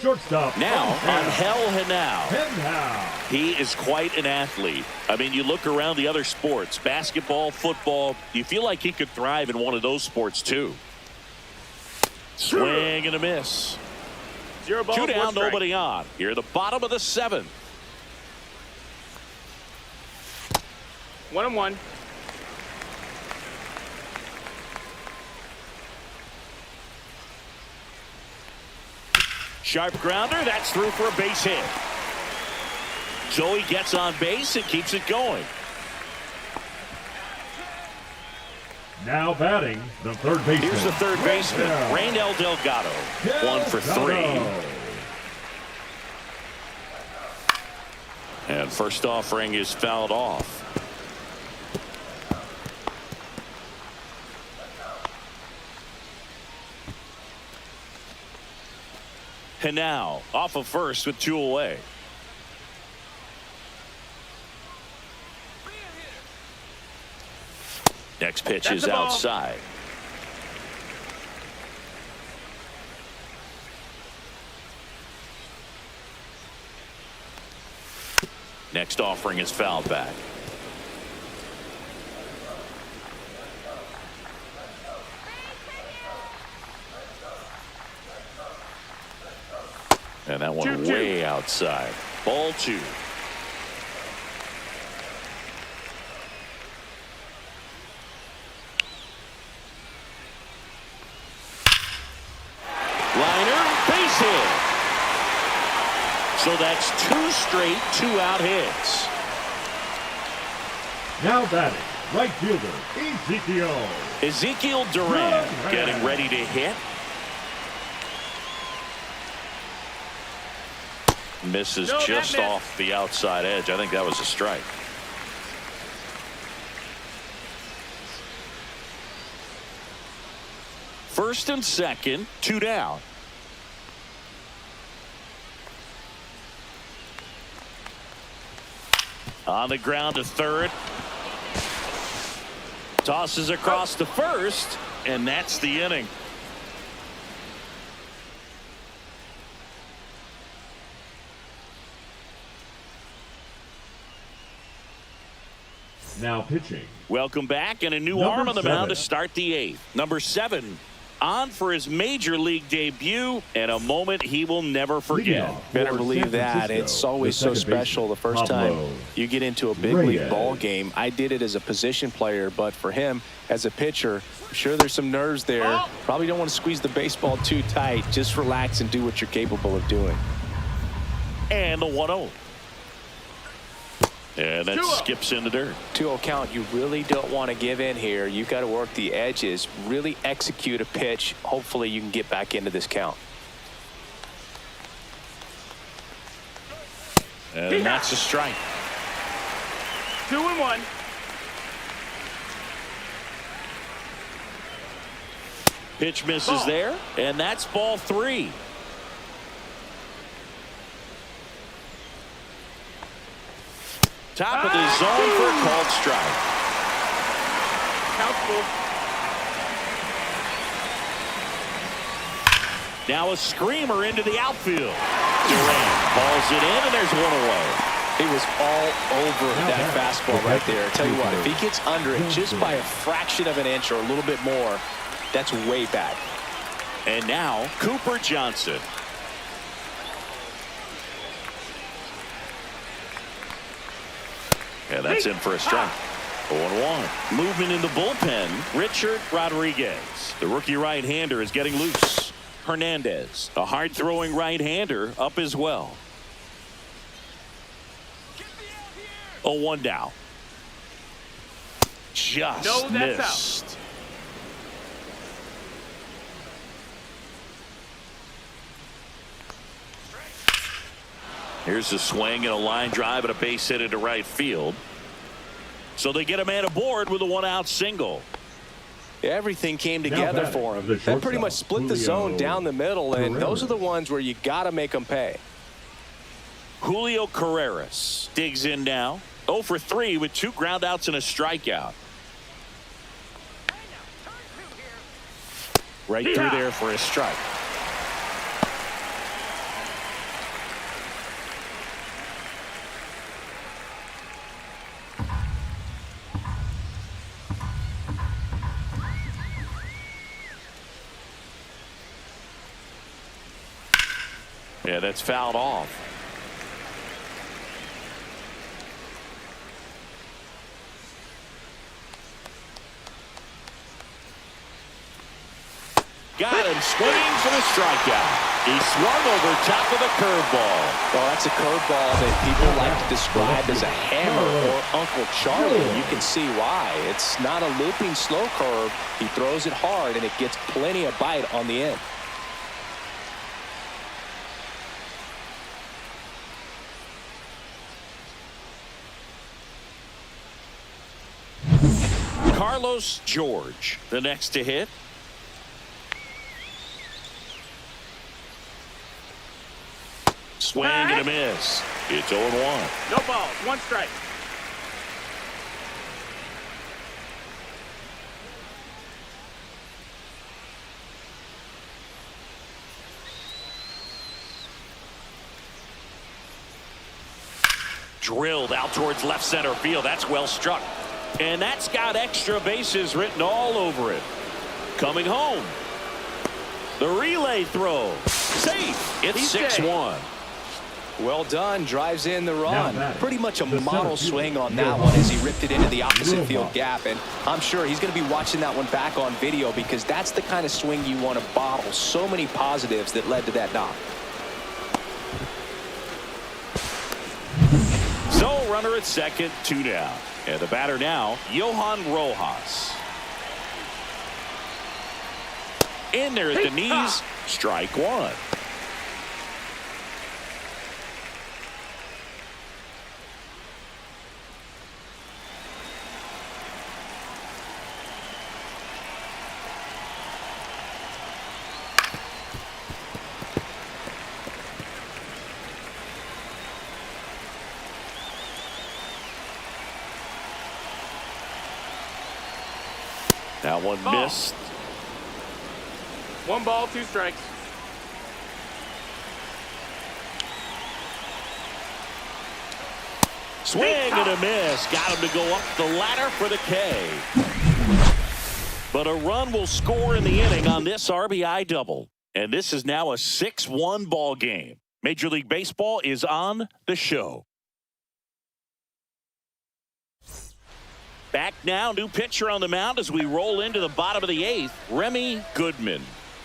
shortstop. Now Angel Henao. He is quite an athlete. I mean, you look around the other sports, basketball, football, you feel like he could thrive in one of those sports too. Swing and a miss. 0 balls, 2 1 down, strike. nobody on. Here at the bottom of the 7th. 1-1. Sharp grounder, that's through for a base hit. So he gets on base and keeps it going. Now batting, the third baseman. Here's the third baseman, Raynel Delgado. 1 for 3. And first offering is fouled off. And now off of first with 2 away. Next pitch That's is the ball. outside. Next offering is fouled back. And that one 2-2. way outside. Ball 2. Liner, base hit. So that's 2 straight 2-out hits. Now batting, right fielder, Ezekiel Duran getting ready to hit. Misses No, that just missed. off the outside edge. I think that was a strike. First and second, 2 down. On the ground to third. Tosses across to first, and that's the inning. Now pitching. Welcome back, and a new Number arm on the mound to 7. start the 8th. Number 7 on for his major league debut, and a moment he will never forget. Better believe that. It's always so special the first time you get into a big league ball game. I did it as a position player, but for him as a pitcher, I'm sure there's some nerves there. Probably don't want to squeeze the baseball too tight. Just relax and do what you're capable of doing. And the 1-0. And that skips in the dirt. 2-0 count. You really don't want to give in here. You've got to work the edges, really execute a pitch. Hopefully you can get back into this count. And that's a strike. 2-1. Pitch misses there, and that's ball 3. Top of the zone for a called strike. Count's full. Now a screamer into the outfield. Durant balls it in, and there's one away. It was all over that fastball right there. I tell you what, if he gets under it just by a fraction of an inch or a little bit more, that's way back. And now Cooper Johnson. And that's in for a strike. 0-1. Movement in the bullpen. Richard Rodriguez. The rookie right-hander is getting loose. Hernandez, a hard-throwing right-hander, up as well. 0-1 down. Just missed. Here's a swing and a line drive and a base hit into right field. So they get a man aboard with a 1-out single. Everything came together for him. That pretty much split the zone down the middle, and those are the ones where you got to make them pay. Julio Carreras digs in now. 0 for 3 with 2 groundouts and a strikeout. Right through there for a strike. Yeah, that's fouled off. Got him swinging for the strikeout. He swung over top of the curveball. Well, that's a curveball that people like to describe as a hammer or Uncle Charlie. You can see why. It's not a looping slow curve. He throws it hard, and it gets plenty of bite on the end. Carlos George, the next to hit. Swing and a miss. It's 0-1. No balls, 1 strike. Drilled out towards left center field. That's well struck. And that's got extra bases written all over it. Coming home. The relay throw. Safe. It's 6-1. Well done. Drives in the run. Pretty much a model swing on that one as he ripped it into the opposite field gap. And I'm sure he's going to be watching that one back on video because that's the kind of swing you want to bottle. So many positives that led to that knock. So runner at second, 2 down. And the batter now, Johan Rojas. In there at the knees, strike 1. That one missed. 1 ball, 2 strikes. Swing and a miss. Got him to go up the ladder for the K. But a run will score in the inning on this RBI double. And this is now a 6-1 ball game. Major League Baseball is on the show. Back now, new pitcher on the mound as we roll into the bottom of the 8th, Remy Goodman.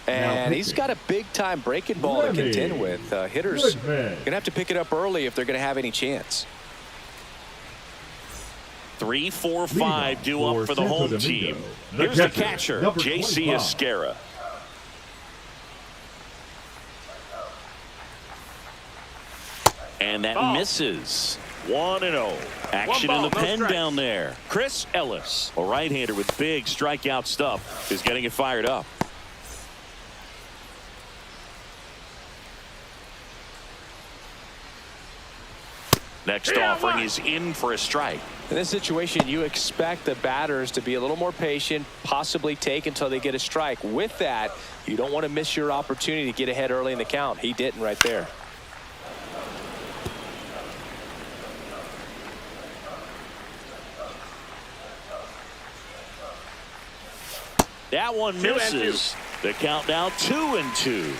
And he's got a big-time breaking ball to contend with. Hitters going to have to pick it up early if they're going to have any chance. 3, 4, 5 due up for the home team. Here's the catcher, J.C. Esquera. And that misses. 1-0. Action in the pen down there. Chris Ellis, a right-hander with big strikeout stuff, is getting it fired up. Next offering is in for a strike. In this situation, you expect the batters to be a little more patient, possibly take until they get a strike. With that, you don't want to miss your opportunity to get ahead early in the count. He didn't right there. That one misses. The count now 2-2.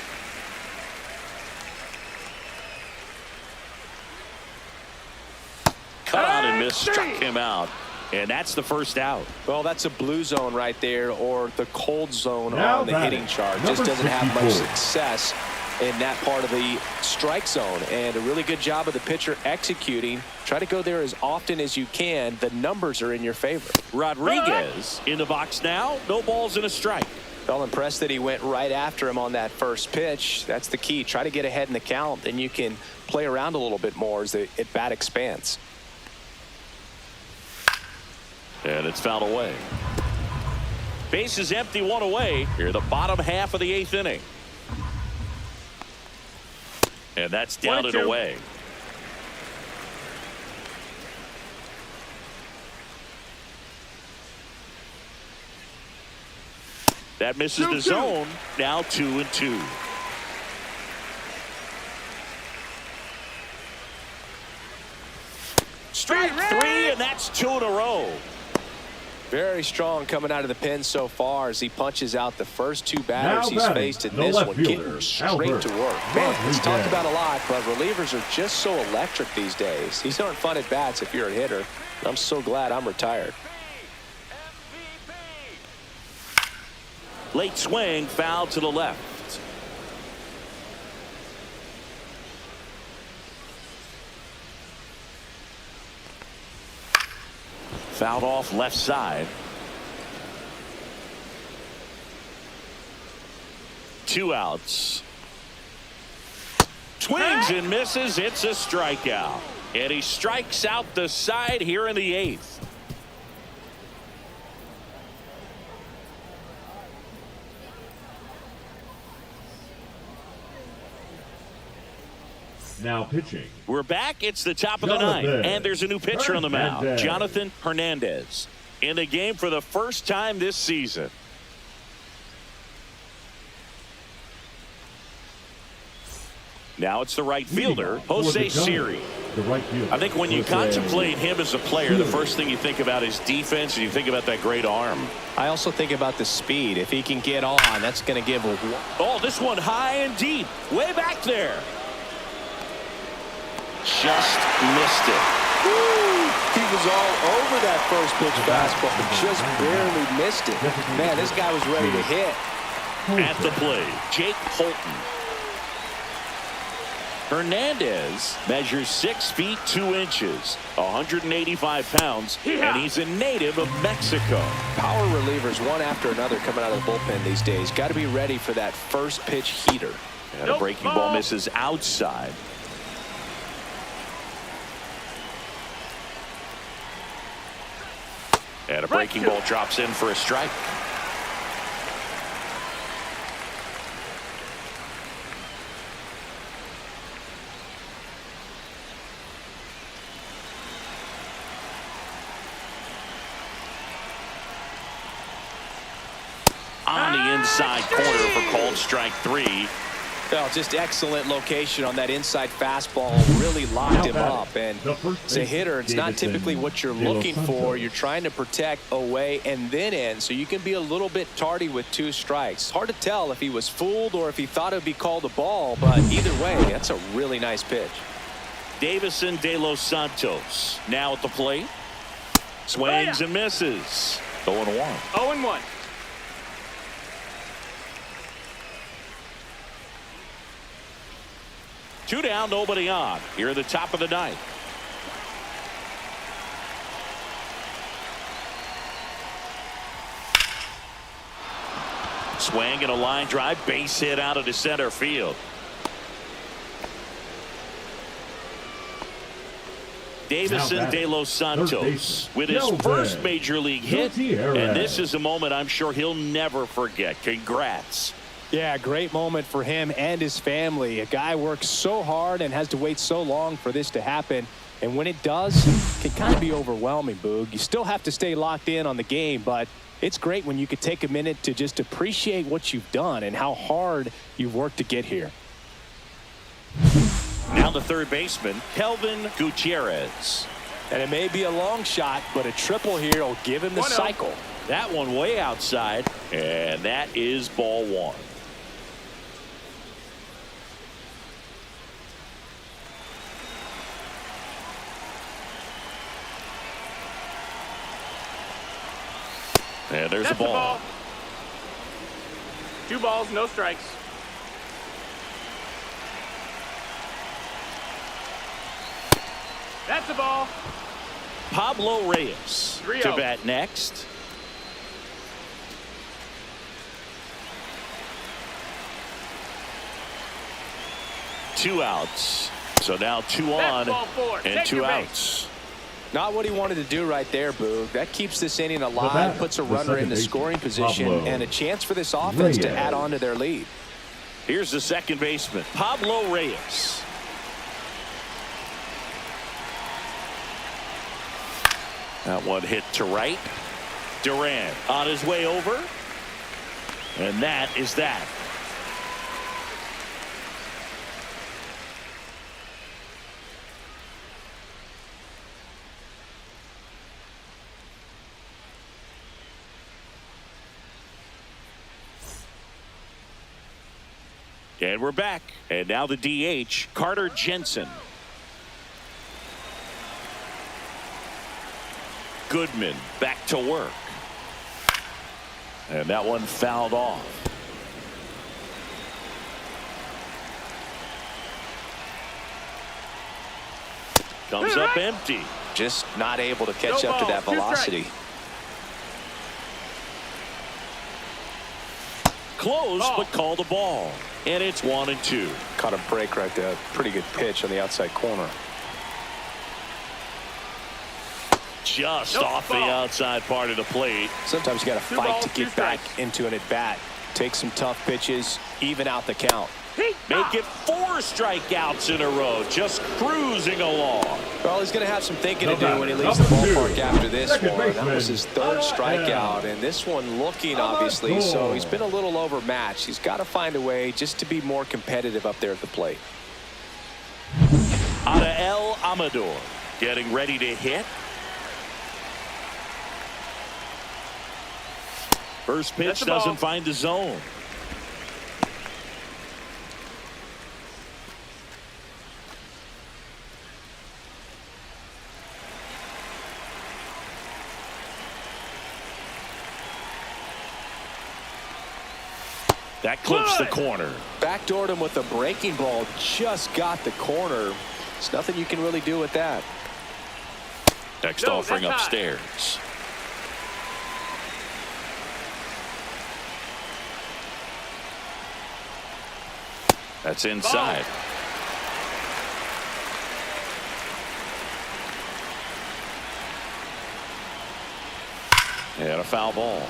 Cut on and missed, struck him out. And that's the first out. Well, that's a blue zone right there, or the cold zone on the hitting chart. Just doesn't have much success in that part of the strike zone. And a really good job of the pitcher executing. Try to go there as often as you can. The numbers are in your favor. Rodriguez in the box now. No balls and a strike. Felt impressed that he went right after him on that first pitch. That's the key. Try to get ahead in the count. Then you can play around a little bit more as the at-bat expands. And it's fouled away. Base is empty, 1 away. Here the bottom half of the 8th inning. And that's down and away. That misses the zone. Now 2-2. Strike 3, and that's 2 in a row. Very strong coming out of the pen so far as he punches out the first 2 batters he's faced in this one. Getting straight to work. Man, it's talked about a lot, but relievers are just so electric these days. These aren't fun at bats if you're a hitter. I'm so glad I'm retired. Late swing, foul to the left. Fouled off left side. 2 outs. Swings and misses. It's a strikeout. And he strikes out the side here in the 8th. Now pitching. We're back. It's the top of the 9th. And there's a new pitcher on the mound. Jonathan Hernandez. In the game for the first time this season. Now it's the right fielder, Jose Siri. I think when you contemplate him as a player, the first thing you think about is defense, and you think about that great arm. I also think about the speed. If he can get on, that's going to give a... Oh, this one high and deep. Way back there. Just missed it. Woo! He was all over that first pitch fastball, but just barely missed it. Man, this guy was ready to hit. At the plate, Jake Holton. Hernandez measures 6 feet 2 inches, 185 pounds, and he's a native of Mexico. Power relievers one after another coming out of the bullpen these days. Got to be ready for that first pitch heater. And a breaking ball misses outside. And a breaking ball drops in for a strike. on the inside corner for called strike 3. Well, just excellent location on that inside fastball. Really locked him up. And as a hitter, it's not typically what you're looking for. You're trying to protect away and then in, so you can be a little bit tardy with 2 strikes. Hard to tell if he was fooled or if he thought it would be called a ball, but either way, that's a really nice pitch. Davison De Los Santos now at the plate. Swings and misses. 0-1. 0-1. Two down, nobody on. Here at the top of the ninth. Swing and a line drive, base hit out of the center field. Davison De Los Santos with his first major league hit, and this is a moment I'm sure he'll never forget. Congrats. Yeah, great moment for him and his family. A guy works so hard and has to wait so long for this to happen. And when it does, it can kind of be overwhelming, Boog. You still have to stay locked in on the game, but it's great when you could take a minute to just appreciate what you've done and how hard you've worked to get here. Now the third baseman, Kelvin Gutierrez. And it may be a long shot, but a triple here will give him the cycle. That one way outside, and that is ball 1. And there's a ball. 2 balls, no strikes. That's a ball. Pablo Reyes to bat next. Two outs. So now 2 on and 2 outs. Not what he wanted to do right there, Boog. That keeps this inning alive, puts a runner in the scoring position, and a chance for this offense to add on to their lead. Here's the second baseman, Pablo Reyes. That one hit to right. Duran on his way over. And that is that. And we're back. And now the DH, Carter Jensen. Goodman back to work. And that one fouled off. Comes up empty. Just not able to catch up to that velocity. Close, but called a ball. And it's 1-2. Caught a break right there. Pretty good pitch on the outside corner. Just off the outside part of the plate. Sometimes you got to fight to get back into an at-bat. Take some tough pitches, even out the count. Make it 4 strikeouts in a row, just cruising along. Well, he's going to have some thinking to do when he leaves the ballpark after this one. That was his 3rd strikeout, and this one looking, obviously, so he's been a little overmatched. He's got to find a way just to be more competitive up there at the plate. Adael Amador getting ready to hit. First pitch doesn't find the zone. That clips the corner. Backdoored him with a breaking ball. Just got the corner. There's nothing you can really do with that. Next offering upstairs. That's inside. And a foul ball.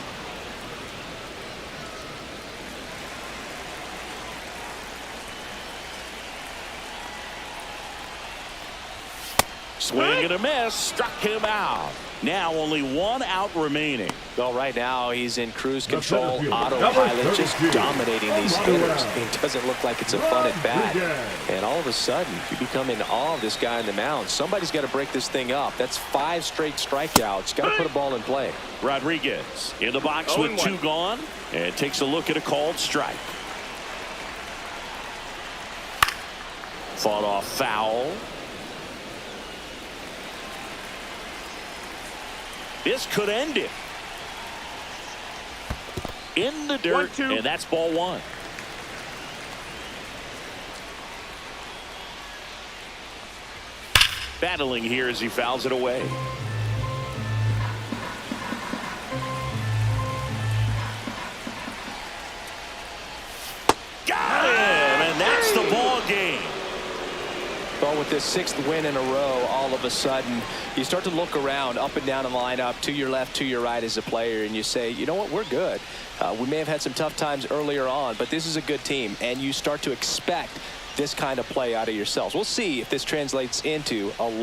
Swing and a miss, struck him out. Now only 1 out remaining. Well, right now he's in cruise control, autopilot, just dominating these hitters. It doesn't look like it's a fun at bat. And all of a sudden, you become in awe of this guy on the mound. Somebody's got to break this thing up. That's 5 straight strikeouts. Got to put a ball in play. Rodriguez in the box with 2 gone, and takes a look at a called strike. Fought off foul. This could end it. In the dirt, 1-2. and that's ball 1. Battling here as he fouls it away. Got him, and that's the ball game. Well, with this 6th win in a row, all of a sudden you start to look around up and down the lineup, to your left, to your right as a player, and you say, you know what, we're good. We may have had some tough times earlier on, but this is a good team, and you start to expect this kind of play out of yourselves. We'll see if this translates into a long